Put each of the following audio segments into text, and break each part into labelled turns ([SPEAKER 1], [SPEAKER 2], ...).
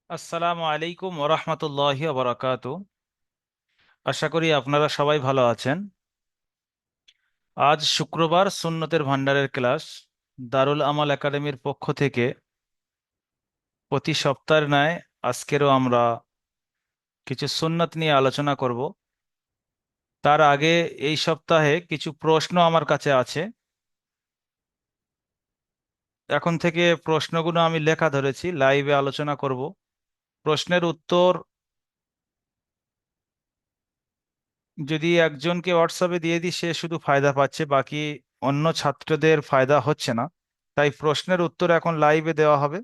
[SPEAKER 1] আসসালামু আলাইকুম ওরহমতুল্লাহি ওবরাকাতু। আশা করি আপনারা সবাই ভালো আছেন। আজ শুক্রবার সুন্নতের ভান্ডারের ক্লাস দারুল আমাল একাডেমির পক্ষ থেকে প্রতি সপ্তাহের ন্যায় আজকেরও আমরা কিছু সুন্নত নিয়ে আলোচনা করব। তার আগে এই সপ্তাহে কিছু প্রশ্ন আমার কাছে আছে। এখন থেকে প্রশ্নগুলো আমি লেখা ধরেছি, লাইভে আলোচনা করব। প্রশ্নের উত্তর যদি একজনকে হোয়াটসঅ্যাপে দিয়ে দিই সে শুধু ফায়দা পাচ্ছে, বাকি অন্য ছাত্রদের ফায়দা হচ্ছে না। তাই প্রশ্নের উত্তর এখন লাইভে দেওয়া হবে।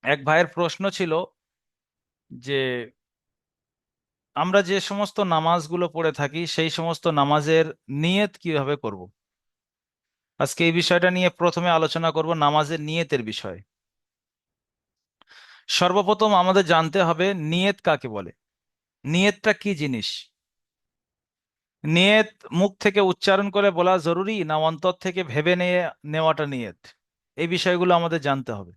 [SPEAKER 1] এক ভাইয়ের প্রশ্ন ছিল যে আমরা যে সমস্ত নামাজগুলো পড়ে থাকি সেই সমস্ত নামাজের নিয়ত কিভাবে করব। আজকে এই বিষয়টা নিয়ে প্রথমে আলোচনা করব, নামাজের নিয়তের বিষয়। সর্বপ্রথম আমাদের জানতে হবে নিয়ত কাকে বলে, নিয়তটা কি জিনিস। নিয়ত মুখ থেকে উচ্চারণ করে বলা জরুরি না অন্তর থেকে ভেবে নিয়ে নেওয়াটা নিয়ত, এই বিষয়গুলো আমাদের জানতে হবে।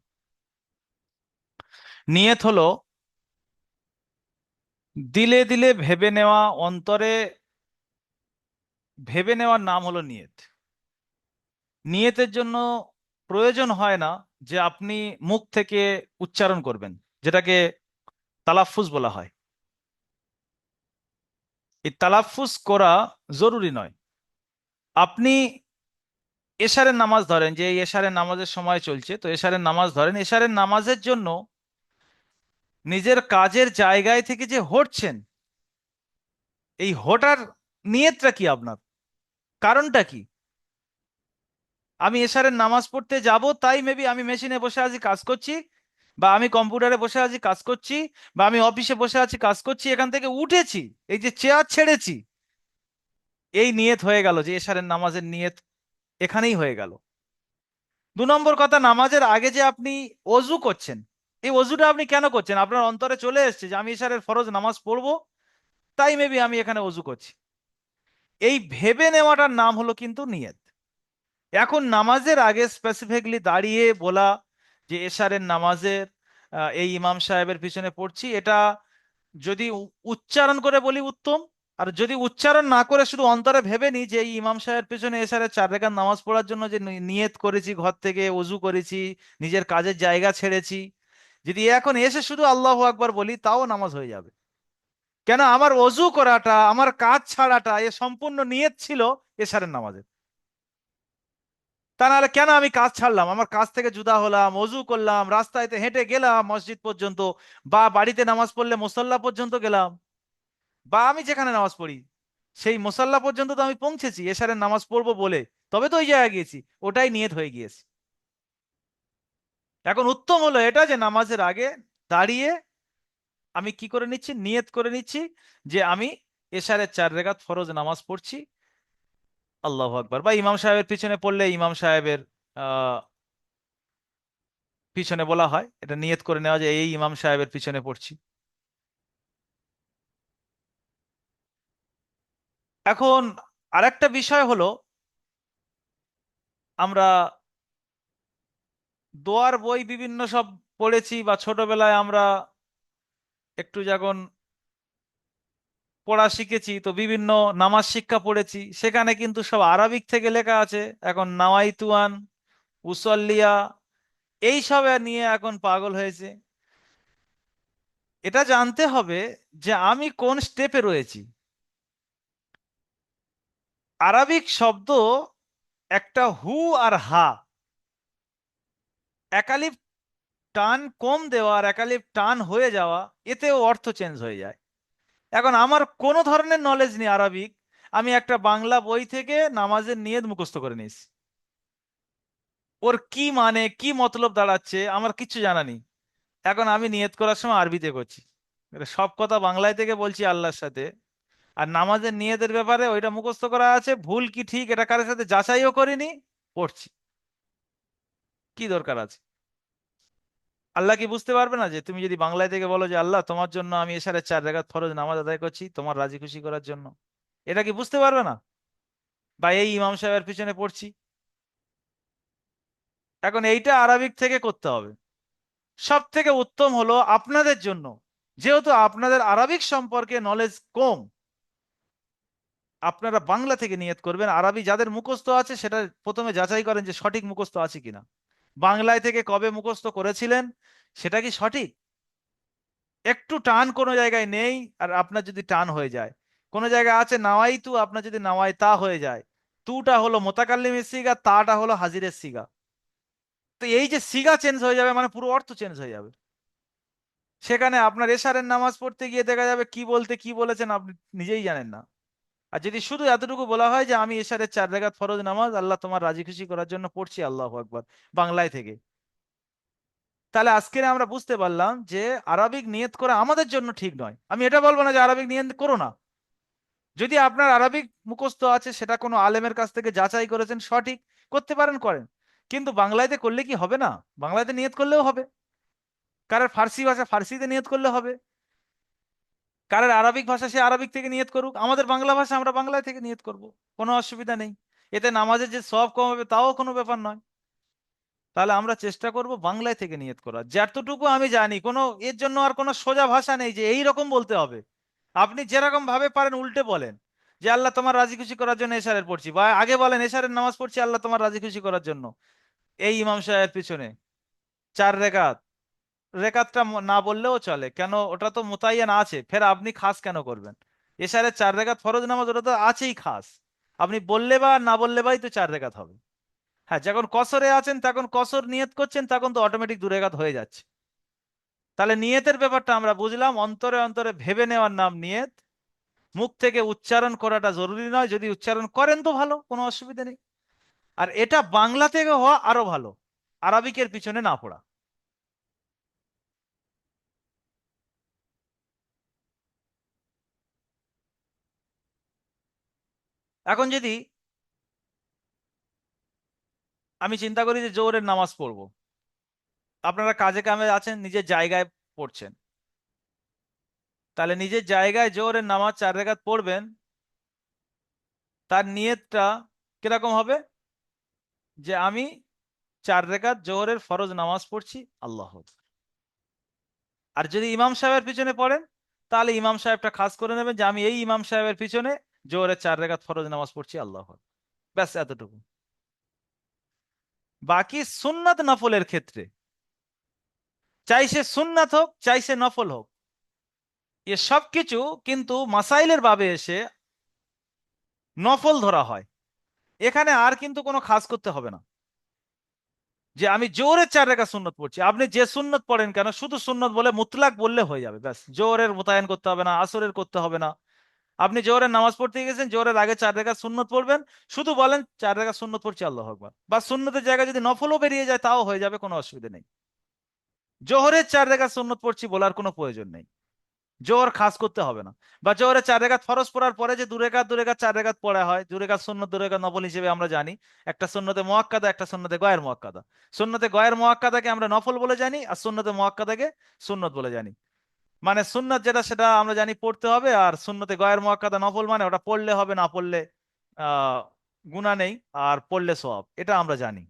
[SPEAKER 1] নিয়ত হলো দিলে দিলে ভেবে নেওয়া, অন্তরে ভেবে নেওয়ার নাম হলো নিয়ত। নিয়তের জন্য প্রয়োজন হয় না যে আপনি মুখ থেকে উচ্চারণ করবেন, যেটাকে তালাফুজ বলা হয়। এই তালাফুজ করা জরুরি নয়। আপনি এশারের নামাজ ধরেন, যে এই এশারের নামাজের সময় চলছে, তো এশারের নামাজ ধরেন, এশারের নামাজের জন্য নিজের কাজের জায়গায় থেকে যে হটছেন, এই হটার নিয়তটা কি আপনার, কারণটা কি? আমি এশারের নামাজ পড়তে যাব, তাই মেবি আমি মেশিনে বসে আছি কাজ করছি, বা আমি কম্পিউটারে বসে আছি কাজ করছি, বা আমি অফিসে বসে আছি কাজ করছি, এখান থেকে উঠেছি, এই যে চেয়ার ছেড়েছি, এই নিয়ত হয়ে গেল যে এশারের নামাজের নিয়ত এখানেই হয়ে গেল। দু নম্বর কথা, নামাজের আগে যে আপনি অজু করছেন, এই অজুটা আপনি কেন করছেন? আপনার অন্তরে চলে এসেছে যে আমি এশারের ফরজ নামাজ পড়বো, তাই মেবি আমি এখানে অজু করছি। এই ভেবে নেওয়াটার নাম হলো কিন্তু নিয়ত। এখন নামাজের আগে স্পেসিফিকলি দাঁড়িয়ে বলা যে এশারের নামাজের এই ইমাম সাহেবের পিছনে পড়ছি, এটা যদি উচ্চারণ করে বলি উত্তম। আর যদি উচ্চারণ না করে শুধু অন্তরে ভেবে নি যে এই ইমাম সাহেবের পিছনে এশারের 4 রাকাত নামাজ পড়ার জন্য যে নিয়ত করেছি, ঘর থেকে অজু করেছি, নিজের কাজের জায়গা ছেড়েছি, যদি এখন এসে শুধু আল্লাহু আকবার বলি, তাও নামাজ হয়ে যাবে। কেন? আমার অজু করাটা, আমার কাজ ছাড়াটা এ সম্পূর্ণ নিয়ত ছিল এশারের নামাজে। তা নাহলে কেন আমি কাজ ছাড়লাম, আমার কাজ থেকে জুদা হলাম, অজু করলাম, রাস্তায় হেঁটে গেলাম মসজিদ পর্যন্ত, বা বাড়িতে নামাজ পড়লে মুসল্লা পর্যন্ত গেলাম, বা আমি যেখানে নামাজ পড়ি সেই মুসল্লা পর্যন্ত তো আমি পৌঁছেছি এশারের নামাজ পড়বো বলে, তবে তো ওই জায়গায় গিয়েছি, ওটাই নিয়ত হয়ে গিয়েছে। এখন উত্তম হলো এটা যে নামাজের আগে দাঁড়িয়ে আমি কি করে নিচ্ছি, নিয়ত করে নিচ্ছি যে আমি এশারের 4 রাকাত ফরজ নামাজ পড়ছি, আল্লাহু আকবার। বা ইমাম সাহেবের পিছনে পড়লে ইমাম সাহেবের আহ পিছনে বলা হয়, এটা নিয়ত করে নেওয়া যায় এই ইমাম সাহেবের পিছনে পড়ছি। এখন আরেকটা বিষয় হলো, আমরা দোয়ার বই বিভিন্ন সব পড়েছি, বা ছোটবেলায় আমরা একটু যখন পড়া শিখেছি তো বিভিন্ন নামাজ শিক্ষা পড়েছি, সেখানে কিন্তু সব আরবিক থেকে লেখা আছে। এখন নাওয়াইতুয়ান, উসল্লিয়া, এই সব নিয়ে এখন পাগল হয়েছে। এটা জানতে হবে যে আমি কোন স্টেপে রয়েছি। আরবিক শব্দ একটা হু আর হা, একালিপ টান কম দেওয়া আর একালিপ টান হয়ে যাওয়া, এতেও অর্থ চেঞ্জ হয়ে যায়। এখন আমার কোনো ধরনের নলেজ নেই আরবিক, আমি একটা বাংলা বই থেকে নামাজের নিয়ত মুখস্থ করে নিয়েছি, ওর কি মানে কি মতলব দাঁড়াচ্ছে আমার কিচ্ছু জানা নেই। এখন আমি নিয়ত করার সময় আরবিতে করছি, এটা সব কথা বাংলায় থেকে বলছি আল্লাহর সাথে। আর নামাজের নিয়তের ব্যাপারে ওইটা মুখস্থ করা আছে, ভুল কি ঠিক এটা কারোর সাথে যাচাইও করিনি, পড়ছি। কি দরকার আছে? আল্লাহ কি বুঝতে পারবে না যে তুমি যদি বাংলায় থেকে বলো যে আল্লাহ তোমার জন্য আমি এশারের 4 রাকাত ফরজ নামাজ আদায় করছি তোমার রাজি খুশি করার জন্য, এটা কি বুঝতে পারবে না? বা এই ইমাম সাহেবের পিছনে পড়ছি, এখন এইটা আরবিক থেকে করতে হবে। সব থেকে উত্তম হলো আপনাদের জন্য, যেহেতু আপনাদের আরবিক সম্পর্কে নলেজ কম, আপনারা বাংলা থেকে নিয়ত করবেন। আরবি যাদের মুখস্থ আছে সেটা প্রথমে যাচাই করেন যে সঠিক মুখস্থ আছে কিনা। বাংলায় থেকে কবে মুখস্থ করেছিলেন সেটা কি সঠিক? একটু টান কোনো জায়গায় নেই, আর আপনার যদি টান হয়ে যায়, কোনো জায়গায় আছে নাওয়াই তু, আপনার যদি নাওয়াই তা হয়ে যায়, তুটা হলো মোতাকাল্লিমের সিগা, তাটা হলো হাজিরের সিগা। তো এই যে সিগা চেঞ্জ হয়ে যাবে মানে পুরো অর্থ চেঞ্জ হয়ে যাবে। সেখানে আপনার এশারের নামাজ পড়তে গিয়ে দেখা যাবে কি বলতে কি বলেছেন আপনি নিজেই জানেন না। আর যদি শুধু এতটুকু বলা হয় যে আমি এশারের 4 রাকাত ফরজ নামাজ আল্লাহ তোমার রাজি খুশি করার জন্য পড়ছি, আল্লাহু আকবার, বাংলায় থেকে, তাহলে আজকে আমরা বুঝতে পারলাম যে আরবিক নিয়ত করা আমাদের জন্য ঠিক নয়। আমি এটা বলবো না যে আরবিক নিয়ত করো না। যদি আপনার আরবিক মুখস্থ আছে, সেটা কোনো আলেমের কাছ থেকে যাচাই করেছেন সঠিক, করতে পারেন করেন। কিন্তু বাংলাতে করলে কি হবে না? বাংলাতে নিয়ত করলেও হবে। কারোর ফার্সি ভাষা ফার্সিতে নিয়ত করলে হবে, কারোর আরবিক ভাষা সে আরবিক থেকে নিয়ত করুক, আমাদের বাংলা ভাষা আমরা বাংলায় থেকে নিয়ত করব, কোনো অসুবিধা নেই। এতে নামাজের যে সওয়াব কম হবে তাও কোনো ব্যাপার নয়। তাহলে আমরা চেষ্টা করব বাংলায় থেকে নিয়ত করার, যতটুকু আমি জানি। কোনো এর জন্য আর কোনো সোজা ভাষা নেই যে এই রকম বলতে হবে। আপনি যেরকম ভাবে পারেন উল্টে বলেন যে আল্লাহ তোমার রাজি খুশি করার জন্য এশারের পড়ছি, বা আগে বলেন এশারের নামাজ পড়ছি আল্লাহ তোমার রাজি খুশি করার জন্য এই ইমাম সাহেবের পিছনে 4 রেকাত। রেকাতটা না বললেও চলে, কেন? ওটা তো মোতায়েন আছে, ফের আপনি খাস কেন করবেন? এশারের 4 রেকাত ফরজ নামাজ, ওটা তো আছেই খাস। আপনি বললে বা না বললে বাই তো 4 রেকাত হবে। হ্যাঁ, যখন কসরে আছেন তখন কসর নিয়ত করছেন, তখন তো অটোমেটিক 2 রেকাত হয়ে যাচ্ছে। তাহলে নিয়তের ব্যাপারটা আমরা বুঝলাম, অন্তরে অন্তরে ভেবে নেওয়ার নাম নিয়ত। মুখ থেকে উচ্চারণ করাটা জরুরি নয়, যদি উচ্চারণ করেন তো ভালো, কোনো অসুবিধা নেই। আর এটা বাংলা থেকে হওয়া আরো ভালো, আরবিকের পিছনে না পড়া। এখন যদি আমি চিন্তা করি যে জোহরের নামাজ পড়বো, আপনারা কাজে কামে আছেন, নিজের জায়গায় পড়ছেন, তাহলে নিজের জায়গায় জোহরের নামাজ 4 রেকাত পড়বেন, তার নিয়তটা কিরকম হবে? যে আমি 4 রেকাত জোহরের ফরজ নামাজ পড়ছি, আল্লাহ। আর যদি ইমাম সাহেবের পিছনে পড়েন, তাহলে ইমাম সাহেবটা খাস করে নেবেন যে আমি এই ইমাম সাহেবের পিছনে জোহরের 4 রেকাত ফরজ নামাজ পড়ছি, আল্লাহ। ব্যাস এতটুকু। বাকি সুন্নাত নফলের ক্ষেত্রে, চাই সে সুন্নাত হোক চাই সে নফল হোক, এ সব কিছু কিন্তু মাসাইলের বাবে এসে নফল ধরা হয়। এখানে আর কিন্তু কোনো খাস করতে হবে না যে আমি জোহরের 4 রেকাত সুন্নত পড়ছি। আপনি যে সুন্নত পড়েন কেন, শুধু সুন্নত বলে মুতলাক বললে হয়ে যাবে, ব্যাস। জোহরের মোতায়েন করতে হবে না, আসরের করতে হবে না। আপনি জোহরের নামাজ পড়তে গেছেন, জোহরের আগে 4 রেকাত সুন্নত পড়বেন, শুধু বলেন 4 রেকাত সুন্নত পড়ছি, আল্লাহ আকবার, বা সুন্নতের জায়গায় যদি নফলও বেরিয়ে যায় তাও হয়ে যাবে, কোনো অসুবিধা নেই। জোহরের 4 রেকাত সুন্নত পড়ছি বলার কোনো প্রয়োজন নেই, জোহর খাস করতে হবে না। বা জোহরে 4 রেকাত ফরজ পড়ার পরে যে 2 রেকাত 2 রেকাত 4 রেকাত পড়া হয়, 2 রেকাত সুন্নত 2 রেকাত নফল হিসেবে আমরা জানি। একটা সুন্নতে মুআক্কাদা, একটা সুন্নতে গয়ের মুআক্কাদা। সুন্নতে গয়ের মুআক্কাদাকে আমরা নফল বলে জানি, আর সুন্নতে মুআক্কাদাকে সুন্নত বলে জানি। মানে সুন্নত যেটা সেটা আমরা জানি পড়তে হবে, আর সুন্নতে গয়ের মুআক্কাদা নফল মানে ওটা পড়লে হবে, না পড়লে আহ গুনাহ নেই, আর পড়লে সওয়াব, এটা আমরা জানি।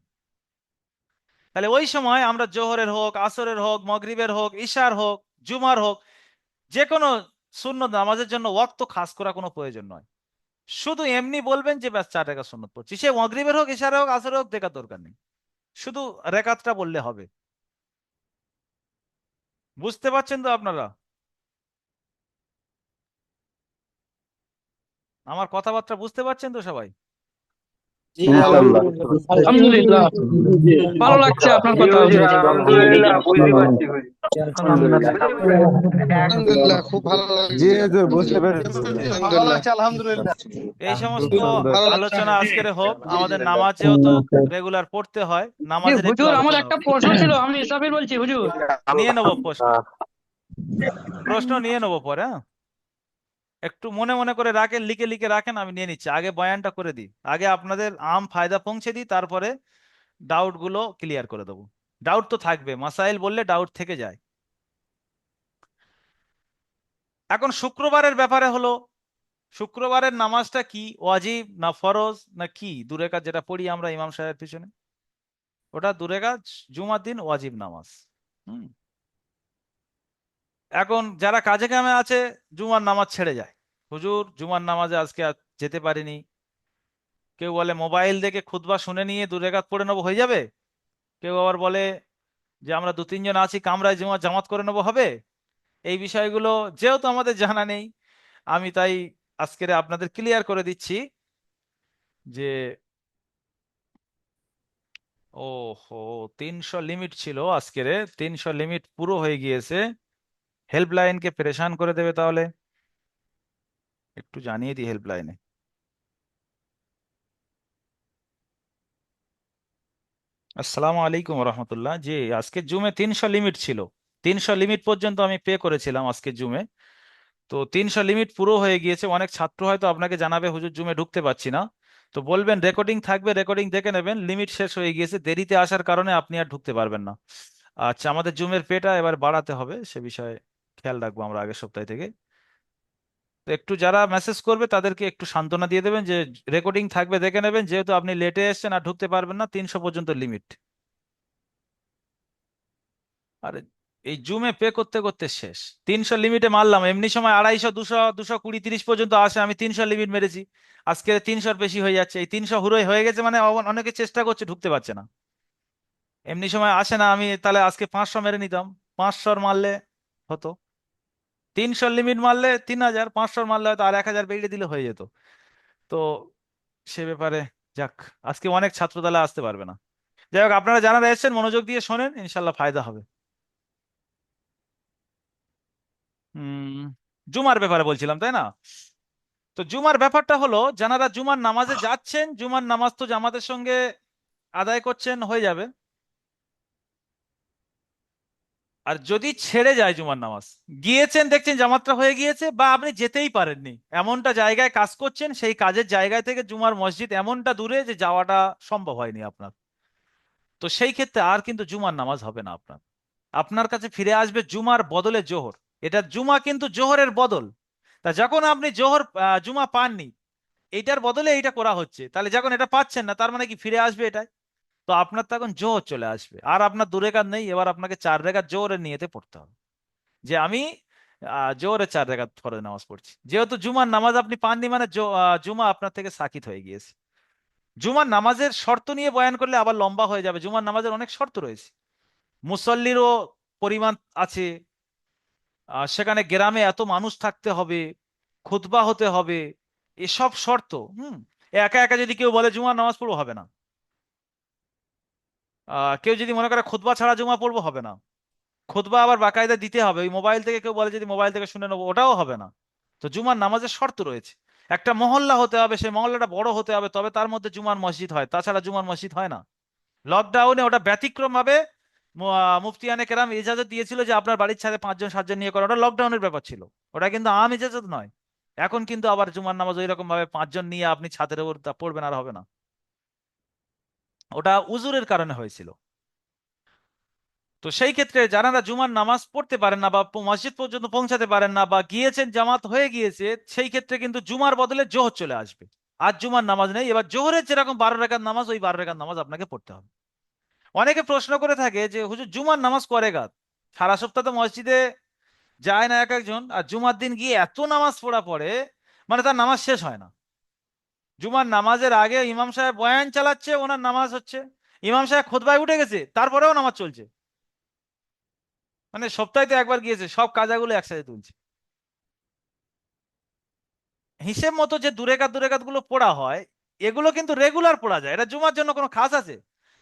[SPEAKER 1] তাহলে ওই সময় আমরা জোহরের হোক, আসরের হোক, মাগরিবের হোক, ইশার হোক, জুমার হোক, যে কোনো সুন্নত নামাজের জন্য ওয়াক্ত খাস করা কোনো প্রয়োজন নয়। শুধু এমনি বলবেন যে ব্যাস 4 রেকাত সুন্নত পড়ছি, সে মাগরিবের হোক, ইশারে হোক, আসরে হোক, দেখার দরকার নেই, শুধু রেকাতটা বললে হবে। বুঝতে পারছেন তো আপনারা? আমার কথাবার্তা বুঝতে পারছেন তো সবাই?
[SPEAKER 2] জি
[SPEAKER 3] ইনশাল্লাহ।
[SPEAKER 2] আলহামদুলিল্লাহ।
[SPEAKER 4] আলহামদুলিল্লাহ, ভালো লাগছে আপনার কথা
[SPEAKER 5] জি হুজুর,
[SPEAKER 4] হুজুর।
[SPEAKER 5] আলহামদুলিল্লাহ বুঝতে পারছি হুজুর।
[SPEAKER 3] আলহামদুলিল্লাহ।
[SPEAKER 2] আলহামদুলিল্লাহ, খুব ভালো
[SPEAKER 3] জি
[SPEAKER 2] লাগছে।
[SPEAKER 3] হুজুর, বুঝতে পেরেছি।
[SPEAKER 2] আলহামদুলিল্লাহ,
[SPEAKER 5] আলহামদুলিল্লাহ।
[SPEAKER 1] এই
[SPEAKER 3] খুব
[SPEAKER 1] সমস্ত
[SPEAKER 3] সুন্দর।
[SPEAKER 2] ভালো লাগছে।
[SPEAKER 1] আলোচনা আজকের হোক, আমাদের নামাজ যেহেতু রেগুলার পড়তে হয়,
[SPEAKER 4] জি
[SPEAKER 1] নামাজের একটু
[SPEAKER 4] হুজুর, আমার
[SPEAKER 1] আলোচনা
[SPEAKER 4] একটা
[SPEAKER 1] হোক।
[SPEAKER 4] প্রশ্ন ছিল, আমি ইসাফির বলছি হুজুর।
[SPEAKER 1] নিয়ে নেবো প্রশ্ন,
[SPEAKER 3] আহ,
[SPEAKER 1] প্রশ্ন নিয়ে নেবো পরে, হ্যাঁ? একটু মনে মনে করে রাখেন, লিখে লিখে রাখেন, আমি নিয়ে নিচ্ছি। আগে বয়ানটা করে দিই, আগে আপনাদের ফায়দা পৌঁছে দিই, তারপরে ডাউট গুলো ক্লিয়ার করে দেবো। ডাউট তো থাকবে, মাসাইল বললে ডাউট থেকে যায়। এখন শুক্রবারের ব্যাপারে হলো, শুক্রবারের নামাজটা কি, ওয়াজিব না ফরজ না কি? 2 রেকাত যেটা পড়ি আমরা ইমাম সাহেবের পিছনে, ওটা 2 রেকাত জুমার দিন ওয়াজিব নামাজ। হুম, এখন যারা কাজে কামে আছে জুমার নামাজ ছেড়ে যায়, হুজুর জুমার নামাজে আজকে আর যেতে পারিনি। কেউ বলে মোবাইল দেখে খুতবা শুনে নিয়ে 2 রাকাত পড়ে নেবো, হয়ে যাবে। কেউ আবার বলে যে আমরা 2-3 জন আছি কামরায় জুমার জামাত করে নেবো, হবে। এই বিষয়গুলো যেহেতু আমাদের জানা নেই, আমি তাই আজকে আপনাদের ক্লিয়ার করে দিচ্ছি যে ও হো 300 লিমিট ছিল আজকের, 300 লিমিট পুরো হয়ে গিয়েছে। হেল্পলাইনকে পরেশান করে দেবে তাহলে, একটু জানিয়ে দিই হেল্পলাইনে। আসসালামু আলাইকুম রহমতুল্লাহ। জি, আজকে জুমে 300 লিমিট ছিল, 300 লিমিট পর্যন্ত আমি পে করেছিলাম আজকে জুমে। তো 300 লিমিট পুরো হয়ে গিয়েছে। অনেক ছাত্র হয়তো আপনাকে জানাবে হুজুর জুমে ঢুকতে পারছি না, তো বলবেন রেকর্ডিং থাকবে, রেকর্ডিং দেখে নেবেন। লিমিট শেষ হয়ে গিয়েছে, দেরিতে আসার কারণে আপনি আর ঢুকতে পারবেন না। আচ্ছা, আমাদের জুমের পেটা এবার বাড়াতে হবে, সে বিষয়ে খেয়াল রাখবো আমরা আগের সপ্তাহ থেকে। তো একটু যারা মেসেজ করবে তাদেরকে একটু সান্ত্বনা দিয়ে দেবেন যে রেকর্ডিং থাকবে, দেখে নেবেন, যেহেতু আপনি লেটে এসেছেন আর ঢুকতে পারবেন না, 300 পর্যন্ত লিমিট। আরে এই জুমে পে করতে করতে শেষ। 300 লিমিটে মারলাম, এমনি সময় 250, 200, 220, 30 পর্যন্ত আসে, আমি 300 লিমিট মেরেছি। আজকে 300-র বেশি হয়ে যাচ্ছে, এই 300 হুড়োই হয়ে গেছে, মানে অনেকে চেষ্টা করছে ঢুকতে পারছে না। এমনি সময় আসে না, আমি তাহলে আজকে 500 মেরে নিতাম। 500 মারলে হতো, 300 লিমিট মারলে 3000, 500 মারলে হয়তো আর 1000 বেরিয়ে দিলে হয়ে যেত। তো সে ব্যাপারে যাক, আজকে অনেক ছাত্র তাহলে আসতে পারবে না। যাই হোক, আপনারা যারা এসেছেন মনোযোগ দিয়ে শোনেন, ইনশাল্লাহ ফায়দা হবে। হম জুমার ব্যাপারে বলছিলাম, তাই না? তো জুমার ব্যাপারটা হলো, যারা জুমার নামাজে যাচ্ছেন, জুমার নামাজ তো জামাতের সঙ্গে আদায় করছেন, হয়ে যাবে। আর যদি ছেড়ে যায় জুমার নামাজ, গিয়েছেন দেখছেন জামাতটা হয়ে গিয়েছে, বা আপনি যেতেই পারেননি, এমনটা জায়গায় কাজ করছেন, সেই কাজের জায়গা থেকে জুমার মসজিদ এমনটা দূরে যে যাওয়াটা সম্ভব হয়নি আপনার, তো সেই ক্ষেত্রে আর কিন্তু জুমার নামাজ হবে না আপনার। আপনার কাছে ফিরে আসবে জুমার বদলে জোহর। এটা জুমা কিন্তু জোহরের বদল। তা যখন আপনি জোহর জুমা পাননি, এইটার বদলে এইটা করা হচ্ছে, তাহলে যখন এটা পাচ্ছেন না, তার মানে কি ফিরে আসবে এটাই। তো আপনার তখন জোহর চলে আসবে, আর আপনার 2 রাকাত নেই, এবার আপনাকে 4 রাকাত জোহরের নিয়েতে পড়তে হবে। যে আমি জোহরে 4 রাকাত ফরজ নামাজ পড়ছি, যেহেতু জুমার নামাজ আপনি পাননি, মানে জুমা আপনার থেকে সাকিত হয়ে গিয়েছে। জুমার নামাজের শর্ত নিয়ে বয়ান করলে আবার লম্বা হয়ে যাবে, জুমার নামাজের অনেক শর্ত রয়েছে। মুসল্লিরও পরিমাণ আছে, সেখানে গ্রামে এত মানুষ থাকতে হবে, খুতবা হতে হবে, এসব শর্ত। একা একা যদি কেউ বলে জুমার নামাজ পড়বো, হবে না। কেউ যদি মনে করে খুতবা ছাড়া জুমা পড়বো, হবে না। খুতবা আবার বাকায়দা দিতে হবে, ওই মোবাইল থেকে কেউ বলে যদি মোবাইল থেকে শুনে নেবো, ওটাও হবে না। তো জুমার নামাজের শর্ত রয়েছে। একটা মহল্লা হতে হবে, সেই মহল্লাটা বড় হতে হবে, তবে তার মধ্যে জুমার মসজিদ হয়, তাছাড়া জুমার মসজিদ হয় না। লকডাউনে ওটা ব্যতিক্রম ভাবে মুফতিয়ানে কেরাম ইজাজত দিয়েছিল যে আপনার বাড়ির ছাদে 5 জন 7 জন নিয়ে করা, ওটা লকডাউনের ব্যাপার ছিল, ওটা কিন্তু আম ইজাজত নয়। এখন কিন্তু আবার জুমার নামাজ ওই রকম ভাবে 5 জন নিয়ে আপনি ছাদের উপর পড়বেন, আর হবে না। ওটা উজুরের কারণে হয়েছিল। তো সেই ক্ষেত্রে যারা জুমার নামাজ পড়তে পারেন না, বা মসজিদ পর্যন্ত পৌঁছাতে পারেন না, বা গিয়েছেন জামাত হয়ে গিয়েছে, সেই ক্ষেত্রে কিন্তু জুমার বদলে জোহর চলে আসবে। আর জুমার নামাজ নেই, এবার জোহরের যেরকম 12 রাকাত নামাজ, ওই 12 রাকাত নামাজ আপনাকে পড়তে হবে। অনেকে প্রশ্ন করে থাকে যে হুজুর জুমার নামাজ করে গাত, সারা সপ্তাহ তো মসজিদে যায় না এক একজন, আর জুমার দিন গিয়ে এত নামাজ পড়া পড়ে, মানে তার নামাজ শেষ হয় না। জুমার নামাজের আগে ইমাম সাহেব বয়ান চালাচ্ছে, ওনার নামাজ হচ্ছে। ইমাম সাহেব খুতবায় উঠে গেছে, তারপরেও নামাজ চলছে। মানে সপ্তাহে তো একবার গিয়েছে, সব কাজাগুলো একসাথে তুলছে। হিসেব মতো যে 2 রাকাত গুলো পড়া হয়, এগুলো কিন্তু রেগুলার পড়া যায়, এটা জুমার জন্য কোনো খাস আছে?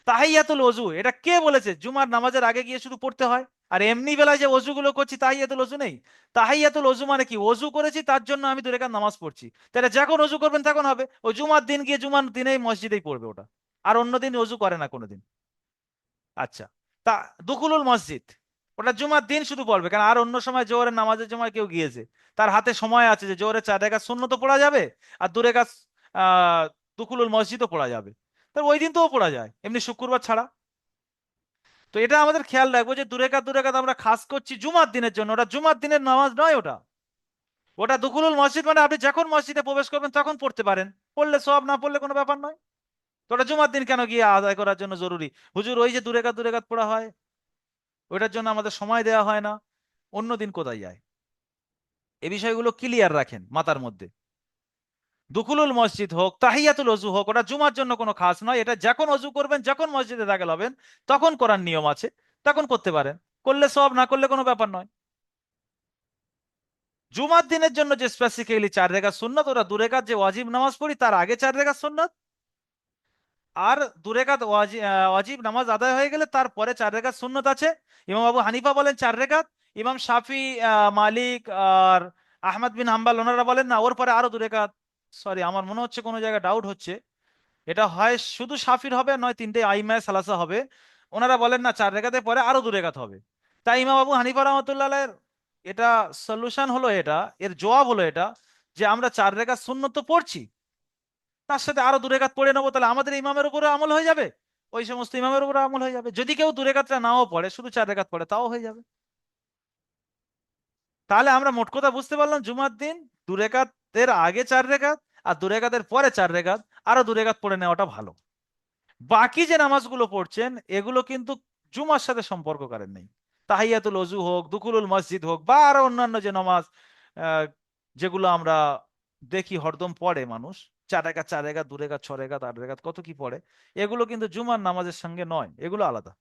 [SPEAKER 1] তাহিয়াতুল ওযু, এটা কে বলেছে জুমার নামাজের আগে গিয়ে শুধু পড়তে হয়? আর এমনি বেলায় যে অজুগুলো করছি, তাহিয়াতুল ওযু নেই? তাহিয়াতুল ওযু মানে কি, অজু করেছি তার জন্য আমি 2 রাকাত নামাজ পড়ছি, তাহলে যখন অজু করবেন তখন হবে। ওই জুমার দিন গিয়ে জুমার দিনেই মসজিদেই পড়বে ওটা, আর অন্য দিন অজু করে না কোনোদিন। আচ্ছা, তা দুখুলুল মসজিদ, ওটা জুমার দিন শুধু পড়বে, কারণ আর অন্য সময় জোহরের নামাজের সময় কেউ গিয়েছে, তার হাতে সময় আছে যে জোহরের 4 রাকাত সুন্নত পড়া যাবে, আর 2 রাকাত আহ দুখুলুল মসজিদও পড়া যাবে। তো ওই দিন তো পড়া যায়, এমনি শুক্রবার ছাড়া। তো এটা আমাদের খেয়াল রাখবো যে 2 রাকাত আমরা খাস করছি জুমার দিনের জন্য, ওটা জুমার দিনের নামাজ নয়। ওটা ওটা দুখুলুল মসজিদ, মানে আপনি যখন মসজিদে প্রবেশ করবেন তখন পড়তে পারেন, পড়লে সব, না পড়লে কোনো ব্যাপার নয়। তো ওটা জুমার দিন কেন গিয়ে আদায় করার জন্য জরুরি? হুজুর ওই যে 2 রাকাত পড়া হয়, ওইটার জন্য আমাদের সময় দেওয়া হয় না। অন্য দিন কোথায় যায়? এই বিষয়গুলো ক্লিয়ার রাখেন মাথার মধ্যে। দুখুলুল মসজিদ হোক, তাহিয়াতুল অজু হোক, ওটা জুমার জন্য কোনো খাস নয়। এটা যখন অজু করবেন, যখন মসজিদে দাখিল হবেন, তখন করার নিয়ম আছে, তখন করতে পারেন। করলে সব, না করলে কোনো ব্যাপার নয়। জুমার দিনের জন্য যে স্পেসিফিক্যালি 4 রাকাত সুন্নাত, ওরা 2 রাকাত যে ওয়াজিব নামাজ পড়ি তার আগে 4 রাকাত সুন্নাত, আর 2 রাকাত ওয়াজিব নামাজ আদায় হয়ে গেলে তারপরে 4 রাকাত সুন্নত আছে। ইমাম আবু হানিফা বলেন 4 রাকাত, ইমাম শাফি, মালিক আর আহমদ বিন হাম্বল ওনারা বলেন না, ওর পরে আরো 2 রাকাত। সরি, আমার মনে হচ্ছে কোনো জায়গায় ডাউট হচ্ছে, এটা হয় শুধু শাফির হবে, নয় তিনটে আইমায়ে সালাসা হবে। ওনারা বলেন না, 4 রাকাতের পরে আরো 2 রাকাত হবে। তাই ইমাম আবু হানিফা রহমতুল্লাহ এটা সলিউশন হলো, এটা এর জবাব হলো এটা, যে আমরা 4 রাকাত সুন্নত তো পড়ছি, তার সাথে আরো 2 রাকাত পড়ে নেবো, তাহলে আমাদের ইমামের উপরে আমল হয়ে যাবে, ওই সমস্ত ইমামের উপরে আমল হয়ে যাবে। যদি কেউ 2 রাকাতটা নাও পড়ে, শুধু 4 রাকাত পড়ে, তাও হয়ে যাবে। তাহলে আমরা মোট কথা বুঝতে পারলাম, জুমার দিন 2 রাকাতের আগে 4 রাকাত, আর 2 রাকাতের পরে 4 রাকাত, আরো 2 রাকাত পড়ে নেওয়াটা ভালো। বাকি যে নামাজগুলো পড়ছেন, এগুলো কিন্তু জুমার সাথে সম্পর্ক করেন নেই। তাহিয়াতুল অজু হোক, দুকুলুল মসজিদ হোক, বা আরো অন্যান্য যে নামাজ, আহ, যেগুলো আমরা দেখি হরদম পড়ে মানুষ, 4 রাকাত, 4 রাকাত, 2 রাকাত, 6 রাকাত, 8 রাকাত, কত কি পড়ে, এগুলো কিন্তু জুমার নামাজের সঙ্গে নয়, এগুলো আলাদা।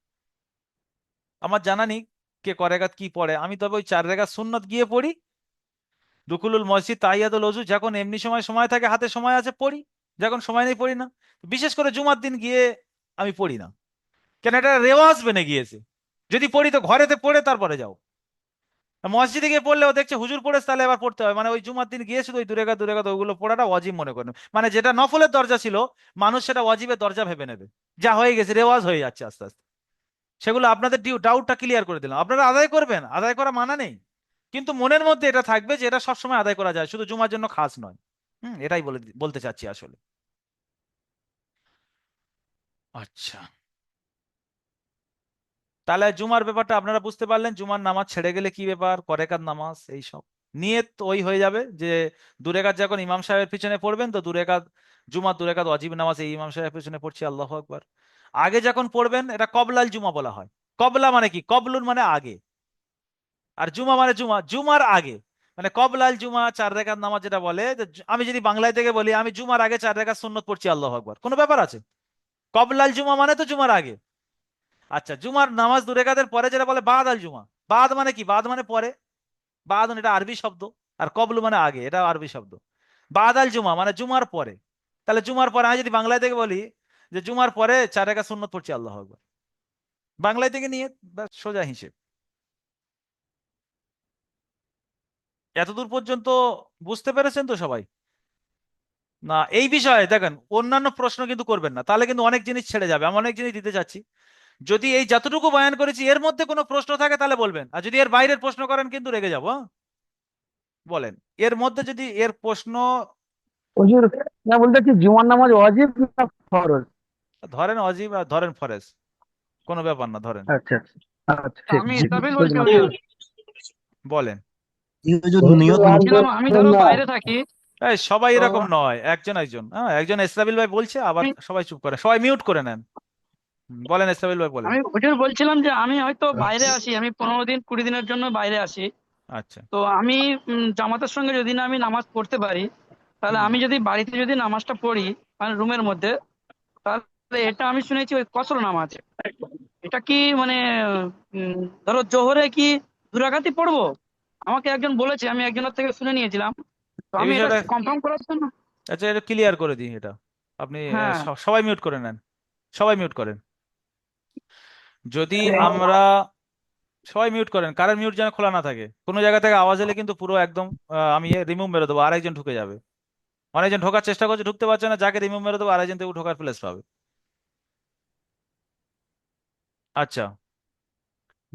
[SPEAKER 1] আমার জানা নেই কে কয় রাকাত কি পড়ে, আমি তবে ওই 4 রাকাত সুন্নত গিয়ে পড়ি। দুকুলুল মসজিদ, তাহিয়াতুল অজু যখন এমনি সময় সময় থাকে, হাতে সময় আছে, পড়ি। যখন সময় নেই, পড়ি না। বিশেষ করে জুমার দিন গিয়ে আমি পড়ি না, কেন, এটা রেওয়াজ বেনে গিয়েছে। যদি পড়ি তো ঘরেতে পড়ে তারপরে যাও। মসজিদে গিয়ে পড়লেও দেখছে হুজুর পড়েছে, তাহলে এবার পড়তে হয়, মানে ওই জুমার দিন গিয়ে শুধু ওই 2 রাকাত ওইগুলো পড়াটা ওয়াজিব মনে করেন, মানে যেটা নফলের দরজা ছিল, মানুষ সেটা ওয়াজিবের দরজা ভেবে নেবে। যা হয়ে গেছে, রেওয়াজ হয়ে যাচ্ছে আস্তে আস্তে। সেগুলো আপনাদের ডাউটটা ক্লিয়ার করে দিলাম। আপনারা আদায় করবেন, আদায় করা মানা নেই, কিন্তু মনের মধ্যে এটা থাকবে যে এটা সবসময় আদায় করা যায়, শুধু জুমার জন্য খাস নয়। এটাই বলতে চাচ্ছি আসলে। আচ্ছা, তাহলে জুমার ব্যাপারটা আপনারা বুঝতে পারলেন। জুমার নামাজ ছেড়ে গেলে কি ব্যাপার, করেকাত নামাজ, এই সব নিয়ত তো ওই হয়ে যাবে যে 2 রাকাত যখন ইমাম সাহেবের পিছনে পড়বেন, তো 2 রাকাত জুমার, 2 রাকাত ওয়াজিব নামাজ এই ইমাম সাহেবের পিছনে পড়ছি, আল্লাহু আকবার। আগে যখন পড়বেন, এটা কবলাল জুমা বলা হয়। কবলা মানে কি, কবলুন মানে আগে, আর জুমা মানে জুমা, জুমার আগে। মানে কবলাল জুমা 4 রাকাত নামাজ যেটা বলে, যে আমি যদি বাংলায় থেকে বলি, আমি জুমার আগে 4 রাকাত সুন্নত পড়ছি, আল্লাহু আকবার, কোনো ব্যাপার আছে? কবলাল জুমা মানে তো জুমার আগে। আচ্ছা, জুমার নামাজ 2 রাকাতের পরে যেটা বলে বাদ আল জুমা, বাদ মানে কি, বাদ মানে পরে, বাদ এটা আরবি শব্দ, আর কবলু মানে আগে, এটা আরবি শব্দ। বাদ আল জুমা মানে জুমার পরে। তাহলে জুমার পরে আমি যদি বাংলায় থেকে বলি যে জুমার পরে 4 রাকাত সুন্নত পড়ছি, আল্লাহ আকবার, বাংলায় থেকে নিয়ে ব্যাস সোজা হিসেব। এতদূর পর্যন্ত বুঝতে পেরেছেন তো সবাই? না, এই বিষয়ে দেখেন অন্যান্য প্রশ্ন কিন্তু করবেন না, তাহলে কিন্তু অনেক জিনিস ছেড়ে যাবে। আমি অনেক জিনিস দিতে চাচ্ছি, যদি এই যতটুকু বয়ান করেছি এর মধ্যে কোনো প্রশ্ন থাকে তাহলে বলবেন, আর যদি এর বাইরের প্রশ্ন করেন কিন্তু রেগে যাবো, হ্যাঁ? বলেন, এর মধ্যে যদি এর প্রশ্ন,
[SPEAKER 3] হুজুর, না বলতে কি জুমার নামাজ ওয়াজিব না ফরজ?
[SPEAKER 1] ধরেন অজিব আর ধরেন ফরেজ, কোনো ব্যাপার না, ধরেন।
[SPEAKER 3] আচ্ছা আচ্ছা আচ্ছা, ঠিক
[SPEAKER 4] আমি
[SPEAKER 3] ঠিক
[SPEAKER 4] ইসরাফিল বলছি
[SPEAKER 3] বুঝলাম।
[SPEAKER 4] হুজুর।
[SPEAKER 1] বলেন।
[SPEAKER 4] বলছিলাম আমি ধরো বাইরে থাকি।
[SPEAKER 1] এই সবাই
[SPEAKER 4] তো
[SPEAKER 1] এরকম নয়, একজন একজন, হ্যাঁ, একজন ইসরাবিল ভাই বলছে, আবার
[SPEAKER 4] আমি
[SPEAKER 1] সবাই চুপ করে, সবাই মিউট করে নেন। বলেন ইসরাবিল ভাই, বলেন।
[SPEAKER 4] আমি হুজুর বলছিলাম যে আমি হয়তো বাইরে আসি, আমি 15 দিন 20 দিনের জন্য বাইরে আসি।
[SPEAKER 1] আচ্ছা।
[SPEAKER 4] তো আমি জামাতের সঙ্গে যদি না আমি নামাজ পড়তে পারি, তাহলে
[SPEAKER 1] হুম।
[SPEAKER 4] আমি যদি বাড়িতে যদি নামাজটা পড়ি, মানে রুমের মধ্যে, তাহলে এটা আমি শুনেছি ওই কসর নামাজ। এটা কি মানে উম, ধরো জোহরে কি 2 রাকাতই পড়বো? আমাকে একজন বলেছে, আমি একজনের থেকে শুনে নিয়েছিলাম। তো
[SPEAKER 1] এই
[SPEAKER 4] আমি এটা
[SPEAKER 1] বিষয়টা,
[SPEAKER 4] কনফার্ম করার জন্য।
[SPEAKER 1] আচ্ছা, এটা ক্লিয়ার করে দিই এটা। আপনি
[SPEAKER 4] হ্যাঁ।
[SPEAKER 1] সবাই মিউট করে নেন, সবাই মিউট করেন। যদি আমরা, সবাই মিউট করেন, কারণ মিউট যেন খোলা না থাকে, কোনো জায়গা থেকে আওয়াজ এলে কিন্তু পুরো একদম আমি রিমুভ মেরে দেবো, আরেকজন ঢুকে যাবে। অনেকজন ঢোকার চেষ্টা করছে, ঢুকতে পারছে না, যাকে রিমুভ মেরে দেবো আরেকজন থেকে ঢোকার প্লেস পাবে। আচ্ছা,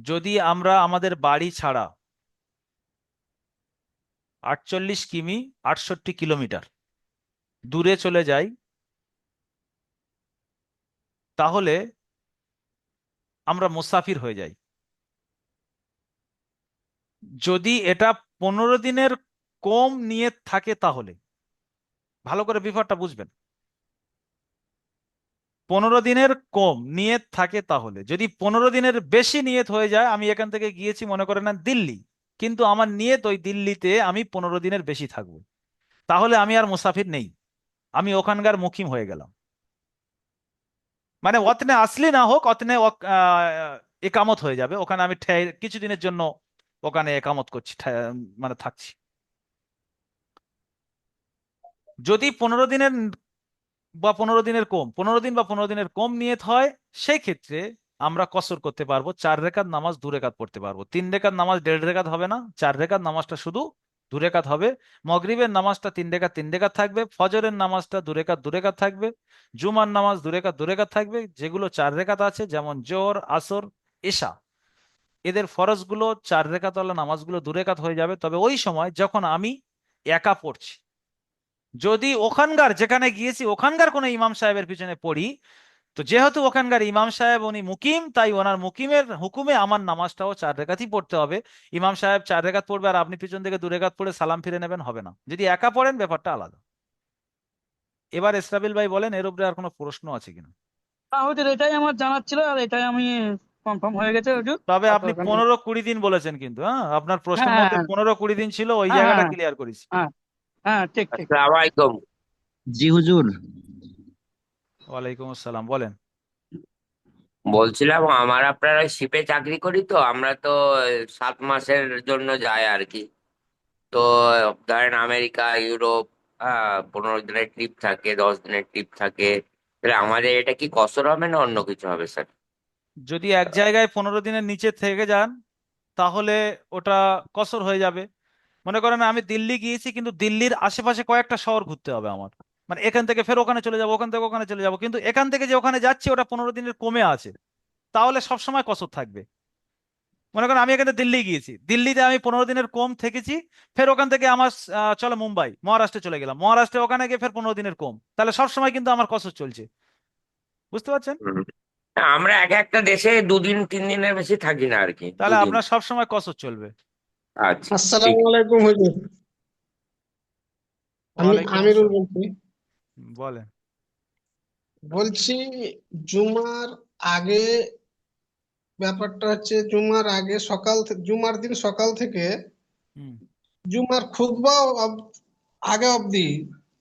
[SPEAKER 1] যদি আমরা আমাদের বাড়ি ছাড়া 48 কিমি, 68 কিলোমিটার দূরে চলে যাই, তাহলে আমরা মুসাফির হয়ে যাই। যদি এটা 15 দিনের কম নিয়ত থাকে, তাহলে ভালো করে বিভাগটা বুঝবেন। 15 দিনের কম নিয়ত থাকে, তাহলে যদি 15 দিনের বেশি নিয়ত হয়ে যায়, আমি এখান থেকে গিয়েছি মনে করে নেন দিল্লি, কিন্তু আমার নিয়ত ওই দিল্লিতে আমি 15 দিনের বেশি থাকবো, তাহলে আমি আর মুসাফির নেই, আমি ওখানকার মুকিম হয়ে গেলাম। মানে অতনে আসলি না হোক, অতনে একামত হয়ে যাবে ওখানে, আমি কিছুদিনের জন্য ওখানে একামত করছি, মানে থাকছি। যদি 15 দিনের বা 15 দিনের কম, 15 দিন বা 15 দিনের কম নিয়ত হয়, সেই ক্ষেত্রে আমরা কসর করতে পারবো, 4 রেকাত নামাজ 2 রেকাত পড়তে পারবো। 3 রেকাত নামাজ 1.5 রেকাত হবে না, 4 রেকাত নামাজটা শুধু 2 রেকাত হবে। মগরিবের নামাজটা 3 রেকাত 3 রেকাত থাকবে, ফজরের নামাজটা 2 রেকাত 2 রেকাত থাকবে, জুমার নামাজ 2 রেকাত 2 রেকাত থাকবে। যেগুলো 4 রেকাত আছে, যেমন জোহর, আসর, এশা, এদের ফরজগুলো 4 রেকাত ওয়ালা নামাজগুলো 2 রেকাত হয়ে যাবে। তবে ওই সময় যখন আমি একা পড়ছি, যদি ওখানকার যেখানে গিয়েছি ওখানকার কোনো ইমাম সাহেবের পিছনে পড়ি, তো যেহেতু ওখানকার ইমাম সাহেব উনি মুকিম, তাই ওনার মুকিমের হুকুমে আমার নামাজটাও 4 রেকাতই পড়তে হবে। ইমাম সাহেব 4 রেকাত পড়বে আর আপনি পিছন থেকে 2 রেকাত পড়ে সালাম ফিরে নেবেন, হবে না। যদি একা পড়েন ব্যাপারটা আলাদা। এবার ইসরাবিল ভাই বলেন, এর উপরে আর কোনো প্রশ্ন আছে কিনা।
[SPEAKER 4] না হুজুর, এটাই আমার জানার ছিল, আর এটাই আমি কনফার্ম হয়ে গেছে হুজুর।
[SPEAKER 1] তবে
[SPEAKER 4] আর
[SPEAKER 1] আপনি
[SPEAKER 4] দরকার নেই।
[SPEAKER 1] 15-20 দিন বলেছেন কিন্তু, হ্যাঁ, আপনার
[SPEAKER 4] হ্যাঁ
[SPEAKER 1] প্রশ্নের
[SPEAKER 4] হ্যাঁ
[SPEAKER 1] মধ্যে 15-20 দিন ছিল, ওই
[SPEAKER 4] হ্যাঁ
[SPEAKER 1] জায়গাটা
[SPEAKER 4] হ্যাঁ
[SPEAKER 1] ক্লিয়ার করিস।
[SPEAKER 4] হ্যাঁ হ্যাঁ, ঠিক ঠিক।
[SPEAKER 5] আসসালামু আলাইকুম।
[SPEAKER 6] জি হুজুর।
[SPEAKER 1] ওয়ালাইকুম আসসালাম, বলেন।
[SPEAKER 5] বলছিলাম আমার আপনারা শিপে চাকরি করি, তো আমরা তো 7 মাসের জন্য যাই আর কি। তো ধরেন আমেরিকা, ইউরোপ, 15 দিনের ট্রিপ থাকে, 10 দিনের ট্রিপ থাকে। তাহলে আমাদের এটা কি কসর হবে না অন্য কিছু হবে স্যার?
[SPEAKER 1] যদি এক জায়গায় 15 দিনের নিচে থেকে যান, তাহলে ওটা কসর হয়ে যাবে। মনে করেন আমি দিল্লি গিয়েছি, কিন্তু দিল্লির আশেপাশে কয়েকটা শহর ঘুরতে হবে আমার, মানে এখান থেকে ফের ওখানে চলে যাবো, ওখান থেকে ওখানে চলে যাবো, কিন্তু এখান থেকে যে ওখানে যাচ্ছি ওটা 15 দিনের কমে আছে, তাহলে সব সময় কসর থাকবে। মনে করেন আমি এখানে দিল্লি গিয়েছি, দিল্লিতে আমি 15 দিনের কম থেকেছি, ফের ওখান থেকে আমার চলো মুম্বাই, মহারাষ্ট্রে চলে গেলাম, মহারাষ্ট্রে ওখানে গিয়ে ফের 15 দিনের কম, তাহলে সব সময় কিন্তু আমার কসর চলছে। বুঝতে পারছেন?
[SPEAKER 5] হুম। আমরা এক একটা দেশে 2 দিন 3 দিনের বেশি থাকি না আর কি,
[SPEAKER 1] তাহলে
[SPEAKER 5] 2 দিন।
[SPEAKER 1] আপনার সব সময় কসর চলবে।
[SPEAKER 5] আচ্ছা, ঠিক
[SPEAKER 2] আসসালামু
[SPEAKER 5] আছে।
[SPEAKER 2] আলাইকুম হুজুর। আমি
[SPEAKER 1] ওয়ালাইকুম
[SPEAKER 2] আমিরুল
[SPEAKER 1] আসসালাম,
[SPEAKER 2] বলছি।
[SPEAKER 1] বলেন।
[SPEAKER 2] বলছি, জুমার আগে ব্যাপারটা হচ্ছে, জুমার আগে জুমার দিন সকাল থেকে
[SPEAKER 1] হুম।
[SPEAKER 2] জুমার খুতবা আগে অবধি,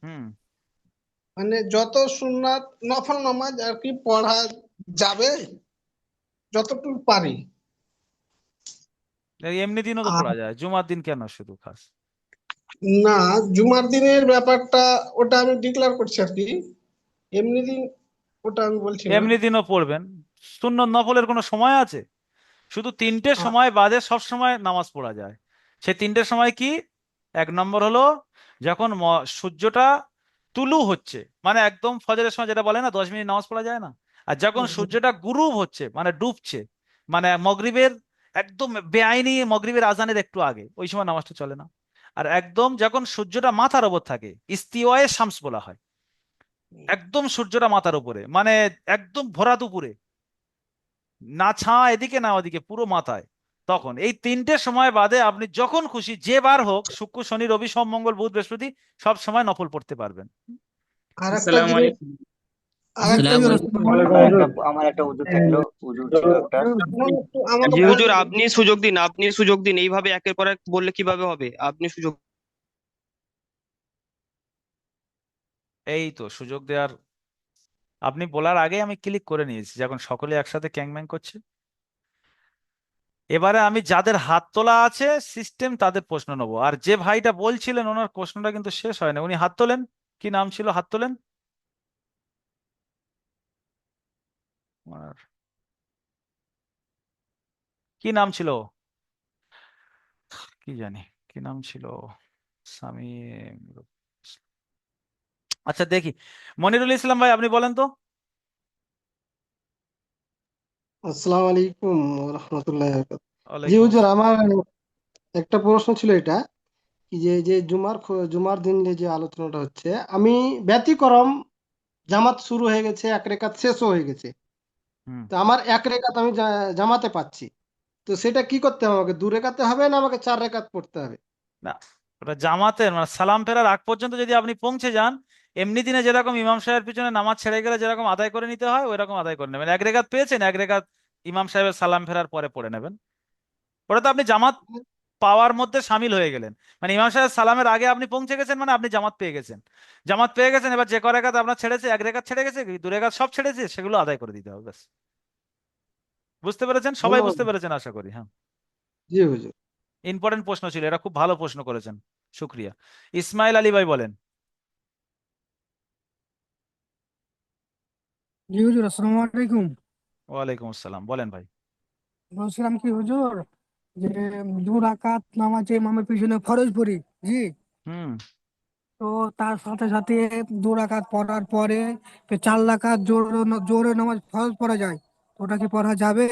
[SPEAKER 1] হুম।
[SPEAKER 2] মানে যত সুন্নাত নফল নামাজ আর কি পড়া যাবে, যতটুকু পারি।
[SPEAKER 1] এই এমনি দিনও তো
[SPEAKER 2] আর
[SPEAKER 1] পড়া যায়, জুমার দিন কেন শুধু খাস?
[SPEAKER 2] না, জুমার দিনের ব্যাপারটা ওটা আমি ডিক্লেয়ার করছি আর কি। এমনি দিন ওটা আমি বলছি না।
[SPEAKER 1] এমনি দিনও পড়বেন। সুন্নত নফলের কোনো সময় আছে? শুধু 3টে
[SPEAKER 2] আ-
[SPEAKER 1] সময় বাদে সব সময় নামাজ পড়া যায়। সে 3টে সময় কি? 1 নম্বর হলো যখন সূর্যটা তুলু হচ্ছে, মানে একদম ফজরের সময়, যেটা বলে না 10 মিনিট নামাজ পড়া যায় না। আর যখন সূর্যটা গুরুব হচ্ছে, মানে ডুবছে, মানে মগরিবের একদম বেআইনি মগরিবের আজানের একটু আগে, ওই সময় নামাজটা চলে না। আর একদম যখন সূর্যটা মাথার ওপর থাকে, ইস্তিওয়ায়ে শামস বলা হয়, একদম সূর্যটা মাথার উপরে, মানে একদম ভরা দুপুরে, না ছাঁ এদিকে না ওদিকে, পুরো মাথায়, তখন এই 3টে সময় বাদে আপনি যখন খুশি যে বার হোক, শুক্র শনি রবি সোম মঙ্গল বুধ বৃহস্পতি, সব সময় নফল পড়তে পারবেন।
[SPEAKER 2] আর একটা
[SPEAKER 7] আসসালামু
[SPEAKER 2] জিনিস
[SPEAKER 7] আলাইকুম।
[SPEAKER 2] আর একটা
[SPEAKER 6] আসসালামু
[SPEAKER 2] জিনিস
[SPEAKER 6] আলাইকুম।
[SPEAKER 7] আমার একটা উজু থাকলো, উজু ছিল একটা।
[SPEAKER 2] আমাকে
[SPEAKER 8] জি হুজুর,
[SPEAKER 2] বলবেন।
[SPEAKER 8] আপনি সুযোগ দিন, আপনি সুযোগ দিন, এইভাবে একের পর এক বললে কিভাবে হবে? আপনি সুযোগ।
[SPEAKER 1] এই তো সুযোগ দেওয়ার, আপনি বলার আগে আমি ক্লিক করে নিয়েছি, যখন সকলে একসাথে ক্যাংম্যাং করছে। এবারে আমি যাদের হাত তোলা আছে সিস্টেম, তাদের প্রশ্ন নেবো। আর যে ভাইটা বলছিলেন, ওনার প্রশ্নটা কিন্তু শেষ হয় না, উনি হাত তোলেন। কি নাম ছিল? হাত তোলেন। ওনার কি নাম ছিল? কি জানি কি নাম ছিল, স্বামী। আচ্ছা দেখি, মনিরুল ইসলাম ভাই, আপনি বলেন তো।
[SPEAKER 9] আসসালামু আলাইকুম রহমতুল্লাহ। জি
[SPEAKER 1] ওয়ালাইকুম
[SPEAKER 9] হুজুর,
[SPEAKER 1] আসসালাম।
[SPEAKER 9] আমার একটা প্রশ্ন ছিল, এটা কি যে যে জুমার দিন যে আলোচনাটা হচ্ছে, আমি ব্যতিক্রম, জামাত শুরু হয়ে গেছে, এক রেকাত শেষও হয়ে গেছে,
[SPEAKER 1] হুম।
[SPEAKER 9] তো আমার এক রেকাত আমি জামাতে পাচ্ছি, তো সেটা কি করতে হবে? আমাকে 2 রেকাতে হবে না আমাকে 4 রেকাত পড়তে হবে?
[SPEAKER 1] না, ওটা জামাতের মানে সালাম ফেরার আগ পর্যন্ত যদি আপনি পৌঁছে যান, এমনি দিনে যেরকম ইমাম সাহেবের পিছনে নামাজ ছেড়ে গেলে যেরকম আদায় করে নিতে হয়, ওই রকম আদায় করে নেবেন। 1 রেকাত পেয়েছেন, 1 রেকাত ইমাম সাহেবের সালাম ফেরার পরে পড়ে নেবেন। ওটা তো আপনি জামাত পাওয়ার মধ্যে সামিল হয়ে গেলেন। মানে ইমাম সাহেব সালামের আগে আপনি পৌঁছে গেছেন, মানে আপনি জামাত পেয়ে গেছেন। জামাত পেয়ে গেছেন, এবার যে ক রেখাত আপনার ছেড়েছে, এক রেখাত ছেড়ে গেছে কি দু রেখাত সব ছেড়েছে, সেগুলো আদায় করে দিতে হবে ব্যাস। বুঝতে পেরেছেন? সবাই
[SPEAKER 9] ধন্যবাদ।
[SPEAKER 1] বুঝতে পেরেছেন আশা করি। হ্যাঁ,
[SPEAKER 9] জি হুজুর।
[SPEAKER 1] ইম্পর্টেন্ট প্রশ্ন ছিল এটা, খুব ভালো প্রশ্ন করেছেন, শুক্রিয়া। ইসমাইল আলী ভাই বলেন।
[SPEAKER 6] জি হুজুর, আসসালামু আলাইকুম।
[SPEAKER 1] ওয়ালাইকুম আসসালাম, বলেন ভাই।
[SPEAKER 6] বলছিলাম কি হুজুর, যে 2 রাকাত নামাজে ইমামের পিছনে ফরজ পড়ি, জি,
[SPEAKER 1] হুম।
[SPEAKER 6] তো তার সাথে সাথে 2 রাকাত পড়ার পরে 4 রাকাত জোরে নামাজ ফরজ পড়া যায়, ওটা কি পড়া যাবে?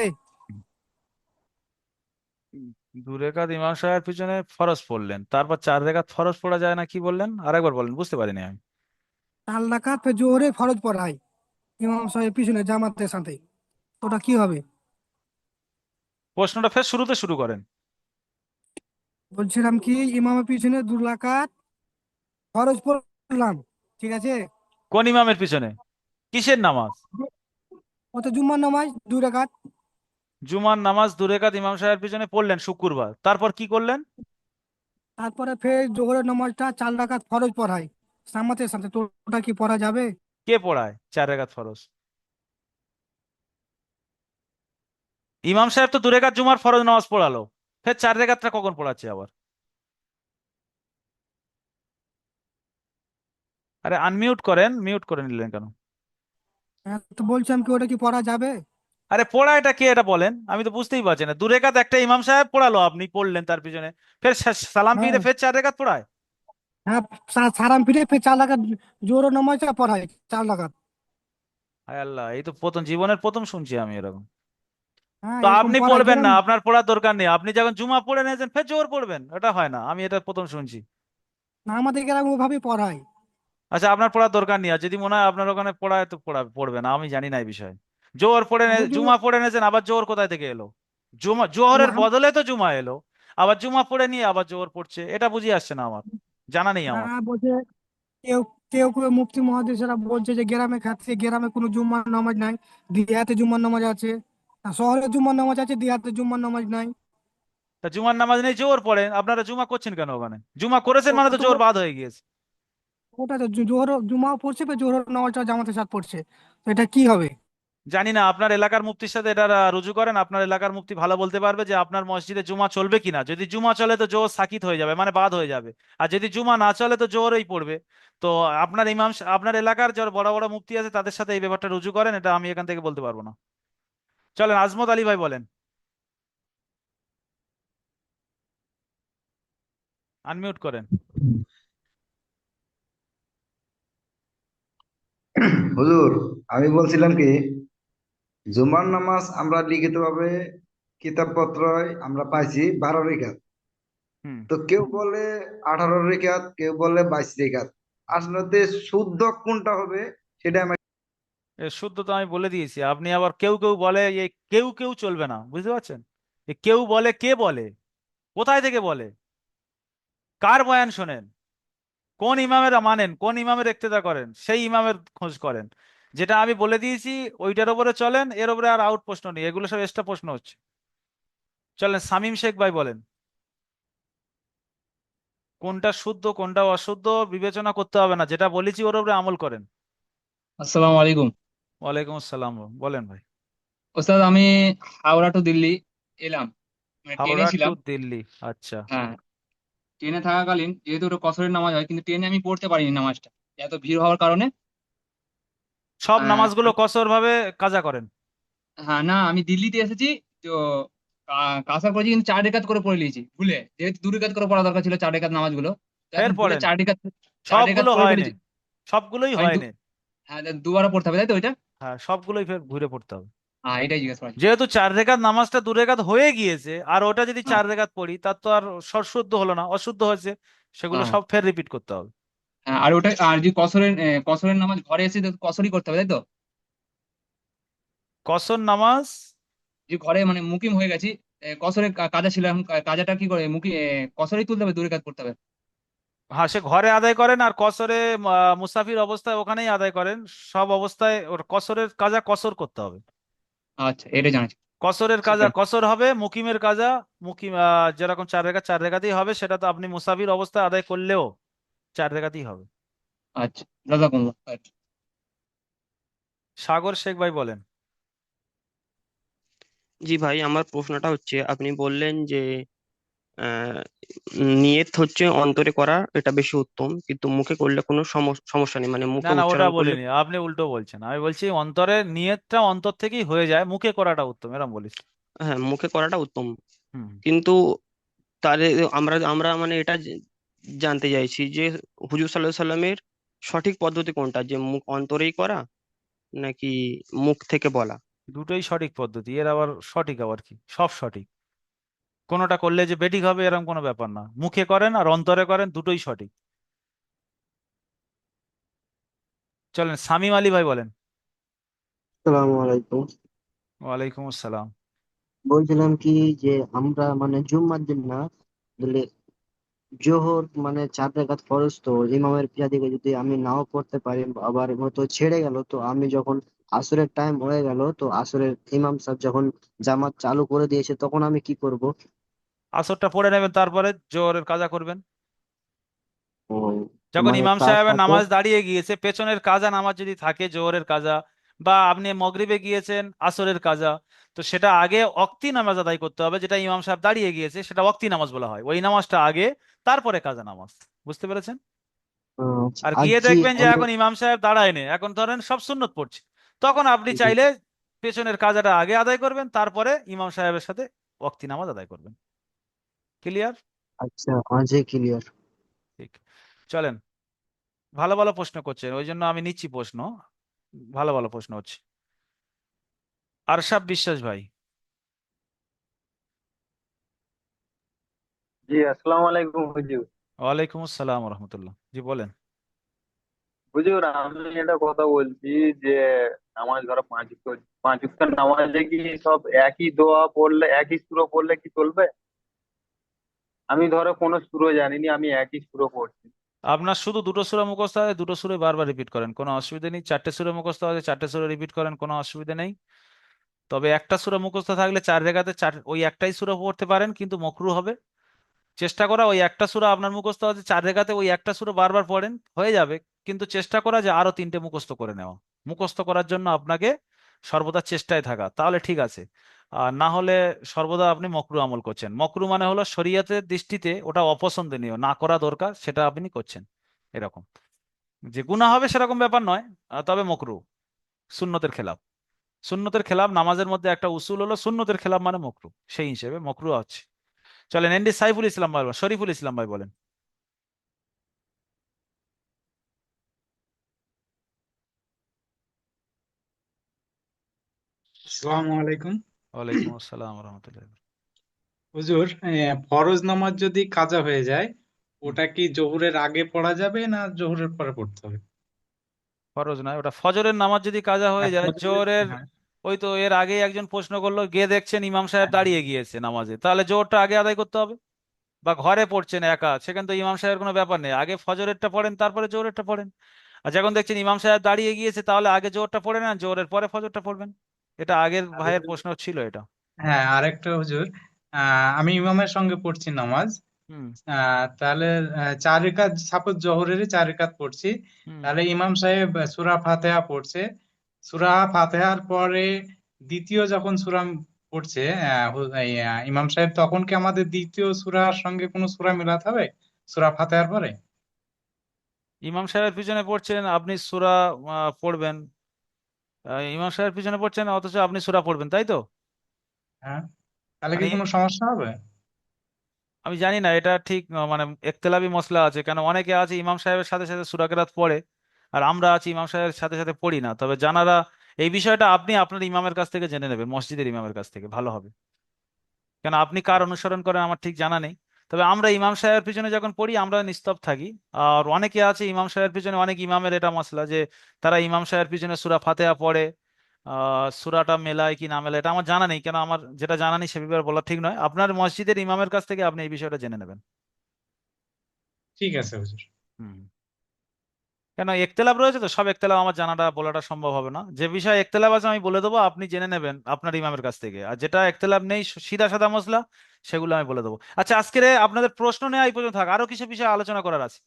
[SPEAKER 1] দু রেখাত ইমাম সাহেবের পিছনে ফরজ পড়লেন, তারপর 4 রেখাত ফরজ পড়া যায় না, কি বললেন আরেকবার বলেন, বুঝতে পারিনি আমি।
[SPEAKER 6] 4 রাকাত জোরে ফরজ পড়ায় ইমাম সাহেবের পিছনে জামাতের সাথে, ওটা কি হবে?
[SPEAKER 1] প্রশ্নটা ফের শুরুতে শুরু করেন।
[SPEAKER 6] বলছিলাম কি, ইমামের পিছনে 2 রাকাত ফরজ পড়লাম, ঠিক আছে,
[SPEAKER 1] কোন ইমামের পিছনে? কিসের নামাজ?
[SPEAKER 6] ওটা জুম্মার নামাজ 2 রাকাত।
[SPEAKER 1] জুমার নামাজ 2 রেখাত ইমাম সাহেবের পিছনে পড়লেন শুক্রবার, তারপর কি করলেন?
[SPEAKER 6] তারপরে ফের জোহরের নামাজটা 4 রাকাত ফরজ পড়ায় জামাতের সাথে, তো ওটা কি পড়া যাবে?
[SPEAKER 1] কে পড়ায় 4 রেখাত ফরজ? ইমাম সাহেব তো 2 রেখাত জুমার ফরজ নামাজ পড়ালো, ফের 4 রেখাতটা কখন পড়াচ্ছে আবার? আরে আনমিউট করেন, মিউট করে নিলেন কেন?
[SPEAKER 6] হ্যাঁ, তো বলছিলাম কি ওটা কি পড়া যাবে?
[SPEAKER 1] আরে পড়া এটা কে, এটা বলেন, আমি তো বুঝতেই পারছি না। 2 রেখাত একটা ইমাম সাহেব পড়ালো, আপনি পড়লেন তার পিছনে, ফের সালাম
[SPEAKER 6] হ্যাঁ,
[SPEAKER 1] ফিরে ফের 4 রেখাত পড়ায়।
[SPEAKER 6] হ্যাঁ, সারাম ফিরে ফের 4 রাকাত জোহরের নামাজটা পড়ায় 4 রাকাত।
[SPEAKER 1] হায় আল্লাহ, এই তো প্রথম, জীবনের প্রথম শুনছি আমি এরকম।
[SPEAKER 6] হ্যাঁ,
[SPEAKER 1] তো
[SPEAKER 6] এরকম
[SPEAKER 1] আপনি
[SPEAKER 6] পড়ায়
[SPEAKER 1] পড়বেন না,
[SPEAKER 6] গ্রামে।
[SPEAKER 1] আপনার পড়ার দরকার নেই, আপনি যখন জুমা পড়ে নিয়েছেন ফের জোহর পড়বেন, এটা হয় না, আমি এটা প্রথম শুনছি।
[SPEAKER 6] না, আমাদের গ্রামে ওভাবে পড়ায়।
[SPEAKER 1] আচ্ছা, আপনার পড়ার দরকার নেই, আর যদি মনে হয় আপনার ওখানে পড়ায় তো পড়বে না, আমি জানি না এই বিষয়ে। জোহর
[SPEAKER 6] হুজুর,
[SPEAKER 1] জুমা পড়ে নিয়েছেন, আবার জোহর কোথায় থেকে এলো? জুমা জোহরের বদলে তো জুমা এলো, আবার জুমা পড়ে নিয়ে আবার জোহর পড়ছে, এটা বুঝিয়ে আসছে না আমার, জানা নেই আমার।
[SPEAKER 6] হ্যাঁ, বলছে কেউ কেউ কেউ মুফতি মহাদেশেরা বলছে যে গ্রামে খাচ্ছে, গ্রামে কোনো জুম্মার নামাজ নাই, দিহাতে জুম্মার নামাজ আছে। আর শহরে জুম্মার নামাজ আছে, দিহাতে জুম্মার নামাজ নাই।
[SPEAKER 1] তা জুমার নামাজ নেই, জোহর পড়েন, আপনারা জুমা করছেন কেন ওখানে? জুমা করেছেন মানে
[SPEAKER 6] ওটা
[SPEAKER 1] তো
[SPEAKER 6] তো
[SPEAKER 1] জোহর বাদ হয়ে গিয়েছে।
[SPEAKER 6] ওটা তো জোহর জুমাও পড়ছে, জোহর নামাজটা জামাতের সাথে পড়ছে, তো এটা কি হবে?
[SPEAKER 1] জানি না, আপনার এলাকার মুফতির সাথে এটা রুজু করেন, আপনার এলাকার মুফতি ভালো বলতে পারবে যে আপনার মসজিদে জুমা চলবে কিনা। যদি জুমা চলে তো জোহর সাকিত হয়ে যাবে, মানে বাদ হয়ে যাবে। আর যদি জুমা না চলে তো জোহরই পড়বে। তো আপনার আপনার এলাকার যারা বড় বড় মুফতি আছে তাদের সাথে এই ব্যাপারটা রুজু করেন, এটা আমি এখান থেকে বলতে পারবো না। চলেন, আজমত আলী ভাই বলেন, আনমিউট করেন।
[SPEAKER 10] হুজুর, আমি বলছিলাম কি, জুমার নামাজ আমরা লিখিতভাবে কিতাবপত্র আমরা পাইছি 12 রেখাত।
[SPEAKER 1] হুম।
[SPEAKER 10] তো কেউ বলে 18 রেখাত, কেউ বলে 22 রেখাত। আসলে শুদ্ধ কোনটা হবে সেটা আমি।
[SPEAKER 1] এ শুদ্ধ তো আমি বলে দিয়েছি, আপনি আবার কেউ কেউ বলে, এই কেউ কেউ চলবে না, বুঝতে পারছেন? এ কেউ বলে, কে বলে, কোথায় থেকে বলে, কার বয়ান শোনেন, কোন ইমামের মানেন, কোন ইমামের ইক্তেদা করেন, সেই ইমামের খোঁজ করেন। যেটা আমি বলে দিয়েছি ওইটার উপরে চলেন, এর উপরে আর আউট প্রশ্ন নেই, এগুলো সব এক্সট্রা প্রশ্ন হচ্ছে। চলেন, শামীম শেখ ভাই বলেন, কোনটা শুদ্ধ কোনটা অশুদ্ধ বিবেচনা করতে হবে না, যেটা বলেছি ওর উপরে আমল করেন।
[SPEAKER 11] আসসালামু আলাইকুম।
[SPEAKER 1] ওয়ালাইকুম আসসালাম, বলেন ভাই।
[SPEAKER 11] ওস্তাদ, আমি হাওড়া টু দিল্লি এলাম, মানে ট্রেনে
[SPEAKER 1] হাওড়া টু
[SPEAKER 11] ছিলাম।
[SPEAKER 1] দিল্লি, আচ্ছা।
[SPEAKER 11] হ্যাঁ, ট্রেনে থাকাকালীন যেহেতু ওটা কসরের নামাজ হয়, কিন্তু ট্রেনে আমি পড়তে পারিনি নামাজটা, এত ভিড় হওয়ার কারণে।
[SPEAKER 1] সব
[SPEAKER 11] আহ,
[SPEAKER 1] নামাজগুলো কসর ভাবে কাজা করেন?
[SPEAKER 11] হ্যাঁ, না, আমি দিল্লিতে এসেছি তো কাসার করেছি, কিন্তু 4 রেখাত করে পড়ে নিয়েছি ভুলে, যেহেতু 2 রেখাত করে পড়া দরকার ছিল 4 রেখাত নামাজগুলো, তো
[SPEAKER 1] ফের
[SPEAKER 11] এখন ভুলে
[SPEAKER 1] পড়েন?
[SPEAKER 11] 4 রেখাত, 4 রেখাত
[SPEAKER 1] সবগুলো
[SPEAKER 11] করে
[SPEAKER 1] হয়নি,
[SPEAKER 11] ফেলেছি।
[SPEAKER 1] সবগুলোই
[SPEAKER 11] আমি
[SPEAKER 1] হয়নি।
[SPEAKER 11] হ্যাঁ, দুবারও পড়তে হবে তাই তো ওইটা?
[SPEAKER 1] হ্যাঁ, সবগুলোই ফের ঘুরে পড়তে হবে।
[SPEAKER 11] হ্যাঁ, এটাই জিজ্ঞেস করা ছিল।
[SPEAKER 1] যেহেতু 4 রেখাত নামাজটা 2 রেখাত হয়ে গিয়েছে, আর ওটা যদি
[SPEAKER 11] হ্যাঁ,
[SPEAKER 1] 4 রেখাত পড়ি তার তো আর শুদ্ধ হলো না, অশুদ্ধ হয়েছে, সেগুলো
[SPEAKER 11] হ্যাঁ,
[SPEAKER 1] সব ফের রিপিট করতে হবে।
[SPEAKER 11] হ্যাঁ, আর ওটা, আর যদি কসরের নামাজ ঘরে এসে তো কসরই করতে হবে তাই তো?
[SPEAKER 1] কসর নামাজ,
[SPEAKER 11] যে ঘরে মানে মুকিম হয়ে গেছি, কসরের কাজা ছিল, এখন কাজাটা কি করে কসরই তুলতে হবে, 2 রেখাত করতে হবে?
[SPEAKER 1] হ্যাঁ সে ঘরে আদায় করেন আর কসরে মুসাফির অবস্থায় ওখানেই আদায় করেন, সব অবস্থায় ওর কসরের কাজা কসর করতে হবে।
[SPEAKER 11] আচ্ছা, এটা জানাচ্ছি।
[SPEAKER 1] কসরের কাজা
[SPEAKER 11] সেকেন্ড।
[SPEAKER 1] কসর হবে, মুকিমের কাজা মুকিম যেরকম 4 রেখাত 4 রেখাতেই হবে, সেটা তো আপনি মুসাফির অবস্থায় আদায় করলেও 4 রেখাতেই হবে।
[SPEAKER 11] আচ্ছা, জাযাকুমুল্লাহ। আচ্ছা।
[SPEAKER 1] সাগর শেখ ভাই বলেন।
[SPEAKER 8] জি ভাই, আমার প্রশ্নটা হচ্ছে, আপনি বললেন যে আহ, নিয়ত হচ্ছে অন্তরে করা, এটা বেশি উত্তম, কিন্তু মুখে করলে কোনো সমস্যা নেই, মানে
[SPEAKER 1] না
[SPEAKER 8] মুখে
[SPEAKER 1] না, ওটা
[SPEAKER 8] উচ্চারণ করলে।
[SPEAKER 1] বলিনি, আপনি উল্টো বলছেন। আমি বলছি অন্তরের নিয়তটা অন্তর থেকেই হয়ে যায়, মুখে করাটা উত্তম, এরকম বলিস।
[SPEAKER 8] হ্যাঁ, মুখে করাটা উত্তম,
[SPEAKER 1] হুম।
[SPEAKER 8] কিন্তু তাহলে আমরা আমরা মানে এটা জানতে চাইছি যে হুজুর সাল্লাহ সাল্লামের সঠিক পদ্ধতি কোনটা, যে মুখ অন্তরেই করা নাকি মুখ থেকে বলা?
[SPEAKER 1] দুটোই সঠিক পদ্ধতি, এর আবার সঠিক আবার কি, সব সঠিক। কোনোটা করলে যে বেঠিক হবে এরকম কোনো ব্যাপার না, মুখে করেন আর অন্তরে করেন দুটোই সঠিক। চলেন সামিম আলী ভাই বলেন।
[SPEAKER 7] আসসালামু আলাইকুম।
[SPEAKER 1] ওয়ালাইকুম আসসালাম।
[SPEAKER 7] বলছিলাম কি যে আমরা মানে জুম্মার দিন না বলে জোহর মানে 4 রাকাত ফরজ, তো ইমামের পিছা দিকে যদি আমি নাও পড়তে পারি, আবার হয়তো ছেড়ে গেল, তো আমি যখন আসরের টাইম হয়ে গেল, তো আসরের ইমাম সাহেব যখন জামাত চালু করে দিয়েছে, তখন আমি কি করব?
[SPEAKER 1] আসরটা পড়ে নেবেন, তারপরে জোহরের কাজা করবেন।
[SPEAKER 7] ও,
[SPEAKER 1] যখন
[SPEAKER 7] মানে
[SPEAKER 1] ইমাম
[SPEAKER 7] তার
[SPEAKER 1] সাহেবের
[SPEAKER 7] সাথে
[SPEAKER 1] নামাজ দাঁড়িয়ে গিয়েছে, পেছনের কাজা নামাজ যদি থাকে জোহরের কাজা, বা আপনি মগরিবে গিয়েছেন আসরের কাজা, তো সেটা আগে অক্তি নামাজ আদায় করতে হবে। যেটা ইমাম সাহেব দাঁড়িয়ে গিয়েছে সেটা অক্তি নামাজ বলা হয়, ওই নামাজটা আগে, তারপরে কাজা নামাজ। বুঝতে পেরেছেন? আর
[SPEAKER 7] আর
[SPEAKER 1] গিয়ে
[SPEAKER 7] কি
[SPEAKER 1] দেখবেন যে
[SPEAKER 7] অন্য?
[SPEAKER 1] এখন ইমাম সাহেব দাঁড়ায় নেই, এখন ধরেন সব সুন্নত পড়ছে, তখন আপনি
[SPEAKER 7] জি,
[SPEAKER 1] চাইলে পেছনের কাজাটা আগে আদায় করবেন, তারপরে ইমাম সাহেবের সাথে ওয়াক্তি নামাজ আদায় করবেন। ক্লিয়ার?
[SPEAKER 7] আচ্ছা, আজই ক্লিয়ার।
[SPEAKER 1] ঠিক। চলেন, ভালো ভালো প্রশ্ন করছেন, ওই জন্য আমি নিচ্ছি প্রশ্ন, ভালো ভালো প্রশ্ন হচ্ছে। আরশাব বিশ্বাস ভাই।
[SPEAKER 12] জি, আসসালামু আলাইকুম হুজুর।
[SPEAKER 1] ওয়ালাইকুম আসসালাম রহমতুল্লাহ, জি বলেন।
[SPEAKER 12] হুজুর, আমি একটা কথা বলছি যে নামাজ ধরো 5 ওয়াক্ত, 5 ওয়াক্ত নামাজে কি সব একই দোয়া পড়লে, একই সূরা পড়লে কি চলবে? আমি ধরো কোনো সূরা জানিনি, আমি একই সূরা পড়ছি।
[SPEAKER 1] আপনার শুধু দুটো সূরা মুখস্থ আছে, দুটো সূরা বারবার রিপিট করেন, কোনো অসুবিধা নেই। 4টে সূরা মুখস্থ আছে, 4টে সূরা রিপিট করেন, কোনো অসুবিধা নেই। তবে একটা সূরা মুখস্থ থাকলে 4 রেখাতে ওই একটাই সূরা পড়তে পারেন, কিন্তু মকরু হবে। চেষ্টা করা ওই একটা সূরা আপনার মুখস্থ আছে 4 রেখাতে, ওই একটা সূরা বারবার পড়েন, হয়ে যাবে। কিন্তু চেষ্টা করা যে আরো 3টে মুখস্থ করে নেওয়া। মুখস্থ করার জন্য আপনাকে সর্বদা চেষ্টায় থাকা, তাহলে ঠিক আছে। আর না হলে সর্বদা আপনি মকরু আমল করছেন। মকরু মানে হলো শরীয়তের দৃষ্টিতে ওটা অপছন্দনীয়, না করা দরকার, সেটা আপনি করছেন, এরকম। যে গুনাহ হবে সেরকম ব্যাপার নয়, তবে মকরু, সুন্নতের খেলাফ। সুন্নতের খেলাফ নামাজের মধ্যে একটা উসুল হলো, সুন্নতের খেলাফ মানে মকরু, সেই হিসেবে মকরু আছে। চলেন এনডি সাইফুল ইসলাম ভাই, শরীফুল ইসলাম ভাই বলেন।
[SPEAKER 13] আসসালামু আলাইকুম।
[SPEAKER 1] ওয়ালাইকুম আসসালাম রহমতুল্লাহ।
[SPEAKER 13] হুজুর, ফরজ নামাজ যদি কাজা হয়ে যায়,
[SPEAKER 1] হুম।
[SPEAKER 13] ওটা কি জোহরের আগে পড়া যাবে না জোহরের পরে পড়তে হবে?
[SPEAKER 1] ফরজ নয়, ওটা ফজরের নামাজ যদি কাজা হয়ে যায় জোহরের,
[SPEAKER 13] হ্যাঁ,
[SPEAKER 1] ওই তো এর আগেই একজন প্রশ্ন করলো, গিয়ে দেখছেন ইমাম সাহেব
[SPEAKER 13] হ্যাঁ,
[SPEAKER 1] দাঁড়িয়ে গিয়েছে নামাজে, তাহলে জোহরটা আগে আদায় করতে হবে। বা ঘরে পড়ছেন একা, সেখানে তো ইমাম সাহেবের কোনো ব্যাপার নেই, আগে ফজরেরটা পড়েন তারপরে জোহরেরটা পড়েন। আর যখন দেখছেন ইমাম সাহেব দাঁড়িয়ে গিয়েছে, তাহলে আগে জোহরটা পড়ে নেন, জোহরের পরে ফজরটা পড়বেন। এটা আগের
[SPEAKER 13] আর
[SPEAKER 1] ভাইয়ের
[SPEAKER 13] হুজুর,
[SPEAKER 1] প্রশ্ন ছিল এটা।
[SPEAKER 13] হ্যাঁ, আরেকটা হুজুর, আমি ইমামের সঙ্গে পড়ছি নামাজ।
[SPEAKER 1] হুম।
[SPEAKER 13] তাহলে 4 রেকাত, সাপোজ জোহরের 4 রেকাত পড়ছি,
[SPEAKER 1] হুম।
[SPEAKER 13] তাহলে ইমাম সাহেব সূরা ফাতিহা পড়ছে। সূরা ফাতিহার পরে দ্বিতীয় যখন সূরা পড়ছে, ইমাম সাহেব, তখন কি আমাদের দ্বিতীয় সূরার সঙ্গে কোনো সূরা মিলাতে হবে সূরা ফাতিহার পরে?
[SPEAKER 1] ইমাম সাহেবের পিছনে পড়ছেন, আপনি সূরা পড়বেন। ইমাম সাহেবের পিছনে পড়ছেন অথচ আপনি সূরা পড়বেন, তাই তো?
[SPEAKER 13] হ্যাঁ, তাহলে কি
[SPEAKER 1] মানে
[SPEAKER 13] কোনো সমস্যা হবে?
[SPEAKER 1] আমি জানি না, এটা ঠিক মানে একতলাফি মসলা আছে, কেন অনেকে আছে ইমাম সাহেবের সাথে সাথে সূরা কেরাত পড়ে, আর আমরা আছি ইমাম সাহেবের সাথে সাথে পড়ি না। তবে জানারা এই বিষয়টা আপনি আপনার ইমামের কাছ থেকে জেনে নেবেন, মসজিদের ইমামের কাছ থেকে ভালো হবে। কেন আপনি কার অনুসরণ করেন আমার ঠিক জানা নেই। তবে আমরা ইমাম সাহেবের পিছনে যখন পড়ি আমরা নিস্তব্ধ থাকি। আর অনেকে আছে ইমাম সাহেবের পিছনে, অনেক ইমামের এটা মসলা যে তারা ইমাম সাহেবের পিছনে সূরা ফাতিহা পড়ে, সূরাটা মেলায় কি না মেলায় এটা আমার জানা নেই, কেন আমার যেটা জানা নেই সে ব্যাপারে বলা ঠিক নয়। আপনার মসজিদের ইমামের কাছ থেকে আপনি এই বিষয়টা জেনে নেবেন।
[SPEAKER 13] ঠিক আছে হুজুর।
[SPEAKER 1] হুম। কেন একতেলাপ রয়েছে তো, সব একতেলাপ আমার জানাটা বলাটা সম্ভব হবে না। যে বিষয়ে একতেলাপ আছে আমি বলে দেবো, আপনি জেনে নেবেন আপনার ইমামের কাছ থেকে। আর যেটা একতেলাপ নেই, সিধা সাদা মশলা, সেগুলো আমি বলে দেবো। আচ্ছা, আজকের আপনাদের প্রশ্ন নেওয়া এই পর্যন্ত থাক, আরো কিছু বিষয়ে আলোচনা করার আছে।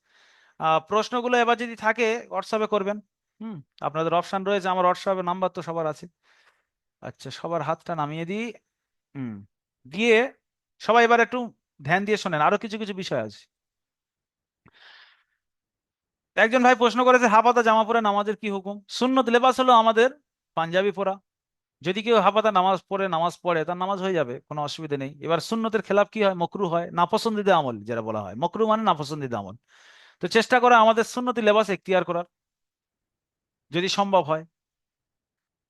[SPEAKER 1] প্রশ্নগুলো এবার যদি থাকে হোয়াটসঅ্যাপে করবেন। হুম। আপনাদের অপশন রয়েছে, আমার হোয়াটসঅ্যাপে নাম্বার তো সবার আছে। আচ্ছা, সবার হাতটা নামিয়ে দিই। হুম। দিয়ে সবাই এবার একটু ধ্যান দিয়ে শোনেন, আরো কিছু কিছু বিষয় আছে। একজন ভাই প্রশ্ন করেছে হাফাতা জামা পরে নামাজের কি হুকুম। সুন্নত লেবাস হলো আমাদের পাঞ্জাবি পরা। যদি কেউ হাফাতা নামাজ পড়ে তার নামাজ হয়ে যাবে, কোনো অসুবিধা নেই। এবার সুন্নতের খেলাফ কি হয়? মকরু হয়, নাপসন্দিদা আমল যেটা বলা হয়। মকরু মানে নাপসন্দিদা আমল। তো চেষ্টা করা আমাদের সুন্নতি লেবাস এখতিয়ার করার, যদি সম্ভব হয়।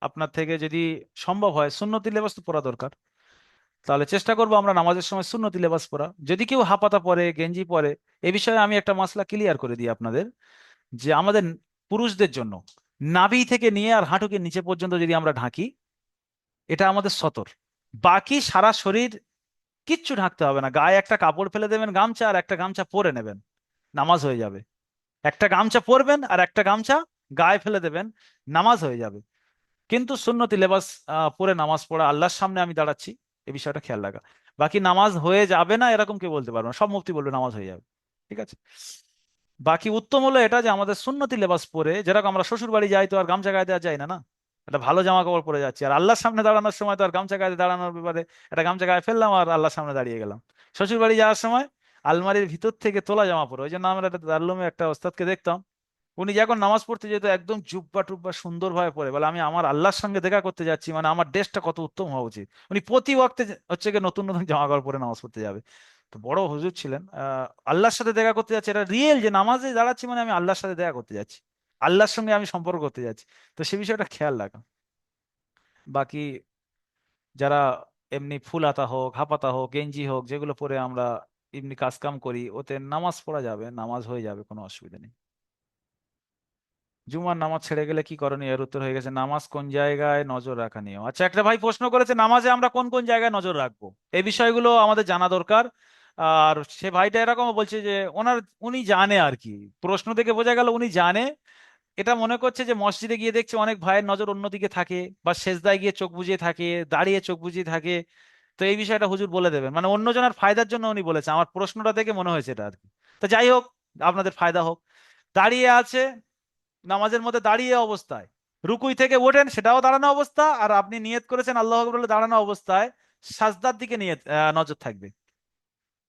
[SPEAKER 1] আপনার থেকে যদি সম্ভব হয় সুন্নতি লেবাস তো পরা দরকার, তাহলে চেষ্টা করবো আমরা নামাজের সময় সুন্নতি লেবাস পরা। যদি কেউ হাফাতা পরে, গেঞ্জি পরে, এ বিষয়ে আমি একটা মাসলা ক্লিয়ার করে দিই আপনাদের, যে আমাদের পুরুষদের জন্য নাভি থেকে নিয়ে আর হাঁটুকে নিচে পর্যন্ত যদি আমরা ঢাকি, এটা আমাদের সতর। বাকি সারা শরীর কিচ্ছু ঢাকতে হবে না। গায়ে একটা কাপড় ফেলে দেবেন, গামছা, আর একটা গামছা পরে নেবেন, নামাজ হয়ে যাবে। একটা গামছা পরবেন আর একটা গামছা গায়ে ফেলে দেবেন, নামাজ হয়ে যাবে। কিন্তু সুন্নতি লেবাস পরে নামাজ পড়া, আল্লাহর সামনে আমি দাঁড়াচ্ছি, এই বিষয়টা খেয়াল রাখা। বাকি নামাজ হয়ে যাবে না এরকম কেউ বলতে পারবে না, সব মুফতি বলবে নামাজ হয়ে যাবে। ঠিক আছে। বাকি উত্তম হলো এটা যে আমাদের সুন্নতি লেবাস পরে, যেরকম আমরা শ্বশুর বাড়ি যাই তো আর গামছা গায়ে দেওয়া যায় না, না? একটা ভালো জামা কাপড় পরে যাচ্ছি, আর আল্লাহর সামনে দাঁড়ানোর সময় তো আর গামছা গায়ে দাঁড়ানোর ব্যাপারে একটা গামছা গায়ে ফেললাম আর আল্লাহর সামনে দাঁড়িয়ে গেলাম। শ্বশুর বাড়ি যাওয়ার সময় আলমারির ভিতর থেকে তোলা জামা পরে, ওই জন্য আমরা একটা দারুমে একটা ওস্তাদকে দেখতাম, উনি যখন নামাজ পড়তে যেত একদম জুব্বা টুব্বা সুন্দরভাবে পরে, বলে আমি আমার আল্লাহর সঙ্গে দেখা করতে যাচ্ছি, মানে আমার ড্রেসটা কত উত্তম হওয়া উচিত। উনি প্রতি ওয়াক্তে হচ্ছে গিয়ে নতুন নতুন জামা কাপড় পরে নামাজ পড়তে যাবে। তো বড় হুজুর ছিলেন, আল্লাহর সাথে দেখা করতে যাচ্ছে, এটা রিয়েল যে নামাজে দাঁড়াচ্ছি মানে আমি আল্লাহর সাথে দেখা করতে যাচ্ছি, আল্লাহর সঙ্গে আমি সম্পর্ক করতে যাচ্ছি। তো সে বিষয়টা খেয়াল রাখা। বাকি যারা এমনি ফুল হাতা হোক, হাফাতা হোক, গেঞ্জি হোক, যেগুলো পরে আমরা এমনি কাজ কাম করি, ওতে নামাজ পড়া যাবে, নামাজ হয়ে যাবে, কোনো অসুবিধা নেই। জুমার নামাজ ছেড়ে গেলে কি করণীয়, এর উত্তর হয়ে গেছে, নামাজ কোন জায়গায় নজর রাখা নিয়ে। আচ্ছা, একটা ভাই প্রশ্ন করেছে নামাজে আমরা কোন কোন জায়গায় নজর রাখবো, এই বিষয়গুলো আমাদের জানা দরকার। আর সে ভাইটা এরকম বলছে যে উনি জানে আর কি, প্রশ্ন থেকে বোঝা গেল উনি জানে। এটা মনে করছে যে মসজিদে গিয়ে দেখছে অনেক ভাইয়ের নজর অন্যদিকে থাকে, বা সেজদায় গিয়ে চোখ বুজিয়ে থাকে, দাঁড়িয়ে চোখ বুজিয়ে থাকে। তো এই বিষয়টা হুজুর বলে দেবেন, মানে অন্যজনের ফায়দার জন্য উনি বলেছে, আমার প্রশ্নটা দেখে মনে হয়েছে এটা আর কি। তো যাই হোক, আপনাদের ফায়দা হোক। দাঁড়িয়ে আছে, নামাজের মধ্যে দাঁড়িয়ে অবস্থায় রুকুই থেকে ওঠেন, সেটাও দাঁড়ানো অবস্থা, আর আপনি নিয়ত করেছেন আল্লাহ আকবার বলে দাঁড়ানো অবস্থায় সাজদার দিকে নজর থাকবে।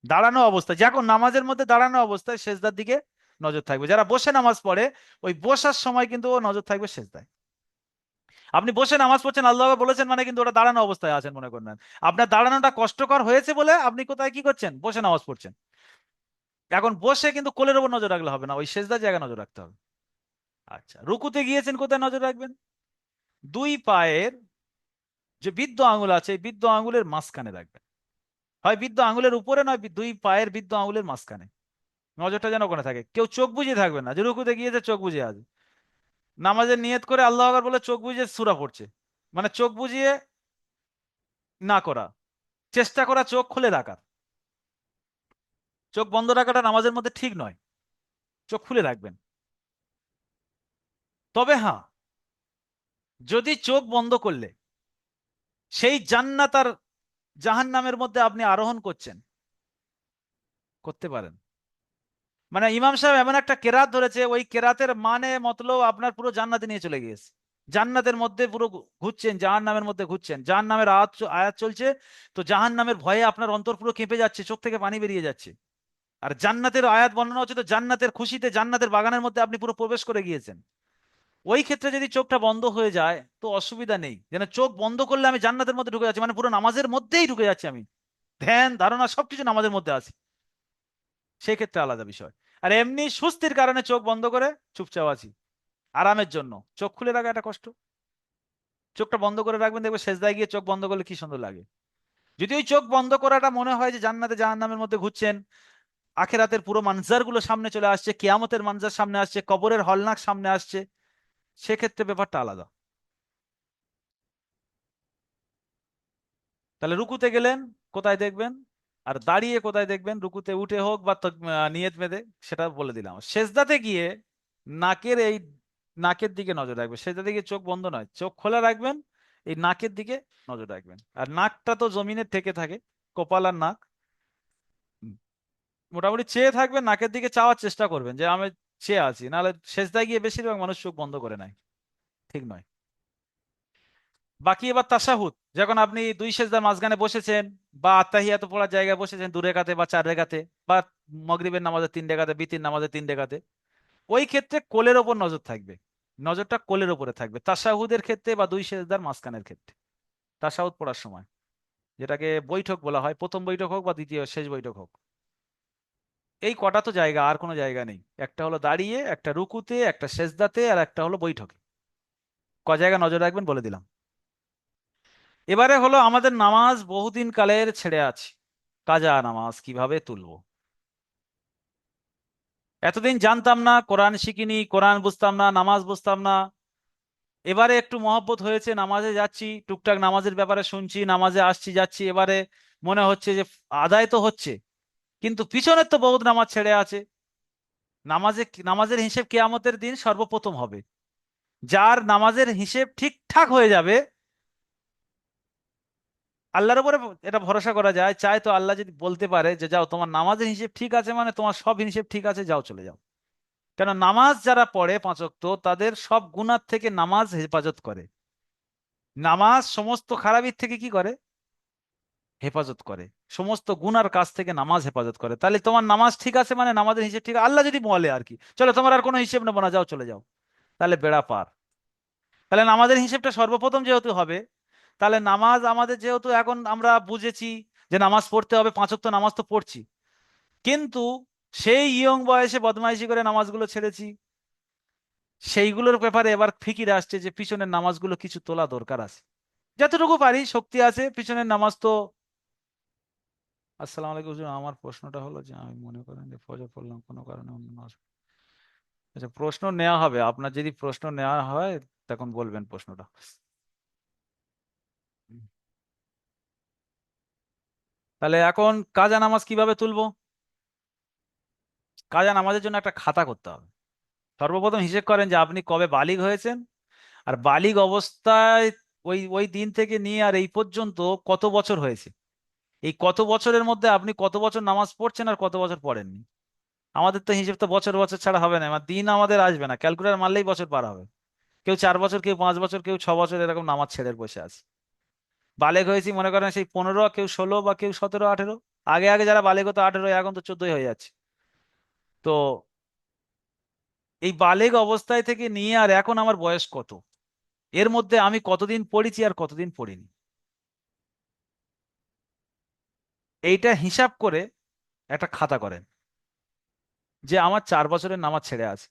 [SPEAKER 1] দাঁড়ানো অবস্থায়, যখন নামাজের মধ্যে দাঁড়ানো অবস্থায় সেজদার দিকে নজর থাকবে। যারা বসে নামাজ পড়ে, ওই বসার সময় কিন্তু ও নজর থাকবে সেজদায়। আপনি বসে নামাজ পড়ছেন আল্লাহ আকবার বলেছেন মানে কিন্তু ওটা দাঁড়ানো অবস্থায় আছেন মনে করেন। আপনার দাঁড়ানোটা কষ্টকর হয়েছে বলে আপনি কোথায় কি করছেন, বসে নামাজ পড়ছেন। এখন বসে কিন্তু কোলের ওপর নজর রাখলে হবে না, ওই সেজদার জায়গায় নজর রাখতে হবে। আচ্ছা, রুকুতে গিয়েছেন, কোথায় নজর রাখবেন? দুই পায়ের যে বৃদ্ধ আঙুল আছে, এই বৃদ্ধ আঙুলের মাঝখানে রাখবেন। হয় বৃদ্ধ আঙুলের উপরে, নয় দুই পায়ের বৃদ্ধ আঙুলের মাঝখানে। নজরটা যেন ওখানে থাকে, কেউ চোখ বুজিয়ে থাকবে না, যে রুকুতে গিয়েছে চোখ বুজিয়ে আছে। নামাজের নিয়ত করে আল্লাহ আকবার বলে চোখ বুজিয়ে সূরা পড়ছে, মানে চোখ বুজিয়ে না করা, চেষ্টা করা চোখ খুলে রাখার। চোখ বন্ধ রাখাটা নামাজের মধ্যে ঠিক নয়, চোখ খুলে রাখবেন। তবে হ্যাঁ, যদি চোখ বন্ধ করলে সেই জান্নাত আর জাহান্নামের মধ্যে আপনি আরোহণ করতে পারেন। মানে ইমাম সাহেব এমন একটা কেরাত ধরেছে, ওই কেরাতের মানে মতলব আপনার পুরো জান্নাতে নিয়ে চলে গিয়েছে। জান্নাতের মধ্যে পুরো ঘুরছেন, জাহান্নামের মধ্যে ঘুরছেন, জাহান্নামের আয়াত আয়াত চলছে, তো জাহান্নামের ভয়ে আপনার অন্তর পুরো কেঁপে যাচ্ছে, চোখ থেকে পানি বেরিয়ে যাচ্ছে। আর জান্নাতের আয়াত বর্ণনা হচ্ছে, তো জান্নাতের খুশিতে জান্নাতের বাগানের মধ্যে আপনি পুরো প্রবেশ করে গিয়েছেন। ওই ক্ষেত্রে যদি চোখটা বন্ধ হয়ে যায় তো অসুবিধা নেই, যেন চোখ বন্ধ করলে আমি জান্নাতের মধ্যে ঢুকে যাচ্ছি, মানে পুরো নামাজের মধ্যেই ঢুকে যাচ্ছি আমি, ধ্যান ধারণা সবকিছু নামাজের মধ্যে আছে, সেই ক্ষেত্রে আলাদা বিষয়। আর এমনি সুস্থির কারণে চোখ বন্ধ করে চুপচাপ আছি, আরামের জন্য, চোখ খুলে রাখা একটা কষ্ট। চোখটা বন্ধ করে রাখবেন, দেখবে সেজদায় গিয়ে চোখ বন্ধ করলে কি সুন্দর লাগে। যদি ওই চোখ বন্ধ করাটা মনে হয় যে জান্নাতে জাহান্নামের মধ্যে ঘুরছেন, আখেরাতের পুরো মানজার গুলো সামনে চলে আসছে, কিয়ামতের মানজার সামনে আসছে, কবরের হলনাক সামনে আসছে, সেক্ষেত্রে ব্যাপারটা আলাদা। তাহলে রুকুতে গেলেন কোথায় দেখবেন, আর দাঁড়িয়ে কোথায় দেখবেন, রুকুতে উঠে হোক বা নিয়ত বেঁধে, সেটা বলে দিলাম। সেজদাতে গিয়ে নাকের এই নাকের দিকে নজর রাখবেন, সেটা দিকে চোখ বন্ধ নয়, চোখ খোলা রাখবেন, এই নাকের দিকে নজর রাখবেন। আর নাকটা তো জমিনের থেকে থাকে, কপাল আর নাক। হুম, মোটামুটি চেয়ে থাকবেন, নাকের দিকে চাওয়ার চেষ্টা করবেন যে আমি চেয়ে আছি, নাহলে সেজদায় গিয়ে বেশিরভাগ মানুষ চোখ বন্ধ করে নেয়, ঠিক নয়। বাকি এবার তাশাহুদ, যখন আপনি দুই সেজদার মাঝখানে বসেছেন, বা আত্তাহিয়াত পড়ার জায়গায় বসেছেন 2 রেখাতে বা 4 রেখাতে, বা মাগরিবের নামাজে 3 রেখাতে, বিতির নামাজে 3 রেখাতে, ওই ক্ষেত্রে কোলের ওপর নজর থাকবে, নজরটা কোলের ওপরে থাকবে তাশাহুদের ক্ষেত্রে বা দুই সেজদার মাঝখানের ক্ষেত্রে, তাশাহুদ পড়ার সময়, যেটাকে বৈঠক বলা হয়, প্রথম বৈঠক হোক বা দ্বিতীয় শেষ বৈঠক হোক। এই কটা তো জায়গা, আর কোনো জায়গা নেই। একটা হলো দাঁড়িয়ে, একটা রুকুতে, একটা সেজদাতে, আর একটা হলো বৈঠকে। ক জায়গা নজর রাখবেন বলে দিলাম। এবারে হলো আমাদের নামাজ বহুদিন কালের ছেড়ে আছে, কাজা নামাজ কিভাবে তুলবো। এতদিন জানতাম না, কোরআন শিখিনি, কোরআন বুঝতাম না, নামাজ বুঝতাম না। এবারে একটু মহব্বত হয়েছে, নামাজে যাচ্ছি, টুকটাক নামাজের ব্যাপারে শুনছি, নামাজে আসছি যাচ্ছি, এবারে মনে হচ্ছে যে আদায় তো হচ্ছে, কিন্তু পিছনের তো বহুত নামাজ ছেড়ে আছে। নামাজের হিসেব কিয়ামতের দিন সর্বপ্রথম হবে। যার নামাজের হিসেব ঠিকঠাক হয়ে যাবে, আল্লাহর উপরে এটা ভরসা করা যায়, চাই তো আল্লাহ যদি বলতে পারে যে যাও তোমার নামাজের হিসেব ঠিক আছে, মানে তোমার সব হিসেব ঠিক আছে, যাও চলে যাও। কেন, নামাজ যারা পড়ে 5 ওয়াক্ত, তাদের সব গুনাহ থেকে নামাজ হেফাজত করে। নামাজ সমস্ত খারাপির থেকে কি করে? হেফাজত করে। সমস্ত গুনার কাজ থেকে নামাজ হেফাজত করে। তাহলে তোমার নামাজ ঠিক আছে মানে নামাজের হিসেব ঠিক আছে। আল্লাহ যদি বলে আর কি, চলো তোমার আর কোনো হিসেব নেবো না, যাও চলে যাও, তাহলে বেড়া পার। তাহলে নামাজের হিসেবটা সর্বপ্রথম যেহেতু হবে, তাহলে নামাজ আমাদের যেহেতু এখন আমরা বুঝেছি যে নামাজ পড়তে হবে, 5 ওয়াক্ত নামাজ তো পড়ছি, কিন্তু সেই ইয়ং বয়সে বদমাইশি করে নামাজগুলো ছেড়েছি, সেইগুলোর ব্যাপারে এবার ফিকির আসছে যে পিছনের নামাজগুলো কিছু তোলা দরকার আছে। যতটুকু পারি, শক্তি আছে, পিছনের নামাজ তো। আসসালামু আলাইকুম হুজুর, আমার প্রশ্নটা হলো যে আমি মনে করেন যে ফজর পড়লাম কোনো কারণে অন্য নামাজ। আচ্ছা, প্রশ্ন নেওয়া হবে, আপনার যদি প্রশ্ন নেওয়া হয় তখন বলবেন প্রশ্নটা। হুম। তাহলে এখন কাজা নামাজ কিভাবে তুলবো? কাজা নামাজের জন্য একটা খাতা করতে হবে। সর্বপ্রথম হিসেব করেন যে আপনি কবে বালিগ হয়েছেন, আর বালিগ অবস্থায় ওই ওই দিন থেকে নিয়ে আর এই পর্যন্ত কত বছর হয়েছে। এই কত বছরের মধ্যে আপনি কত বছর নামাজ পড়ছেন আর কত বছর পড়েননি। আমাদের তো হিসেব তো বছর বছর ছাড়া হবে না, আমার দিন আমাদের আসবে না, ক্যালকুলেটর মারলেই বছর পার হবে। কেউ 4 বছর, কেউ 5 বছর, কেউ 6 বছর এরকম নামাজ ছেড়ে বসে আছে। বালেগ হয়েছি মনে করেন সেই 15, কেউ 16, বা কেউ 17, 18। আগে আগে যারা বালেগ হতো 18, এখন তো 14 হয়ে যাচ্ছে। তো এই বালেগ অবস্থায় থেকে নিয়ে আর এখন আমার বয়স কত, এর মধ্যে আমি কতদিন পড়েছি আর কতদিন পড়িনি, এইটা হিসাব করে একটা খাতা করেন যে আমার 4 বছরের নামাজ ছেড়ে আছে।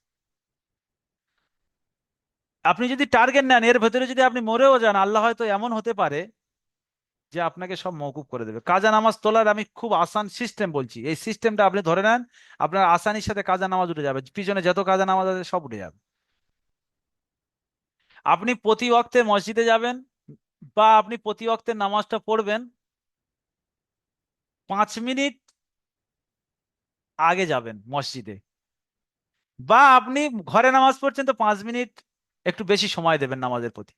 [SPEAKER 1] আপনি যদি টার্গেট নেন, এর ভেতরে যদি আপনি মরেও যান, আল্লাহ হয়তো এমন হতে পারে যে আপনাকে সব মওকুফ করে দেবে। কাজা নামাজ তোলার আমি খুব আসান সিস্টেম বলছি, এই সিস্টেমটা আপনি ধরে নেন, আপনার আসানির সাথে কাজা নামাজ উঠে যাবে, পিছনে যত কাজা নামাজ আছে সব উঠে যাবে। আপনি প্রতি ওয়াক্তে মসজিদে যাবেন, বা আপনি প্রতি ওয়াক্তের নামাজটা পড়বেন 5 মিনিট আগে যাবেন মসজিদে, বা আপনি ঘরে নামাজ পড়ছেন তো 5 মিনিট একটু বেশি সময় দেবেন নামাজের প্রতি।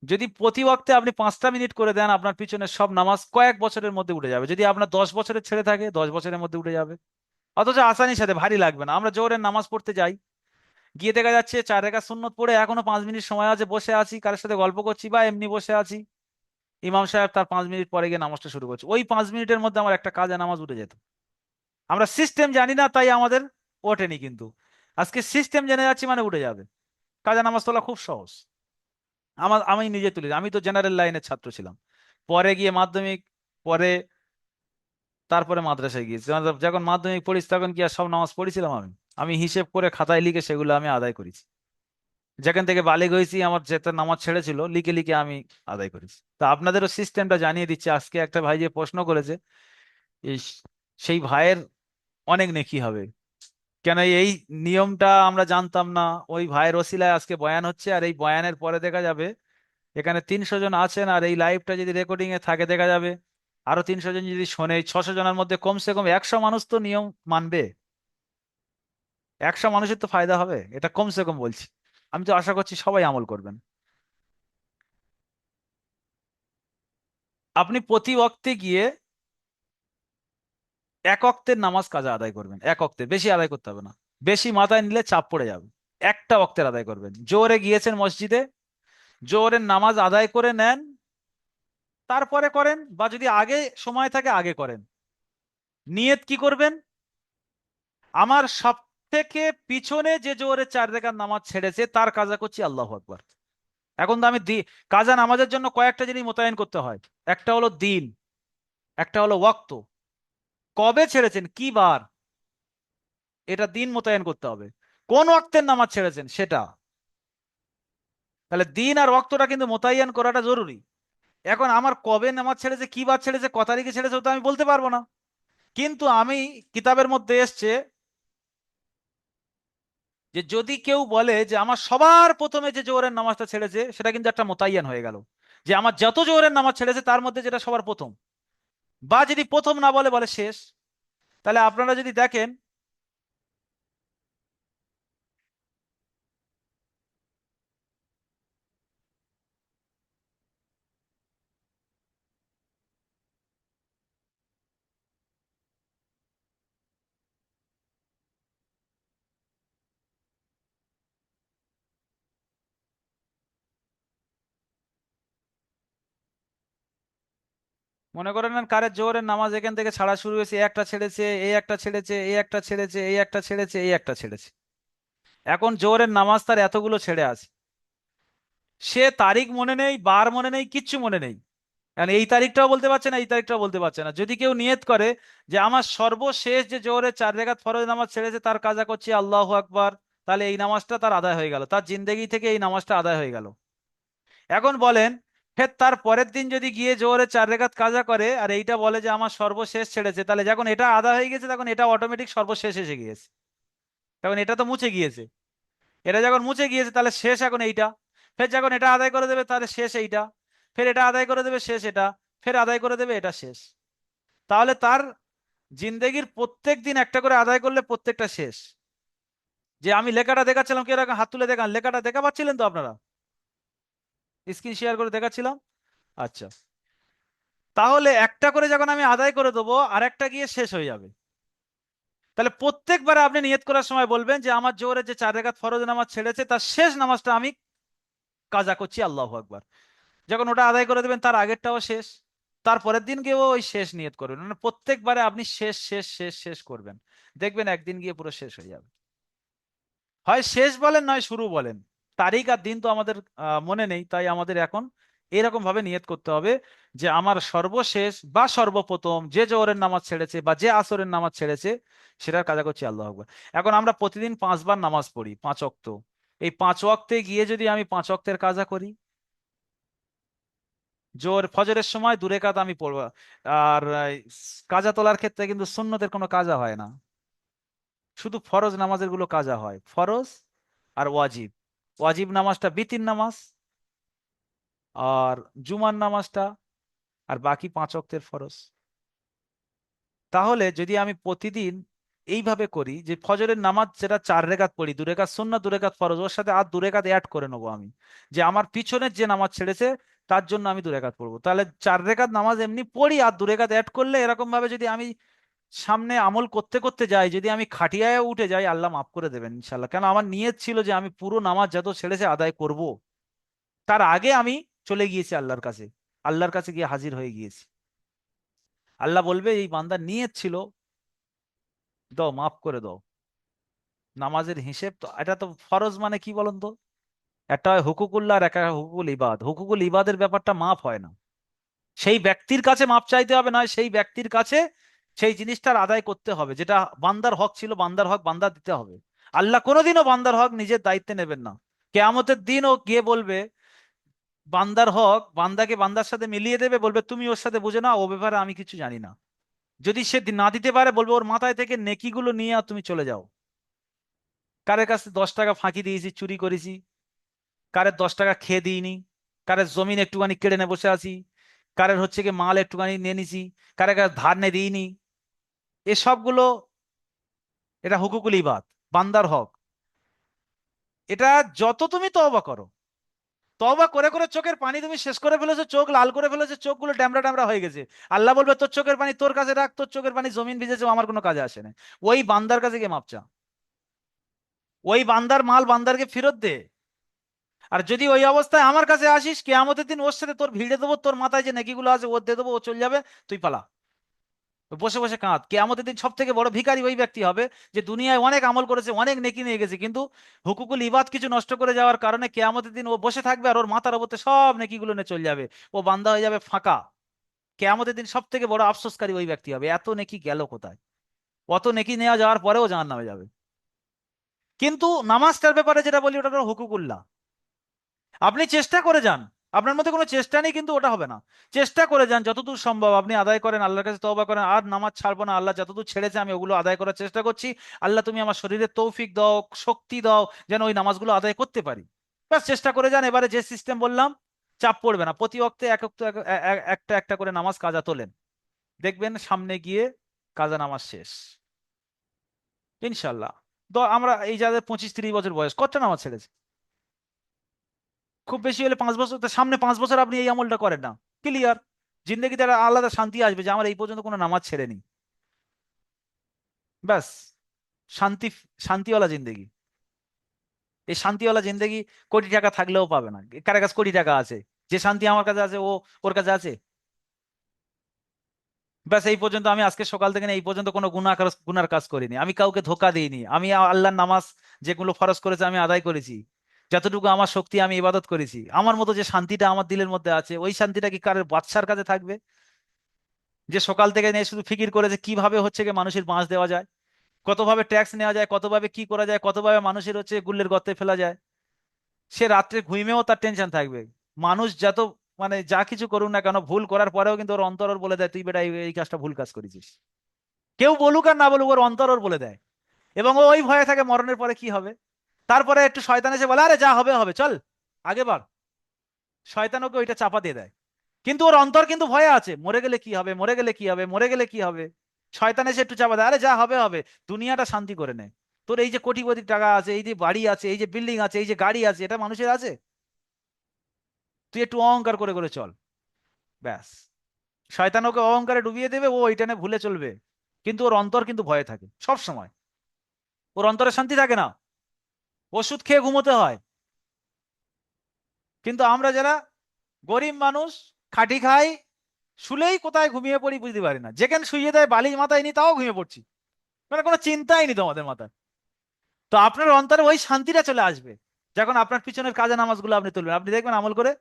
[SPEAKER 1] যদি প্রতি ওয়াক্তে আপনি 5টা মিনিট করে দেন, আপনার পিছনে সব নামাজ কয়েক বছরের মধ্যে উঠে যাবে। যদি আপনার 10 বছরের ছেড়ে থাকে, 10 বছরের মধ্যে উঠে যাবে। অথচ আসানির সাথে, ভারী লাগবে না। আমরা জোহরের নামাজ পড়তে যাই, গিয়ে দেখা যাচ্ছে 4 রাকাত সুন্নত পড়ে এখনো 5 মিনিট সময় আছে, বসে আছি কারোর সাথে গল্প করছি বা এমনি বসে আছি, ইমাম সাহেব তার 5 মিনিট পরে গিয়ে নামাজটা শুরু করছে, ওই 5 মিনিটের মধ্যে আমার একটা কাজা নামাজ উঠে যেত। আমরা সিস্টেম জানি না তাই আমাদের ওঠেনি, কিন্তু আজকে সিস্টেম জেনে যাচ্ছি মানে উঠে যাবে। কাজা নামাজ তোলা খুব সহজ। আমি নিজে তুলি, আমি তো জেনারেল লাইনের ছাত্র ছিলাম, পরে গিয়ে মাধ্যমিক, পরে তারপরে মাদ্রাসায় গিয়েছি। যখন মাধ্যমিক পড়িস তখন কি আর সব নামাজ পড়েছিলাম? আমি আমি হিসেব করে খাতায় লিখে সেগুলো আমি আদায় করেছি। যেখান থেকে বালিগ হয়েছি, আমার যেটা নামাজ ছেড়েছিল লিখে লিখে আমি আদায় করেছি। তা আপনাদেরও সিস্টেমটা জানিয়ে দিচ্ছে। আজকে একটা ভাই যে প্রশ্ন করেছে, এই সেই ভাইয়ের অনেক নেকি হবে। কেন এই নিয়মটা আমরা জানতাম না, ওই ভাইয়ের ওসিলায় আজকে বয়ান হচ্ছে, আর এই বয়ানের পরে দেখা যাবে এখানে 300 জন আছেন, আর এই লাইভটা যদি রেকর্ডিং এ থাকে দেখা যাবে আরো 300 জন যদি শোনে, এই 600 জনের মধ্যে কমসে কম 100 মানুষ তো নিয়ম মানবে। 100 মানুষের তো ফায়দা হবে, এটা কমসে কম বলছি। আমি তো আশা করছি সবাই আমল করবেন। আপনি প্রতি ওয়াক্তে গিয়ে এক ওয়াক্তের নামাজ কাজা আদায় করবেন, এক ওয়াক্তে, বেশি আদায় করতে হবে না। বেশি মাথায় নিলে চাপ পড়ে যাবে। একটা ওয়াক্তের আদায় করবেন। জোহরে গিয়েছেন মসজিদে, জোহরের নামাজ আদায় করে নেন, তারপরে করেন, বা যদি আগে সময় থাকে আগে করেন। নিয়ত কি করবেন? আমার সব থেকে পিছনে যে জোহরের 4 রাকাত নামাজ ছেড়েছে তার কাজা করছি, আল্লাহু আকবার। এখন তো আমি কাজা নামাজের জন্য কয়েকটা জিনিস মোতায়েন করতে হয়। একটা হলো দিন, একটা হলো ওয়াক্ত, কবে ছেড়েছেন, কি বার, এটা দিন মোতায়েন করতে হবে। কোন ওয়াক্তের নামাজ ছেড়েছেন সেটা। তাহলে দিন আর ওয়াক্তটা কিন্তু মোতায়েন করাটা জরুরি। এখন আমার কবে নামাজ ছেড়েছে, কি বার ছেড়েছে, ক তারিখে ছেড়েছে, ওটা আমি বলতে পারবো না। কিন্তু আমি, কিতাবের মধ্যে এসছে যে যদি কেউ বলে যে আমার সবার প্রথমে যে জোহরের নামাজটা ছেড়েছে, সেটা কিন্তু একটা মোতায়েন হয়ে গেল, যে আমার যত জোহরের নামাজ ছেড়েছে তার মধ্যে যেটা সবার প্রথম। বা যদি প্রথম না বলে, বলে শেষ। তাহলে আপনারা যদি দেখেন, মনে করেন না, কারের জোহরের নামাজ এখান থেকে ছাড়া শুরু হয়েছে, এই একটা ছেড়েছে, এই একটা ছেড়েছে, এই একটা ছেড়েছে, এই একটা ছেড়েছে, এই একটা ছেড়েছে। এখন জোহরের নামাজ তার এতগুলো ছেড়ে আছে, সে তারিখ মনে নেই, বার মনে নেই, কিচ্ছু মনে নেই। কারণ এই তারিখটাও বলতে পারছে না, এই তারিখটাও বলতে পারছে না। যদি কেউ নিয়ত করে যে আমার সর্বশেষ যে জোহরের 4 রাকাত ফরজ নামাজ ছেড়েছে তার কাজা করছি আল্লাহু আকবার, তাহলে এই নামাজটা তার আদায় হয়ে গেল, তার জিন্দেগি থেকে এই নামাজটা আদায় হয়ে গেল। এখন বলেন, ফের তার পরের দিন যদি গিয়ে জোহরের 4 রাকাত কাজা করে আর এইটা বলে যে আমার সর্বশেষ ছেড়েছে, তাহলে যখন এটা আদায় হয়ে গেছে তখন এটা অটোমেটিক সর্বশেষ এসে গিয়েছে, তখন এটা তো মুছে গিয়েছে। এটা যখন মুছে গিয়েছে তাহলে শেষ এখন এইটা। ফের যখন এটা আদায় করে দেবে তাহলে শেষ এইটা। ফের এটা আদায় করে দেবে, শেষ এটা। ফের আদায় করে দেবে, এটা শেষ। তাহলে তার জিন্দেগির প্রত্যেক দিন একটা করে আদায় করলে প্রত্যেকটা শেষ। যে আমি লেখাটা দেখাচ্ছিলাম, কি এরকম হাত তুলে দেখান, লেখাটা দেখা পাচ্ছিলেন তো আপনারা? স্ক্রিন শেয়ার করে দেখাচ্ছিলাম। আচ্ছা, তাহলে একটা করে যখন আমি আদায় করে দেবো আর একটা গিয়ে শেষ হয়ে যাবে। তাহলে প্রত্যেকবার আপনি নিয়ত করার সময় বলবেন যে আমার জোহরের যে 4 রাকাত ফরজ নামাজ ছেড়েছে তার শেষ নামাজটা আমি কাজা করছি, আল্লাহু আকবার। যখন ওটা আদায় করে দেবেন তার আগেরটাও শেষ, তারপরের দিন গিয়েও ওই শেষ নিয়ত করবেন। মানে প্রত্যেকবারে আপনি শেষ শেষ শেষ শেষ করবেন, দেখবেন একদিন গিয়ে পুরো শেষ হয়ে যাবে। হয় শেষ বলেন, নয় শুরু বলেন। তারিখ আর দিন তো আমাদের মনে নেই, তাই আমাদের এখন এরকম ভাবে নিয়ত করতে হবে যে আমার সর্বশেষ বা সর্বপ্রথম যে জোহরের নামাজ ছেড়েছে বা যে আসরের নামাজ ছেড়েছে সেটার কাজা করছি, আল্লাহ আকবার। এখন আমরা প্রতিদিন 5 বার নামাজ পড়ি, 5 ওয়াক্ত। এই 5 ওয়াক্তে গিয়ে যদি আমি 5 ওয়াক্তের কাজা করি, জোর ফজরের সময় 2 রাকাত আমি পড়বো। আর কাজা তোলার ক্ষেত্রে কিন্তু সুন্নতের কোনো কাজা হয় না, শুধু ফরজ নামাজের গুলো কাজা হয়, ফরজ আর ওয়াজিব। ওয়াজিব নামাজটা বিতির নামাজ, আর জুমার নামাজটা, আর বাকি 5 ওয়াক্তের ফরজ। তাহলে যদি আমি প্রতিদিন এইভাবে করি যে ফজরের নামাজ যেটা 4 রাকাত পড়ি, 2 রাকাত সুন্নাত 2 রাকাত ফরজ, ওর সাথে আর 2 রাকাত অ্যাড করে নেবো আমি, যে আমার পিছনের যে নামাজ ছেড়েছে তার জন্য আমি 2 রাকাত পড়বো। তাহলে 4 রাকাত নামাজ এমনি পড়ি, আর 2 রাকাত অ্যাড করলে, এরকম ভাবে যদি আমি সামনে আমল করতে করতে যাই, যদি আমি খাটিয়ায় উঠে যাই, আল্লাহ মাফ করে দেবেন ইনশাল্লাহ। কেন আমার নিয়ত ছিল যে আমি পুরো নামাজ যত ছেড়েছে আদায় করব। তার আগে আমি চলে গিয়েছি আল্লাহর কাছে, আল্লাহর কাছে গিয়ে হাজির হয়ে গিয়েছি। আল্লাহ বলবে এই বান্দার নিয়ত ছিল, দাও মাফ করে দাও। নামাজের হিসেব তো, এটা তো ফরজ মানে কি বলুন তো, একটা হয় হুকুকুল্লাহ আর একটা হয় হুকুকুল ইবাদ। হুকুকুল ইবাদের ব্যাপারটা মাফ হয় না, সেই ব্যক্তির কাছে মাপ চাইতে হবে, নয় সেই ব্যক্তির কাছে সেই জিনিসটার আদায় করতে হবে, যেটা বান্দার হক ছিল, বান্দার হক বান্দা দিতে হবে। আল্লাহ কোনোদিনও বান্দার হক নিজের দায়িত্বে নেবেন না। কেয়ামতের দিন ও গিয়ে বলবে বান্দার হক, বান্দাকে বান্দার সাথে মিলিয়ে দেবে, বলবে তুমি ওর সাথে বুঝে না, ও ব্যাপারে আমি কিছু জানি না। যদি সে না দিতে পারে, বলবে ওর মাথায় থেকে নেকিগুলো নিয়ে আর তুমি চলে যাও। কারের কাছে 10 টাকা ফাঁকি দিয়েছি, চুরি করেছি, কারের 10 টাকা খেয়ে দিইনি, কারের জমিন একটুখানি কেড়ে নিয়ে বসে আছি, কারের হচ্ছে কি মাল একটুখানি নিয়ে নিছি, কারের কাছে ধার নিয়ে দিইনি, এ সবগুলো, এটা হুকুকুল ইবাদ। বান্দার হক। এটা যত তুমি তওবা করো, তওবা করে করে চোখের পানি তুমি শেষ করে ফেলেছো, চোখ লাল করে ফেলেছো, চোখগুলো ড্যামড়া ড্যামড়া হয়ে গেছে, আল্লাহ বলবে তোর চোখের পানি তোর কাছে রাখ, তোর চোখের পানি জমিন ভিজেছে, আমার কোনো কাজে আসে না। ওই বান্দার কাছে গিয়ে মাপ চা, ওই বান্দার মাল বান্দারকে ফেরত দে। আর যদি ওই অবস্থায় আমার কাছে আসিস, কিয়ামতের দিন ওর সাথে তোর ভিড়ে দেবো, তোর মাথায় যে নেকিগুলো আছে ওর দিয়ে দেবো, ও চলে যাবে, তুই পালা, বসে বসে কাঁদ। কিয়ামতের দিন সব থেকে বড় ভিখারি ওই ব্যক্তি হবে যে দুনিয়ায় অনেক আমল করেছে, অনেক নেকি নিয়ে গেছে, কিন্তু হুকুকুল ইবাদ কিছু নষ্ট করে যাওয়ার কারণে কিয়ামতের দিন ও বসে থাকবে আর ওর মাথার উপরে সব নেকিগুলো নিয়ে চলে যাবে, ও বান্দা হয়ে যাবে ফাঁকা। কিয়ামতের দিন সব থেকে বড় আফসোসকারী ওই ব্যক্তি হবে, এত নেকি গেল কোথায়, অত নেকি নেওয়া যাওয়ার পরেও জাহান্নামে যাবে। কিন্তু নামাজটার ব্যাপারে যেটা বলি, ওটা হলো হুকুকুল্লাহ। আপনি চেষ্টা করে যান, আপনার মধ্যে কোনো চেষ্টা নেই কিন্তু ওটা হবে না, চেষ্টা করে যান যতদূর সম্ভব আপনি আদায় করেন, আল্লাহর কাছে তওবা করেন, আর নামাজ ছাড়বো না, আল্লাহ যতদূর ছেড়েছে আমি ওগুলো আদায় করার চেষ্টা করছি, আল্লাহ তুমি আমার শরীরে তৌফিক দাও, শক্তি দাও, যেন ওই নামাজগুলো আদায় করতে পারি। ব্যাস চেষ্টা করে যান। এবারে যে সিস্টেম বললাম, চাপ পড়বে না, প্রতি ওয়াক্তে এক ওয়াক্ত একটা একটা করে নামাজ কাজা তোলেন, দেখবেন সামনে গিয়ে কাজা নামাজ শেষ ইনশাল্লাহ। তো আমরা এই যাদের 25-30 বছর বয়স, কতটা নামাজ ছেড়েছে? খুব বেশি হলে 5 বছর। তো সামনে 5 বছর আপনি এই আমলটা করেন না, ক্লিয়ার, জিন্দগিতে একটা আলাদা শান্তি আসবে যে আমার এই পর্যন্ত কোনো নামাজ ছেড়েনি। ব্যাস, শান্তি, শান্তিওয়ালা জিন্দগি। এই শান্তিওয়ালা জিন্দগি কোটি টাকা থাকলেও পাবে না। কার কাছে কোটি টাকা আছে? যে শান্তি আমার কাছে আছে ও ওর কাছে আছে? ব্যাস, এই পর্যন্ত আমি আজকে সকাল থেকে এই পর্যন্ত কোনো গুনার কাজ করিনি, আমি কাউকে ধোকা দিইনি, আমি আল্লাহর নামাজ যেগুলো ফরজ করেছে আমি আদায় করেছি, যতটুকু আমার শক্তি আমি ইবাদত করেছি। আমার মতো যে শান্তিটা আমার দিলের মধ্যে আছে, ওই শান্তিটা কি কারোর বাদশার কাছে থাকবে, যে সকাল থেকে নিয়ে শুধু ফিকির করেছে কিভাবে হচ্ছে গিয়ে মানুষের বাঁশ দেওয়া যায়, কতভাবে ট্যাক্স নেওয়া যায়, কতভাবে কি করা যায়, কতভাবে মানুষের হচ্ছে গুল্লের গর্তে ফেলা যায়। সে রাত্রে ঘুমেও তার টেনশন থাকবে। মানুষ যত মানে যা কিছু করুক না কেন, ভুল করার পরেও কিন্তু ওর অন্তর ওর বলে দেয় তুই বেটা এই এই কাজটা ভুল কাজ করেছিস। কেউ বলুক আর না বলুক, ওর অন্তর ওর বলে দেয়। এবং ও ওই ভয়ে থাকে মরণের পরে কি হবে। তারপরে একটু শয়তান এসে বলে আরে যা হবে হবে, চল আগে বার, শয়তান ওকে ওইটা চাপা দিয়ে দেয়। কিন্তু ওর অন্তর কিন্তু ভয়ে আছে, মরে গেলে কি হবে, মরে গেলে কি হবে, মরে গেলে কি হবে। শয়তান এসে একটু চাপা দেয়, আরে যা হবে হবে, দুনিয়াটা শান্তি করে নে। তোর এই যে কোটি কোটি টাকা আছে, এই যে বাড়ি আছে, এই যে বিল্ডিং আছে, এই যে গাড়ি আছে, এটা মানুষের আছে? তুই একটু অহংকার করে করে চল, ব্যাস। শয়তান ওকে অহংকারে ডুবিয়ে দেবে, ও ওইটা নিয়ে ভুলে চলবে। কিন্তু ওর অন্তর কিন্তু ভয়ে থাকে সব সময়, ওর অন্তরে শান্তি থাকে না, ওষুধ খেয়ে ঘুমোতে হয়। কিন্তু আমরা যারা গরিব মানুষ, খাটি খাই, শুলেই কোথায় ঘুমিয়ে পড়ি বুঝতে পারি না, যেখানে শুয়ে দেয় বালিশ মাথায় নি তাও ঘুমিয়ে পড়ছি, মানে কোনো চিন্তাই নি তোমাদের মাথায়। তো আপনার অন্তরে ওই শান্তিটা চলে আসবে যখন আপনার পিছনের কাজে নামাজগুলো আপনি তুলবেন, আপনি দেখবেন আমল করে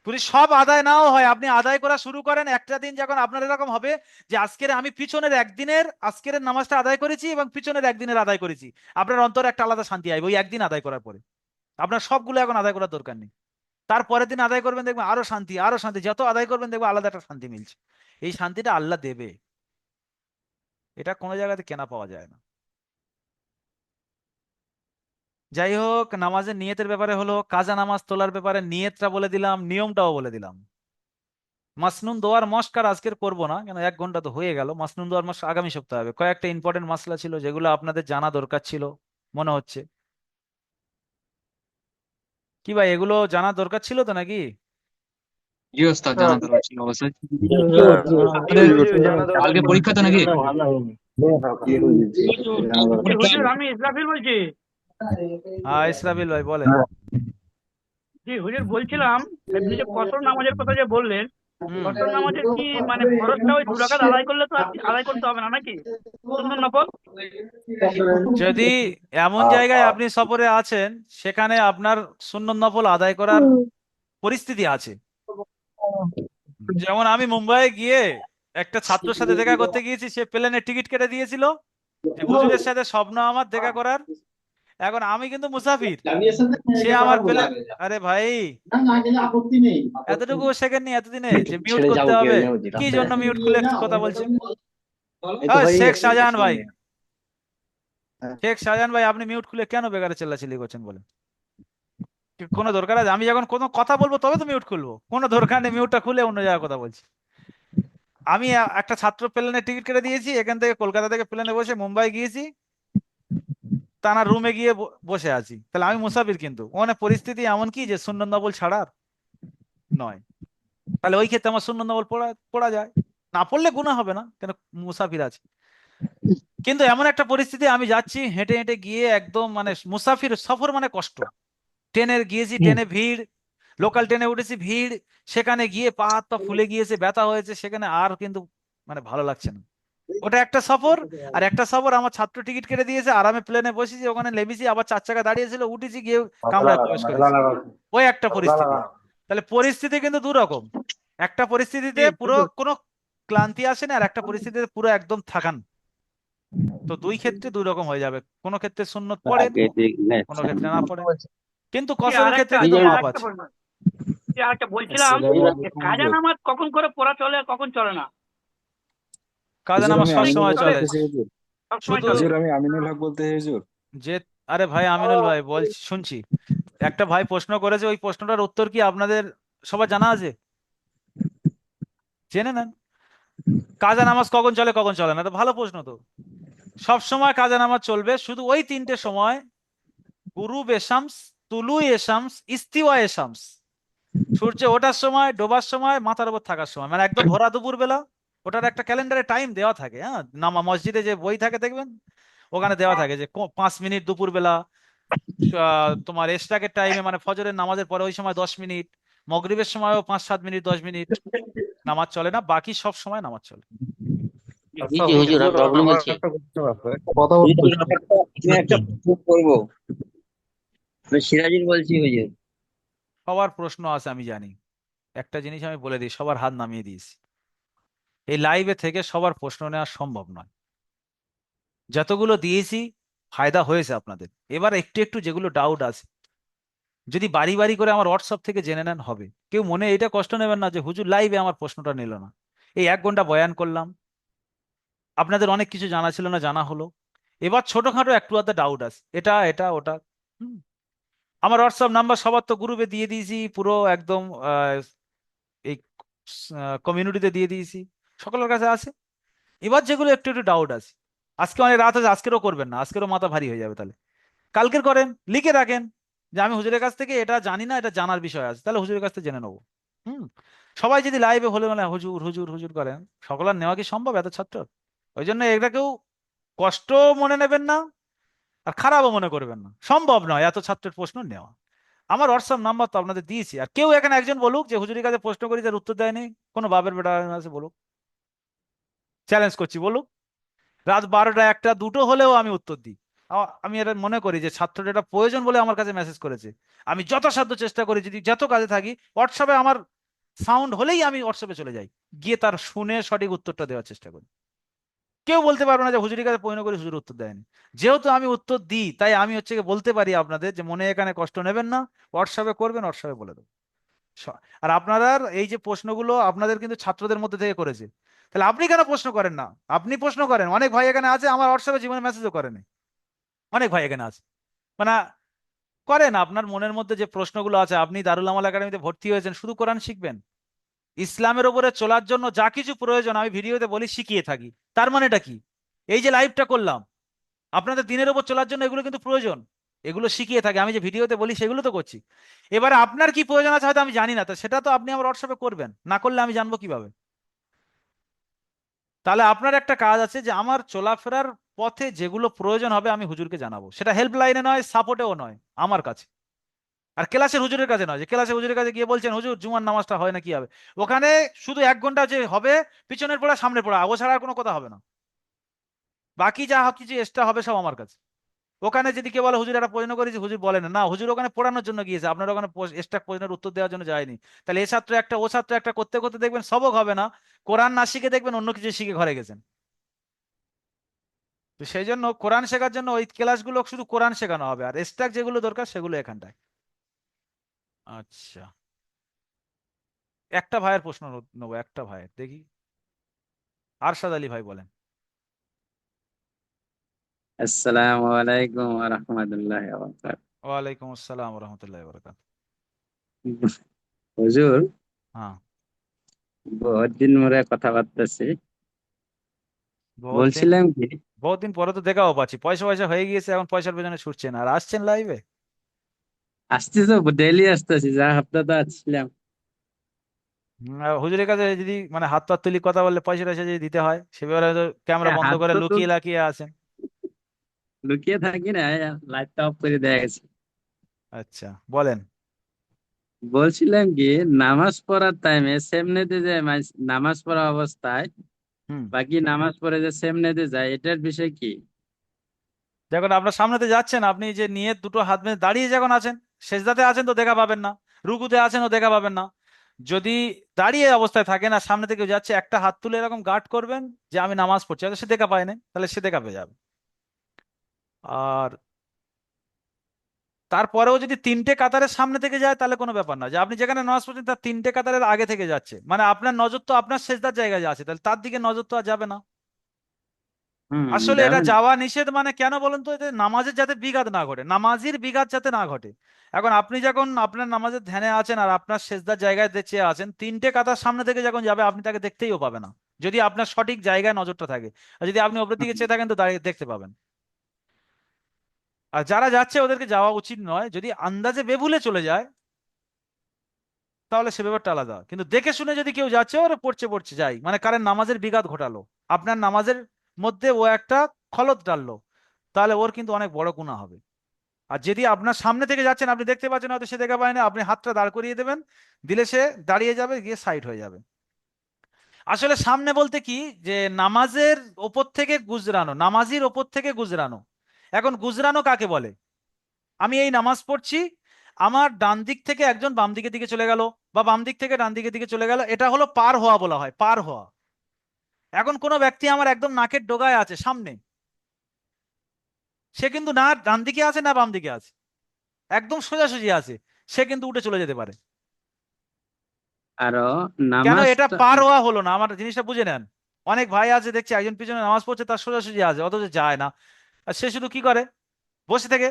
[SPEAKER 1] পুরি সব আদায় নাও হয়, আপনি আদায় করা শুরু করেন, একটা দিন যখন আপনার এরকম হবে যে আজকের আমি পিছনের একদিনের আজকের নামাজটা আদায় করেছি এবং পিছনের একদিনের আদায় করেছি, আপনার অন্তরে একটা আলাদা শান্তি আসবে ওই একদিন আদায় করার পরে। আপনার সবগুলো এখন আদায় করার দরকার নেই, তারপরের দিন আদায় করবেন, দেখবেন আরো শান্তি, আরো শান্তি, যত আদায় করবেন দেখবেন আলাদা একটা শান্তি মিলছে। এই শান্তিটা আল্লাহ দেবে, এটা কোনো জায়গাতে কেনা পাওয়া যায় না। যাই হোক, নামাজের নিয়তের ব্যাপারে হলো, কাজা নামাজ তোলার ব্যাপারে নিয়তটা বলে দিলাম, নিয়মটাও বলে দিলাম। মাসনুন দোয়ার মস্ক আর আজকের করবো না, কেন 1 ঘন্টা তো হয়ে গেল। মাসনুন দোয়ার মস্ক আগামী সপ্তাহে হবে। কয়েকটা ইম্পর্টেন্ট মাসলা ছিল যেগুলো আপনাদের জানা দরকার ছিল মনে হচ্ছে। কি ভাই, এগুলো জানা দরকার ছিল তো নাকি?
[SPEAKER 11] জি ওস্তাদ, জানা দরকার ছিল অবশ্যই। আপনাদের কালকে পরীক্ষা তো নাকি?
[SPEAKER 4] হুজুর আমি ইসরাফিল বলছি।
[SPEAKER 1] হ্যাঁ ইসরাবিল ভাই বলেন।
[SPEAKER 4] জি হুজুর, বলছিলাম আপনি যে কসর নামাজের কথা যে বললেন, কসর নামাজের কি মানে ফরজটা ওই 2 রাকাত আদায় করলে তো আর আদায় করতে হবে না নাকি, সুন্নত নফল?
[SPEAKER 1] যদি এমন জায়গায় আপনি সফরে আছেন সেখানে আপনার সুন্নত নফল আদায় করার পরিস্থিতি আছে, যেমন আমি মুম্বাইয়ে গিয়ে একটা ছাত্রের সাথে দেখা করতে গিয়েছি, সে প্লেনের টিকিট কেটে দিয়েছিল যে হুজুরের সাথে স্বপ্ন আমার দেখা করার। এখন আমি কিন্তু মুসাফির, সে আমার পেলে, আরে ভাই এতটুকু সেকেন্ড নেই এতদিনে যে মিউট করতে হবে, কি জন্য মিউট খুলে কথা বলছে? শেখ শাহজাহান ভাই, শেখ শাহজাহান ভাই আপনি মিউট খুলে কেন বেকারে চিল্লাচিল্লি করছেন বলেন? কোনো দরকার আছে? আমি যখন কোনো কথা বলবো তবে তো মিউট খুলবো, কোনো দরকার নেই মিউটটা খুলে অন্য জায়গায় কথা বলছি। আমি একটা ছাত্র প্লেনের টিকিট কেটে দিয়েছি, এখান থেকে কলকাতা থেকে প্লেনে বসে মুম্বাই গিয়েছি। তানার রুমে গিয়ে বসে আছি, তাহলে আমি মুসাফির, কিন্তু ওখানে পরিস্থিতি এমন কি যে সুন্নত নফল ছাড়ার নয়, তাহলে ওই ক্ষেত্রে আমার সুন্নত নফল পড়া পড়া যায়, না পড়লে গুনাহ হবে না, কেন মুসাফির আছে। কিন্তু এমন একটা পরিস্থিতি আমি যাচ্ছি হেঁটে হেঁটে গিয়ে, একদম মানে মুসাফির সফর মানে কষ্ট, ট্রেনে গিয়েছি, ট্রেনে ভিড়, লোকাল ট্রেনে উঠেছি ভিড়, সেখানে গিয়ে পা হাত পা ফুলে গিয়েছে, ব্যথা হয়েছে, সেখানে আর কিন্তু মানে ভালো লাগছে না। ওটা একটা সফর। আর একটা সফর আমার ছাত্র টিকিট কেটে দিয়েছে, আরামে প্লেনে বসেছি, ওখানে নেমেছি, আবার 4 চাকা দাঁড়িয়েছিল, উঠেছি, গিয়ে কামরায় প্রবেশ করেছি, ওই একটা পরিস্থিতি। তাহলে পরিস্থিতি কিন্তু দু রকম, একটা পরিস্থিতিতে
[SPEAKER 4] জি
[SPEAKER 1] পুরো
[SPEAKER 4] হুজুর।
[SPEAKER 1] কোনো ক্লান্তি আসে না, আর একটা পরিস্থিতিতে পুরো একদম থাকান। তো দুই ক্ষেত্রে দুই রকম হয়ে যাবে, কোনো ক্ষেত্রে সুন্নত পড়েন, কোনো ক্ষেত্রে না পড়েন, কিন্তু কসরের ক্ষেত্রে কিন্তু মাপ
[SPEAKER 4] আরেকটা
[SPEAKER 1] আছে।
[SPEAKER 4] প্রশ্ন, আরেকটা বলছিলাম যে কাজা নামাজ কখন করে পড়া চলে আর কখন চলে না?
[SPEAKER 1] কাজা নামাজ
[SPEAKER 4] চলে কি
[SPEAKER 1] সবসময়
[SPEAKER 4] চলে?
[SPEAKER 1] চলে,
[SPEAKER 4] সবসময়
[SPEAKER 1] শুধু
[SPEAKER 4] চলে।
[SPEAKER 1] যে, আরে ভাই আমিনুল ভাই বলছি, শুনছি, একটা ভাই প্রশ্ন করেছে, ওই প্রশ্নটার উত্তর কি আপনাদের সবার জানা আছে? জেনে নেন, কাজা নামাজ কখন চলে কখন চলে না, তো ভালো প্রশ্ন তো। সব সময় কাজা নামাজ চলবে, শুধু ওই 3টে সময়: গুরুব এ শামস, তুলু এ শামস, ইস্তিওয়া এ শামস। সূর্য ওঠার সময়, ডোবার সময়, মাথার উপর থাকার সময়, মানে একদম ভরা দুপুর বেলা। ওটার একটা ক্যালেন্ডারে টাইম দেওয়া থাকে, হ্যাঁ, মসজিদে যে বই থাকে দেখবেন, ওখানে দেওয়া থাকে যে 5 মিনিট দুপুর বেলা, তোমার এশরাকের টাইমে মানে ফজরের নামাজের পরে ওই সময় 10 মিনিট, মগরিবের সময়ও 5-7 মিনিট 10 মিনিট নামাজ চলে না, বাকি সব সময় নামাজ চলে।
[SPEAKER 14] জি জি হুজুর, আমি বাবলু বলছি।
[SPEAKER 2] একটা কথা বলতে
[SPEAKER 14] হুজুর আমি একটা প্রশ্ন করবো। আমি সিরাজুল বলছি হুজুর।
[SPEAKER 1] সবার প্রশ্ন আছে আমি জানি, একটা জিনিস আমি বলে দিই, সবার হাত নামিয়ে দিয়েছি, এই লাইভে থেকে সবার প্রশ্ন নেওয়া সম্ভব নয়। যতগুলো দিয়েছি ফায়দা হয়েছে আপনাদের, এবার একটু একটু যেগুলো ডাউট আছে, যদি বাড়ি বাড়ি করে আমার হোয়াটসঅ্যাপ থেকে জেনে নেন হবে। কেউ মনে এটা কষ্ট নেবেন না যে হুজুর লাইভে আমার প্রশ্নটা নিল না। এই 1 ঘন্টা বয়ান করলাম, আপনাদের অনেক কিছু জানা ছিল না, জানা হলো। এবার ছোটখাটো একটু আধটা ডাউট আছে, এটা এটা ওটা। হুম, আমার হোয়াটসঅ্যাপ নাম্বার সবার তো গ্রুপে দিয়ে দিয়েছি, পুরো একদম এই কমিউনিটিতে দিয়ে দিয়েছি, সকলের কাছে আছে। এবার যেগুলো একটু একটু ডাউট আছে, আজকে অনেক রাত আছে, আজকেরও করবেন না, আজকেরও মাথা ভারী হয়ে যাবে, তাহলে কালকের করেন, লিখে রাখেন যে আমি হুজুরের কাছ থেকে এটা জানি না, এটা জানার বিষয় আছে, তাহলে হুজুরের কাছ থেকে জেনে নেবো। হুম, সবাই যদি লাইভে হলে মানে হুজুর হুজুর হুজুর করেন, সকলের নেওয়া কি সম্ভব এত ছাত্র? ওই জন্য এটা কেউ কষ্ট মনে নেবেন না, আর খারাপও মনে করবেন না, সম্ভব নয় এত ছাত্রের প্রশ্ন নেওয়া। আমার হোয়াটসঅ্যাপ নাম্বার তো আপনাদের দিয়েছি, আর কেউ এখানে একজন বলুক যে হুজুরের কাছে প্রশ্ন করি তার উত্তর দেয়নি, কোনো বাপের বেটা আছে বলুক, চ্যালেঞ্জ করছি, বলুক। রাত 12টা 1টা 2টো হলেও আমি উত্তর দিই। আমি এটা মনে করি যে ছাত্রটা এটা প্রয়োজন বলে আমার কাছে মেসেজ করেছে, আমি যথাসাধ্য চেষ্টা করি, যদি যত কাজে থাকি হোয়াটসঅ্যাপে আমার সাউন্ড হলেই আমি হোয়াটসঅ্যাপে চলে যাই, গিয়ে তার শুনে সঠিক উত্তরটা দেওয়ার চেষ্টা করি। কেউ বলতে পারবে না যে হুজুরের কাছে প্রশ্ন করি হুজুর উত্তর দেয়নি। যেহেতু আমি উত্তর দিই, তাই আমি হচ্ছে গিয়ে বলতে পারি আপনাদের যে মনে এখানে কষ্ট নেবেন না, হোয়াটসঅ্যাপে করবেন, হোয়াটসঅ্যাপে বলে দেবো। আর আপনারা এই যে প্রশ্নগুলো আপনাদের কিন্তু ছাত্রদের মধ্যে থেকে করেছে, তাহলে আপনি কেন প্রশ্ন করেন না? আপনি প্রশ্ন করেন, অনেক ভাই এখানে আছে আমার হোয়াটসঅ্যাপে জীবনে মেসেজও করেনি, অনেক ভাই এখানে আছে, মানে করেন। আপনার মনের মধ্যে যে প্রশ্নগুলো আছে, আপনি দারুল আমাল একাডেমিতে ভর্তি হয়েছেন শুধু কোরআন শিখবেন, ইসলামের উপরে চলার জন্য যা কিছু প্রয়োজন আমি ভিডিওতে বলি, শিখিয়ে থাকি। তার মানেটা কি? এই যে লাইভটা করলাম, আপনাদের দিনের উপর চলার জন্য এগুলো কিন্তু প্রয়োজন, এগুলো শিখিয়ে থাকে, আমি যে ভিডিওতে বলি সেগুলো তো করছি। এবারে আপনার কি প্রয়োজন আছে হয়তো আমি জানি না, তো সেটা তো আপনি আমার হোয়াটসঅ্যাপে করবেন, না করলে আমি জানবো কিভাবে? তাহলে আপনার একটা কাজ আছে যে আমার চলাফেরার পথে যেগুলো প্রয়োজন হবে আমি হুজুরকে জানাবো, সেটা হেল্পলাইনে নয়, সাপোর্টেও নয়, আমার কাছে। আর ক্লাসের হুজুরের কাছে নয়, যে ক্লাসে হুজুরের কাছে গিয়ে বলছেন হুজুর জুমার নামাজটা হয় না কি হবে, ওখানে শুধু 1 ঘন্টা যে হবে, পিছনের পড়া সামনে পড়া, ও ছাড়া আর কোনো কথা হবে না, বাকি যা কিছু এক্সট্রা হবে সব আমার কাছে। ওখানে যদি কেউ বলে হুজুর একটা প্রশ্ন করেছি, হুজুর বলেন না, হুজুর ওখানে পড়ানোর জন্য গিয়েছে, আপনার ওখানে এক্সট্রা প্রশ্নের উত্তর দেওয়ার জন্য যায়নি। তাহলে এ ছাত্র একটা ও ছাত্র একটা করতে করতে দেখবেন সবক হবে না, কোরআন না শিখে দেখবেন অন্য কিছু শিখে ঘরে গেছেন। তো সেই জন্য কোরআন শেখার জন্য ওই ক্লাসগুলো শুধু কোরআন শেখানো হবে, আর এক্সট্রা যেগুলো দরকার সেগুলো এখানটায়। আচ্ছা, একটা ভাইয়ের প্রশ্ন নেবো, একটা ভাইয়ের দেখি, আরশাদ আলী ভাই বলেন।
[SPEAKER 15] আসসালামু আলাইকুম ওয়া রাহমাতুল্লাহি ওয়া বারাকাতুহু।
[SPEAKER 1] ওয়ালাইকুম আসসালাম রহমতুল্লাহ বরকাত।
[SPEAKER 15] হুজুর,
[SPEAKER 1] হ্যাঁ,
[SPEAKER 15] বহুত দিন পরে কথা বার্তাছি।
[SPEAKER 1] বহুত দিন
[SPEAKER 15] বলছিলাম কি,
[SPEAKER 1] বহুত দিন পরে তো দেখাও পাচ্ছি, পয়সা পয়সা হয়ে গিয়েছে, এখন পয়সার পেছনে ছুটছেন আর আসছেন লাইভে।
[SPEAKER 15] আসছি তো, ডেইলি আসতেছি, যা সপ্তাহ তো আসছিলাম।
[SPEAKER 1] হুজুরের কাছে যদি মানে হাত পা তুলি কথা বললে পয়সা টয়সা যদি দিতে হয়, সে ব্যাপারে হয়তো ক্যামেরা বন্ধ
[SPEAKER 15] হাত
[SPEAKER 1] করে
[SPEAKER 15] তো
[SPEAKER 1] লুকিয়ে লাকিয়ে আছেন।
[SPEAKER 15] লুকিয়ে থাকি না, লাইটটা অফ করে দেয়া গেছে।
[SPEAKER 1] আচ্ছা, বলেন।
[SPEAKER 15] বলছিলাম কি, নামাজ পড়ার টাইমে সেমনেতে যে নামাজ পড়া অবস্থায়
[SPEAKER 1] হুম।
[SPEAKER 15] বাকি নামাজ পড়ে যে সেমনেতে যায়, এটার বিষয় কি?
[SPEAKER 1] দেখুন, আপনার সামনেতে যাচ্ছেন, আপনি যে নিয়ে দুটো হাত বেঁধে দাঁড়িয়ে যখন আছেন, সেজদাতে আছেন তো দেখা পাবেন না, রুকুতে আছেন ও দেখা পাবেন না। যদি দাঁড়িয়ে অবস্থায় থাকেন আর সামনে থেকে যাচ্ছে, একটা হাত তুলে এরকম গার্ড করবেন যে আমি নামাজ পড়ছি, হয়তো সে দেখা পায় না, তাহলে সে দেখা পেয়ে যাবে। আর তারপরেও যদি তিনটে কাতারের সামনে থেকে যায় তাহলে কোনো ব্যাপার না, যে আপনি যেখানে নামাজ পড়ছেন তার তিনটে কাতারের আগে থেকে যাচ্ছে, মানে আপনার নজর তো আপনার সেজদার জায়গায় আছে, তাহলে তার দিকে নজর তো আর যাবে না। আসলে এটা
[SPEAKER 15] যাবেন।
[SPEAKER 1] যাওয়া নিষেধ, মানে কেন বলুন তো, এতে নামাজের যাতে বিঘাত না ঘটে, নামাজির বিঘাত যাতে না ঘটে। এখন আপনি যখন আপনার নামাজের ধ্যানে আছেন আর আপনার সেজদার জায়গায় চেয়ে আছেন, তিনটে কাতার সামনে থেকে যখন যাবে আপনি তাকে দেখতেইও পাবে না, যদি আপনার সঠিক জায়গায় নজরটা থাকে। আর যদি আপনি ওপরের দিকে চেয়ে থাকেন তো দাঁড়িয়ে দেখতে পাবেন। আর যারা যাচ্ছে ওদেরকে যাওয়া উচিত নয়, যদি আন্দাজে বেভুলে চলে যায় তাহলে সে ব্যাপারটা আলাদা, কিন্তু দেখে শুনে যদি কেউ যাচ্ছে ওরা পড়ছে পড়ছে যাই, মানে কারণ নামাজের বিঘাত ঘটালো, আপনার নামাজের মধ্যে ও একটা খলত ডাললো, তাহলে ওর কিন্তু অনেক বড় গুনাহ হবে। আর যদি আপনার সামনে থেকে যাচ্ছেন, আপনি দেখতে পাচ্ছেন হয়তো সে দেখা পায় না, আপনি হাতটা দাঁড় করিয়ে দেবেন, দিলে সে দাঁড়িয়ে যাবে, গিয়ে সাইড হয়ে যাবে। আসলে সামনে বলতে কি, যে নামাজের ওপর থেকে গুজরানো, নামাজির ওপর থেকে গুজরানো। এখন গুজরানো কাকে বলে? আমি এই নামাজ পড়ছি, আমার ডান দিক থেকে একজন বাম দিকের দিকে চলে গেল, বা বাম দিক থেকে ডান দিকের দিকে চলে গেল, এটা হলো পার হওয়া বলা হয়, পার হওয়া। এখন কোনো ব্যক্তি আমার একদম নাকের ডগায় আছে সামনে, সে কিন্তু না ডান দিকে আছে না বাম দিকে আছে, একদম সোজাসুজি আছে, সে কিন্তু উঠে চলে যেতে পারে।
[SPEAKER 15] আরো
[SPEAKER 1] কেন এটা
[SPEAKER 15] নামাজটা
[SPEAKER 1] পার হওয়া হলো না? আমার জিনিসটা বুঝে নেন। অনেক ভাই আছে দেখছি, একজন পিছনে নামাজ পড়ছে, তার সোজাসুজি আছে, অথচ যায় না। আর সে শুধু কি করে, বসে থেকে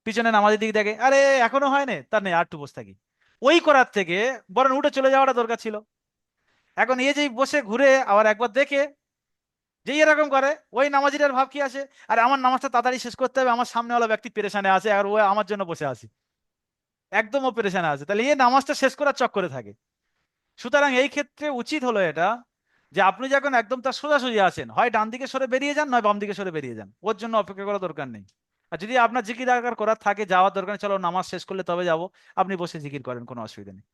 [SPEAKER 1] পিছনে নামাজের দিকে দেখে, আরে এখনো হয় না, তার নেই, আর একটু বসে থাকি। ওই করার থেকে বরং উঠে চলে যাওয়াটা দরকার ছিল। এখন এই যে বসে ঘুরে আবার একবার দেখে, যেই এরকম করে, ওই নামাজিটার ভাব কি আসে, আরে আমার নামাজটা তাড়াতাড়ি শেষ করতে হবে, আমার সামনেওয়ালা ব্যক্তি পেরেশানে আছে আর ও আমার জন্য বসে আছে, একদম ও পেরেশানে আছে, তাহলে এই নামাজটা শেষ করার চক্করে থাকে। সুতরাং এই ক্ষেত্রে উচিত হলো এটা, যে আপনি যখন একদম তার সোজাসুজি আছেন, হয় ডান দিকে সরে বেরিয়ে যান, নয় বাম দিকে সরে বেরিয়ে যান, ওর জন্য অপেক্ষা করার দরকার নেই। আর যদি আপনার জিকির আকার করার থাকে, যাওয়ার দরকার নেই, চলো নামাজ শেষ করলে তবে যাব, আপনি বসে জিকির করেন, কোনো অসুবিধা নেই।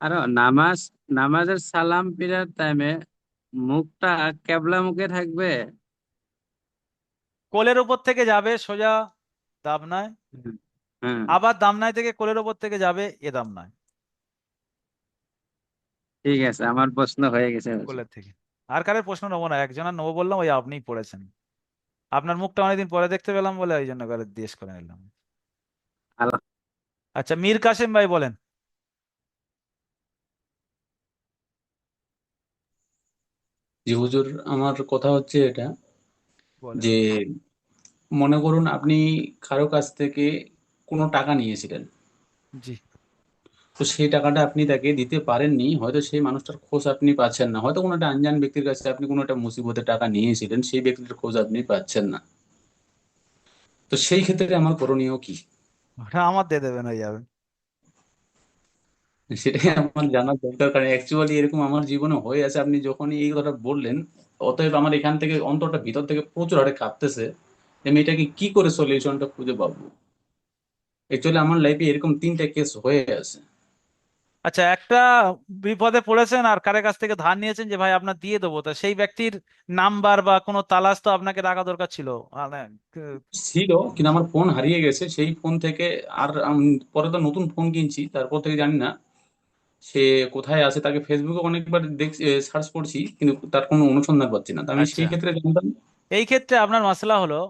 [SPEAKER 15] আরো নামাজের সালাম ফিরার টাইমে মুখটা কেবলা মুখে থাকবে।
[SPEAKER 1] কোলের উপর থেকে যাবে সোজা দামনায়,
[SPEAKER 15] হুম। হুম,
[SPEAKER 1] আবার দামনায় থেকে কোলের উপর থেকে যাবে এ দামনায়,
[SPEAKER 15] ঠিক আছে, আমার প্রশ্ন হয়ে গেছে হুজুর।
[SPEAKER 1] কোলের থেকে। আর কারের প্রশ্ন নেবো না, একজনের নেবো বললাম, ওই আপনিই পড়েছেন, আপনার মুখটা অনেকদিন পরে দেখতে পেলাম বলে ওই জন্য করে জিজ্ঞেস করে নিলাম।
[SPEAKER 15] আল্লাহ।
[SPEAKER 1] আচ্ছা, মীর কাসেম ভাই বলেন।
[SPEAKER 16] জি হুজুর, আমার কথা হচ্ছে এটা
[SPEAKER 1] বলেন।
[SPEAKER 16] যে মনে করুন আপনি কারো কাছ থেকে কোনো টাকা নিয়েছিলেন,
[SPEAKER 1] জি।
[SPEAKER 16] তো সেই টাকাটা আপনি তাকে দিতে পারেননি, হয়তো সেই মানুষটার খোঁজ আপনি পাচ্ছেন না, হয়তো কোনো একটা আনজান ব্যক্তির কাছে আপনি কোনো একটা মুসিবতে টাকা নিয়েছিলেন, সেই ব্যক্তির খোঁজ আপনি পাচ্ছেন না, তো সেই ক্ষেত্রে আমার করণীয় কি?
[SPEAKER 1] ওটা আমার দিয়ে দেবেন, হয়ে যাবে।
[SPEAKER 16] সেটাই আমার জানার দরকার, কারণ অ্যাকচুয়ালি এরকম আমার জীবনে হয়ে আছে। আপনি যখনই এই কথা বললেন, অতএব আমার এখান থেকে অন্তরটা ভিতর থেকে প্রচুর হারে কাঁপতেছে যে আমি এটাকে কি করে সলিউশনটা খুঁজে পাবো। অ্যাকচুয়ালি আমার লাইফে এরকম 3টা কেস হয়ে আছে।
[SPEAKER 1] আচ্ছা, একটা বিপদে পড়েছেন আর কারের কাছ থেকে ধার নিয়েছেন যে ভাই আপনার দিয়ে দেবো, তা সেই ব্যক্তির নাম্বার বা কোনো তালাশ তো আপনাকে রাখা দরকার ছিল, মানে
[SPEAKER 16] ছিল, কিন্তু আমার ফোন হারিয়ে গেছে, সেই ফোন থেকে আর পরে তো নতুন ফোন কিনছি, তারপর থেকে জানি না সে কোথায় আছে। তাকে ফেসবুকে অনেকবার দেখছি, সার্চ করছি, কিন্তু তার কোনো অনুসন্ধান পাচ্ছি না। তো আমি
[SPEAKER 1] আচ্ছা,
[SPEAKER 16] সেই ক্ষেত্রে জানতাম।
[SPEAKER 1] এই ক্ষেত্রে আপনার মাসলা হলো,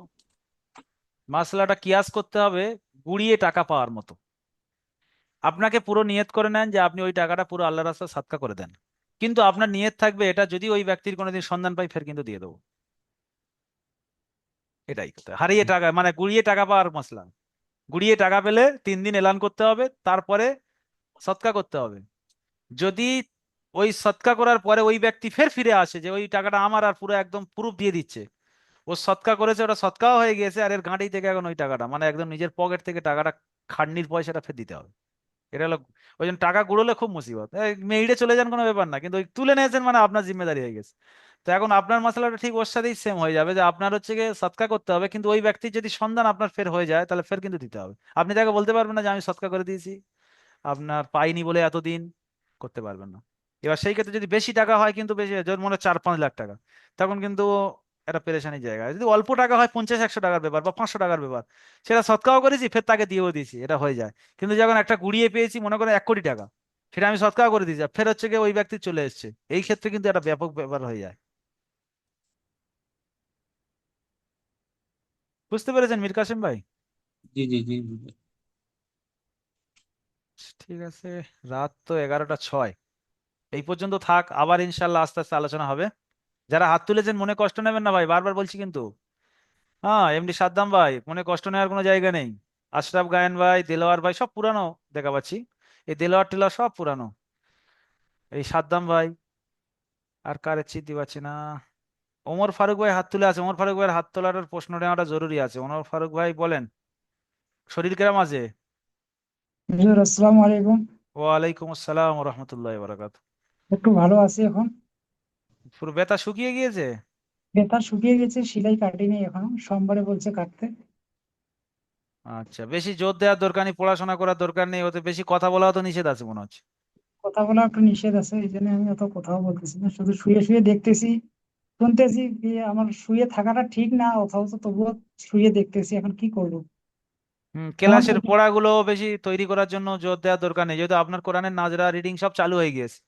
[SPEAKER 1] মাসলাটা কিয়াস করতে হবে গুড়িয়ে টাকা পাওয়ার মতো। আপনাকে পুরো নিয়ত করে নেন যে আপনি ওই টাকাটা পুরো আল্লাহর রাস্তায় সাদকা করে দেন, কিন্তু আপনার নিয়ত থাকবে এটা, যদি ওই ব্যক্তির কোনোদিন সন্ধান পাই ফের কিন্তু দিয়ে দেবো। এটাই কথা, হারিয়ে টাকা মানে গুড়িয়ে টাকা পাওয়ার মশলা। গুড়িয়ে টাকা পেলে 3 দিন এলান করতে হবে, তারপরে সৎকা করতে হবে। যদি ওই সৎকা করার পরে ওই ব্যক্তি ফের ফিরে আসে যে ওই টাকাটা আমার, আর পুরো একদম প্রুফ দিয়ে দিচ্ছে ও সৎকা করেছে, ওটা সৎকাও হয়ে গিয়েছে, আর এর গাঁটেই থেকে এখন ওই টাকাটা মানে একদম নিজের পকেট থেকে টাকাটা, খাটনির পয়সাটা ফের দিতে হবে। এটা হলো, ওই জন্য টাকা কুড়োলে খুব মুসিবত। মেইডে চলে যান কোনো ব্যাপার না, কিন্তু ওই তুলে নিয়েছেন মানে আপনার জিম্মেদারি হয়ে গেছে। তো এখন আপনার মশলাটা ঠিক ওর সাথেই সেম হয়ে যাবে, যে আপনার হচ্ছে গিয়ে সৎকা করতে হবে, কিন্তু ওই ব্যক্তির যদি সন্ধান আপনার ফের হয়ে যায় তাহলে ফের কিন্তু দিতে হবে। আপনি তাকে বলতে পারবেন না যে আমি সৎকা করে দিয়েছি, আপনার পাইনি বলে এতদিন, করতে পারবেন না। এবার সেই ক্ষেত্রে যদি বেশি টাকা হয়, কিন্তু বেশি যদি মনে হয় 4-5 লাখ টাকা, তখন কিন্তু একটা পেরেশানি জায়গা। যদি অল্প টাকা হয়, 50-100 টাকার ব্যাপার বা 500 টাকার ব্যাপার, সেটা সৎকাও করেছি ফের তাকে দিয়েও দিয়েছি, এটা হয়ে যায়। কিন্তু যখন একটা গুড়িয়ে পেয়েছি, মনে করেন 1 কোটি টাকা, সেটা আমি সৎকাও করে দিয়েছি, আর ফের হচ্ছে গিয়ে ওই ব্যক্তি চলে এসেছে, এই ক্ষেত্রে কিন্তু একটা ব্যাপক ব্যাপার হয়ে যায়। বুঝতে পেরেছেন মীর কাসেম ভাই?
[SPEAKER 16] জি জি জি জি।
[SPEAKER 1] ঠিক আছে, রাত তো 11টা 6, এই পর্যন্ত থাক, আবার ইনশাল্লাহ আস্তে আস্তে আলোচনা হবে। যারা হাত তুলেছেন মনে কষ্ট নেবেন না ভাই, বারবার বলছি কিন্তু। হ্যাঁ, এমডি সাদ্দাম ভাই, মনে কষ্ট নেওয়ার কোনো জায়গা নেই। আশরাফ গায়েন ভাই, দেলোয়ার ভাই সব পুরানো দেখা পাচ্ছি, এই দেলোয়ার টেলোয়ার সব পুরানো, এই সাদ্দাম ভাই, আর কার চিনতে পারছি না। ওমর ফারুক ভাই হাত তুলে আছে, ওমর ফারুক ভাইয়ের হাত তোলার প্রশ্ন নেওয়াটা জরুরি আছে। ওমর ফারুক ভাই বলেন, শরীর কেরাম আছে?
[SPEAKER 17] হুজুর আসসালামু আলাইকুম।
[SPEAKER 1] ওয়ালাইকুম আসসালাম রহমতুল্লাহ বারাকাত।
[SPEAKER 17] একটু ভালো আছি এখন।
[SPEAKER 1] পুরো ব্যথা শুকিয়ে গিয়েছে?
[SPEAKER 17] ব্যথা শুকিয়ে গেছে, সেলাই কাটিনি এখনো, সোমবারে বলছে কাটতে।
[SPEAKER 1] আচ্ছা, বেশি জোর দেওয়ার দরকার নেই, পড়াশোনা করার দরকার নেই, ওতে বেশি কথা বলাও তো নিষেধ আছে মনে হচ্ছে।
[SPEAKER 17] কথা বলা একটু নিষেধ আছে, এই জন্য আমি অত কথাও বলতেছি না, শুধু শুয়ে শুয়ে দেখতেছি, শুনতেছি যে আমার শুয়ে থাকাটা ঠিক না, অথচ তবুও শুয়ে দেখতেছি, এখন কি করবো? এমন
[SPEAKER 1] ক্লাসের পড়াগুলো বেশি তৈরি করার জন্য জোর দেওয়ার দরকার নেই, যেহেতু আপনার কোরআনের নাজরা রিডিং সব চালু হয়ে গিয়েছে।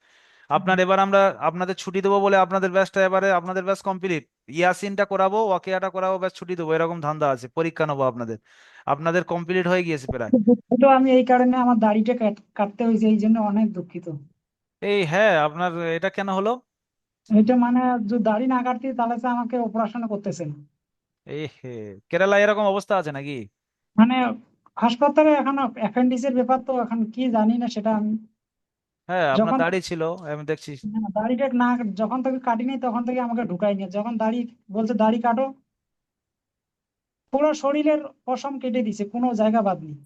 [SPEAKER 1] আপনার এবার আমরা আপনাদের ছুটি দেবো বলে আপনাদের ব্যাচটা এবারে আপনাদের ব্যাচ কমপ্লিট, ইয়াসিনটা করাবো, ওয়াকিয়াটা করাবো, ব্যাচ ছুটি দেবো, এরকম ধান্দা আছে, পরীক্ষা নেবো আপনাদের। আপনাদের কমপ্লিট হয়ে গিয়েছে প্রায়।
[SPEAKER 17] দুঃখিত, আমি এই কারণে আমার দাড়িটা কাটতে হয়েছে, এই জন্য অনেক দুঃখিত।
[SPEAKER 1] এই হ্যাঁ, আপনার এটা কেন হলো?
[SPEAKER 17] এটা মানে যদি দাড়ি না কাটতে তাহলে তো আমাকে অপারেশন করতেছে না।
[SPEAKER 1] এই হে, কেরালা এরকম অবস্থা আছে নাকি?
[SPEAKER 17] মানে হাসপাতালে এখন অ্যাপেন্ডিক্সের ব্যাপার, তো এখন কি জানি না সেটা আমি
[SPEAKER 1] হ্যাঁ, আপনার
[SPEAKER 17] যখন
[SPEAKER 1] দাড়ি ছিল, আমি দেখছি।
[SPEAKER 17] দাড়িটা না, যখন থেকে কাটিনি তখন থেকে আমাকে ঢুকায়নি, যখন দাড়ি বলছে দাড়ি কাটো, পুরো শরীরের পশম কেটে দিছে, কোনো জায়গা বাদ নেই।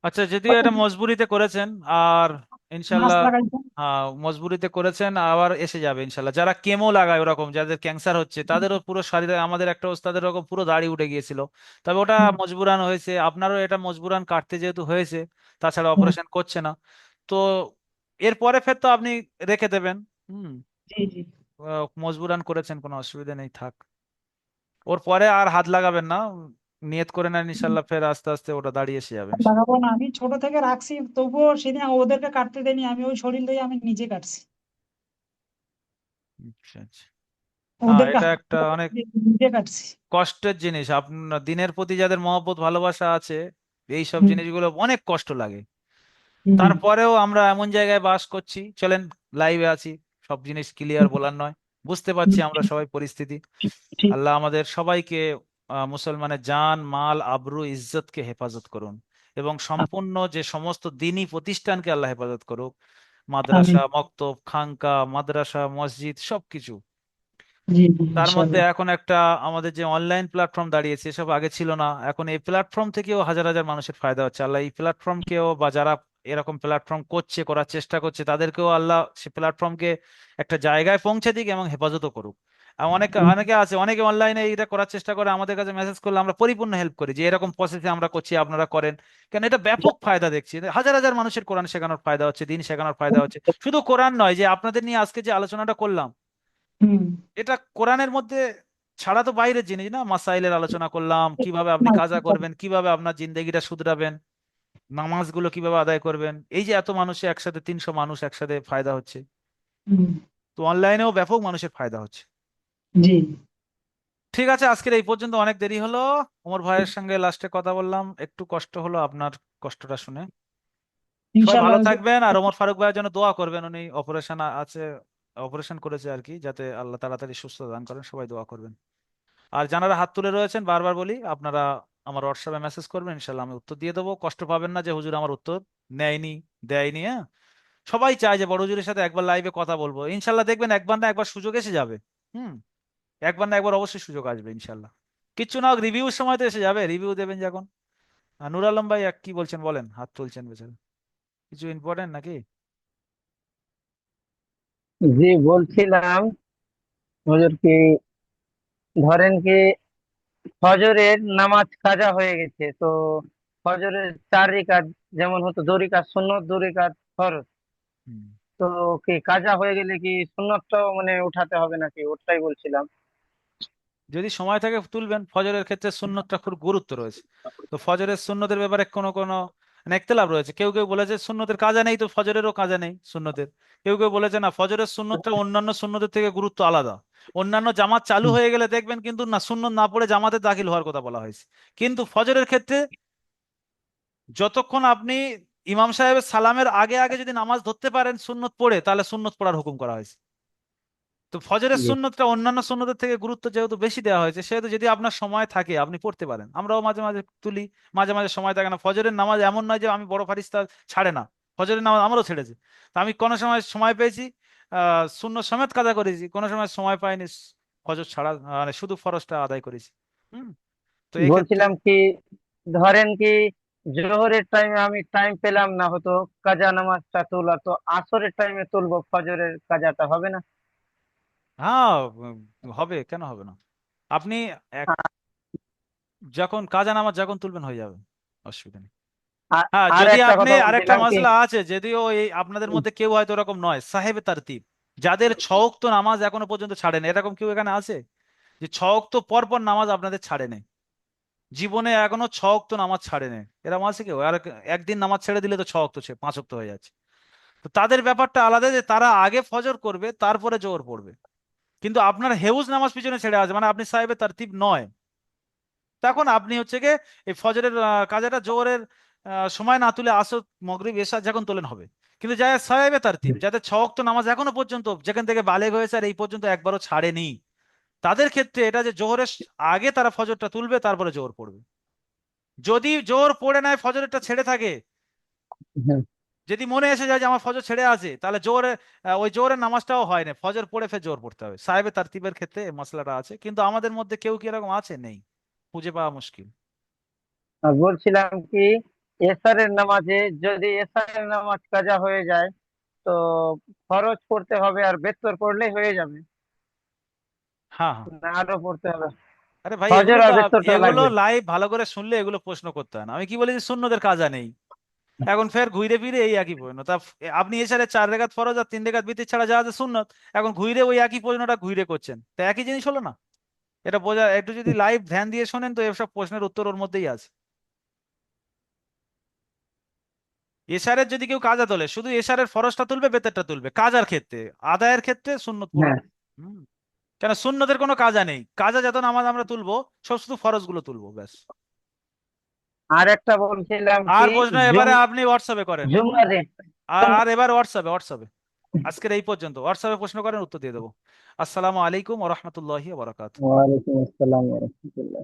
[SPEAKER 1] আচ্ছা, যদিও এটা মজবুরিতে করেছেন, আর
[SPEAKER 17] মাছ
[SPEAKER 1] ইনশাল্লাহ,
[SPEAKER 17] লাগাইছে।
[SPEAKER 1] হ্যাঁ মজবুরিতে করেছেন, আবার এসে যাবে ইনশাল্লাহ। যারা কেমো লাগায় ওরকম, যাদের ক্যান্সার হচ্ছে, তাদেরও পুরো শরীরে, আমাদের একটা ওস্তাদের ওরকম পুরো দাড়ি উঠে গিয়েছিল, তবে ওটা মজবুরান হয়েছে। আপনারও এটা মজবুরান কাটতে যেহেতু হয়েছে, তাছাড়া অপারেশন করছে না, তো এরপরে ফের তো আপনি রেখে দেবেন। হুম।
[SPEAKER 17] জি জি।
[SPEAKER 1] মজবুরান করেছেন, কোনো অসুবিধা নেই, থাক। ওর পরে আর হাত লাগাবেন না, নিয়ত করে নেন ইনশাল্লাহ, ফের আস্তে আস্তে ওটা দাঁড়িয়ে এসে যাবে ইনশাল্লাহ।
[SPEAKER 17] লাগাবো না, আমি ছোট থেকে রাখছি, তবুও সেদিন ওদেরকে কাটতে দেয়নি, আমি ওই শরীর দিয়ে আমি নিজে কাটছি,
[SPEAKER 1] আচ্ছা আচ্ছা। হ্যাঁ,
[SPEAKER 17] ওদেরকে
[SPEAKER 1] এটা
[SPEAKER 17] হাত
[SPEAKER 1] একটা অনেক
[SPEAKER 17] দিয়ে নিজে কাটছি।
[SPEAKER 1] কষ্টের জিনিস। আপনার দিনের প্রতি যাদের মহব্বত ভালোবাসা আছে, এই সব
[SPEAKER 17] হুম,
[SPEAKER 1] জিনিসগুলো অনেক কষ্ট লাগে।
[SPEAKER 17] হুম,
[SPEAKER 1] তারপরেও আমরা এমন জায়গায় বাস করছি, চলেন, লাইভে আছি, সব জিনিস ক্লিয়ার বলার নয়, বুঝতে পারছি
[SPEAKER 17] হুম,
[SPEAKER 1] আমরা সবাই পরিস্থিতি।
[SPEAKER 17] ঠিক ঠিক।
[SPEAKER 1] আল্লাহ আমাদের সবাইকে মুসলমানের জান মাল আবরু ইজ্জতকে হেফাজত করুন, এবং সম্পূর্ণ যে সমস্ত দিনী প্রতিষ্ঠানকে আল্লাহ হেফাজত করুক,
[SPEAKER 17] আমিন।
[SPEAKER 1] মাদ্রাসা মক্তব খানকা মাদ্রাসা মসজিদ সবকিছু।
[SPEAKER 17] জি জি
[SPEAKER 1] তার মধ্যে
[SPEAKER 17] ইনশাআল্লাহ।
[SPEAKER 1] এখন একটা আমাদের যে অনলাইন প্ল্যাটফর্ম দাঁড়িয়েছে, এসব আগে ছিল না, এখন এই প্ল্যাটফর্ম থেকেও হাজার হাজার মানুষের ফায়দা হচ্ছে। আল্লাহ এই প্ল্যাটফর্মকেও, বা যারা এরকম প্ল্যাটফর্ম করছে, করার চেষ্টা করছে, তাদেরকেও আল্লাহ সে প্ল্যাটফর্মকে একটা জায়গায় পৌঁছে দিক এবং হেফাজতও করুক। আর অনেকে অনেকে আছে, অনেকে অনলাইনে এটা করার চেষ্টা করে, আমাদের কাছে মেসেজ করলে আমরা পরিপূর্ণ হেল্প করি, যে এরকম প্রসেসে আমরা করছি, আপনারা করেন কেন। এটা ব্যাপক ফায়দা দেখছি, হাজার হাজার মানুষের কোরআন শেখানোর ফায়দা হচ্ছে, দিন শেখানোর ফায়দা হচ্ছে। শুধু কোরআন নয়, যে আপনাদের নিয়ে আজকে যে আলোচনাটা করলাম,
[SPEAKER 17] হুম।
[SPEAKER 1] এটা কোরআনের মধ্যে ছাড়া তো বাইরের জিনিস না। মাসাইলের আলোচনা করলাম, কিভাবে আপনি কাজা করবেন, কিভাবে আপনার জিন্দেগিটা শুধরাবেন, নামাজগুলো কিভাবে আদায় করবেন, এই যে এত মানুষে একসাথে 300 মানুষ একসাথে ফায়দা হচ্ছে,
[SPEAKER 17] হুম,
[SPEAKER 1] তো অনলাইনেও ব্যাপক মানুষের ফায়দা হচ্ছে।
[SPEAKER 17] জি।
[SPEAKER 1] ঠিক আছে, আজকের এই পর্যন্ত, অনেক দেরি হলো। ওমর ভাইয়ের সঙ্গে লাস্টে কথা বললাম, একটু কষ্ট হলো আপনার কষ্টটা শুনে। সবাই
[SPEAKER 17] ইনশাআল্লাহ
[SPEAKER 1] ভালো
[SPEAKER 17] হুজুর।
[SPEAKER 1] থাকবেন, আর ওমর ফারুক ভাইয়ের জন্য দোয়া করবেন, উনি অপারেশন আছে, অপারেশন করেছে আর কি, যাতে আল্লাহ তাড়াতাড়ি সুস্থ দান করেন, সবাই দোয়া করবেন। আর যারা হাত তুলে রয়েছেন, বারবার বলি, আপনারা আমার হোয়াটসঅ্যাপে মেসেজ করবেন, ইনশাল্লাহ আমি উত্তর দিয়ে দেবো। কষ্ট পাবেন না যে হুজুর আমার উত্তর নেয়নি, দেয়নি, হ্যাঁ, সবাই চায় যে বড় হুজুরের সাথে একবার লাইভে কথা বলবো। ইনশাল্লাহ দেখবেন একবার না একবার সুযোগ এসে যাবে। হুম, একবার না একবার অবশ্যই সুযোগ আসবে ইনশাল্লাহ। কিচ্ছু না হোক রিভিউর সময় তো এসে যাবে, রিভিউ দেবেন যখন। নূর আলম ভাই কি বলছেন বলেন, হাত তুলছেন বেচারা, কিছু ইম্পর্টেন্ট নাকি?
[SPEAKER 3] জি বলছিলাম হুজুর কি ধরেন কি ফজরের নামাজ কাজা হয়ে গেছে, তো ফজরের 4 রাকাত যেমন হতো 2 রাকাত সুন্নত 2 রাকাত ফরজ,
[SPEAKER 1] হুম।
[SPEAKER 3] তো কি কাজা হয়ে গেলে কি সুন্নতটাও মানে উঠাতে হবে নাকি, ওটাই বলছিলাম।
[SPEAKER 1] যদি সময় থাকে তুলবেন, ফজরের ক্ষেত্রে সুন্নতটা খুব গুরুত্ব রয়েছে। তো ফজরের সুন্নতের ব্যাপারে কোনো কোনো মানে একতলাফ রয়েছে। কেউ কেউ বলেছে সুন্নতের কাজা নেই, তো ফজরেরও কাজা নেই সুন্নতের। কেউ কেউ বলেছে না, ফজরের সুন্নতটা অন্যান্য সুন্নতের থেকে গুরুত্ব আলাদা। অন্যান্য জামাত চালু হয়ে গেলে দেখবেন কিন্তু না, সুন্নত না পড়ে জামাতে দাখিল হওয়ার কথা বলা হয়েছে। কিন্তু ফজরের ক্ষেত্রে যতক্ষণ আপনি ইমাম সাহেবের সালামের আগে আগে যদি নামাজ ধরতে পারেন সুন্নত পড়ে, তাহলে সুন্নত পড়ার হুকুম করা হয়েছে। তো ফজরের
[SPEAKER 3] জি
[SPEAKER 1] সুন্নতটা অন্যান্য সুন্নতের থেকে গুরুত্ব যেহেতু বেশি দেওয়া হয়েছে, সেহেতু যদি আপনার সময় থাকে আপনি পড়তে পারেন। আমরাও মাঝে মাঝে তুলি, মাঝে মাঝে সময় থাকে না। ফজরের নামাজ এমন নয় যে আমি বড় ফারিস্তা ছাড়ে না, ফজরের নামাজ আমারও ছেড়েছে। তো আমি কোনো সময় সময় পেয়েছি সুন্নত সমেত কাজা করেছি, কোনো সময় সময় পাইনি, ফজর ছাড়া মানে শুধু ফরজটা আদায় করেছি। হুম। তো এই ক্ষেত্রে
[SPEAKER 3] বলছিলাম কি ধরেন কি জোহরের টাইমে আমি টাইম পেলাম না, হতো কাজা নামাজটা তোলা, তো আসরের টাইমে তুলবো, ফজরের কাজাটা হবে না?
[SPEAKER 1] হ্যাঁ, হবে, কেন হবে না? আপনি এক যখন কাজা নামাজ যখন তুলবেন হয়ে যাবে, অসুবিধা নেই।
[SPEAKER 3] আর
[SPEAKER 1] হ্যাঁ,
[SPEAKER 3] আর
[SPEAKER 1] যদি
[SPEAKER 3] একটা
[SPEAKER 1] আপনি
[SPEAKER 3] কথা
[SPEAKER 1] আরেকটা
[SPEAKER 3] বলছিলাম কি
[SPEAKER 1] মশলা আছে, যদিও এই আপনাদের মধ্যে কেউ হয়তো এরকম নয়, সাহেবে তারতিব, যাদের 6 ওয়াক্ত নামাজ এখনো পর্যন্ত ছাড়েন, এরকম কেউ এখানে আছে যে 6 ওয়াক্ত পর পর নামাজ আপনাদের ছাড়ে নেই, জীবনে এখনো 6 ওয়াক্ত নামাজ ছাড়ে নেই, এরকম আছে কেউ? আর একদিন নামাজ ছেড়ে দিলে তো 6 ওয়াক্ত 5 ওয়াক্ত হয়ে যাচ্ছে। তো তাদের ব্যাপারটা আলাদা, যে তারা আগে ফজর করবে তারপরে জোহর পড়বে। কিন্তু আপনার হেউজ নামাজ পিছনে ছেড়ে আছে, মানে আপনি সাহেবে তারতিব নয়, তখন আপনি হচ্ছে গিয়ে এই ফজরের কাজাটা জোহরের সময় না তুলে আসর মগরিব এশা যখন তোলেন হবে। কিন্তু যারা সাহেবে তারতিব, যাদের 6 ওয়াক্ত নামাজ এখনো পর্যন্ত যেখান থেকে বালেগ হয়েছে আর এই পর্যন্ত একবারও ছাড়েনি, তাদের ক্ষেত্রে এটা যে জোহরের আগে তারা ফজরটা তুলবে তারপরে জোহর পড়বে। যদি জোহর পড়ে নেয় ফজরেরটা ছেড়ে থাকে,
[SPEAKER 3] হুম।
[SPEAKER 1] যদি মনে এসে যায় যে আমার ফজর ছেড়ে আছে, তাহলে জোহরে ওই জোহরের নামাজটাও হয় না, ফজর পড়ে ফের জোহর পড়তে হবে। সাহেবে তারতিবের ক্ষেত্রে এই মশলাটা আছে, কিন্তু আমাদের মধ্যে কেউ কি এরকম আছে? নেই, খুঁজে পাওয়া মুশকিল।
[SPEAKER 3] আর বলছিলাম কি এসারের নামাজে যদি এসারের নামাজ কাজা হয়ে যায়, তো ফরজ পড়তে হবে আর বেতর পড়লেই হয়ে যাবে,
[SPEAKER 1] হ্যাঁ, হ্যাঁ।
[SPEAKER 3] না আরো পড়তে হবে?
[SPEAKER 1] আরে ভাই,
[SPEAKER 3] ফজর
[SPEAKER 1] এগুলো
[SPEAKER 3] আর
[SPEAKER 1] তো
[SPEAKER 3] বেতরটা
[SPEAKER 1] এগুলো
[SPEAKER 3] লাগবে।
[SPEAKER 1] লাইভ ভালো করে শুনলে এগুলো প্রশ্ন করতে হয় না। আমি কি বলি যে শূন্যদের কাজা নেই, এখন ফের ঘুরে ফিরে এই একই প্রশ্ন। তা আপনি এছাড়া 4 রাকাত ফরজ আর 3 রাকাত বিতির ছাড়া যা আছে সুন্নত, এখন ঘুরে ওই একই প্রশ্নটা ঘুরে করছেন, তা একই জিনিস হলো না? এটা বোঝা, একটু যদি লাইভ ধ্যান দিয়ে শোনেন তো এসব প্রশ্নের উত্তর ওর মধ্যেই আছে। এশারের যদি কেউ কাজা তোলে, শুধু এশারের ফরজটা তুলবে, বেতেরটা তুলবে কাজার ক্ষেত্রে, আদায়ের ক্ষেত্রে সুন্নত পড়বে।
[SPEAKER 3] হ্যাঁ।
[SPEAKER 1] হুম। কেন সুন্নতের কোনো কাজা নেই, কাজা যত নামাজ আমরা তুলবো সব শুধু ফরজ গুলো তুলবো, ব্যাস।
[SPEAKER 3] আর একটা বলছিলাম
[SPEAKER 1] আর
[SPEAKER 3] কি
[SPEAKER 1] প্রশ্ন এবারে আপনি হোয়াটসঅ্যাপে করেন।
[SPEAKER 3] জুমারে
[SPEAKER 1] আর এবার হোয়াটসঅ্যাপে, হোয়াটসঅ্যাপে আজকের এই পর্যন্ত হোয়াটসঅ্যাপে প্রশ্ন করেন, উত্তর দিয়ে দেবো। আসসালামু আলাইকুম ওয়া রাহমাতুল্লাহি ওয়া বারাকাতুহু।
[SPEAKER 3] ওয়ালাইকুম আসসালাম ওয়া রাহমাতুল্লাহ।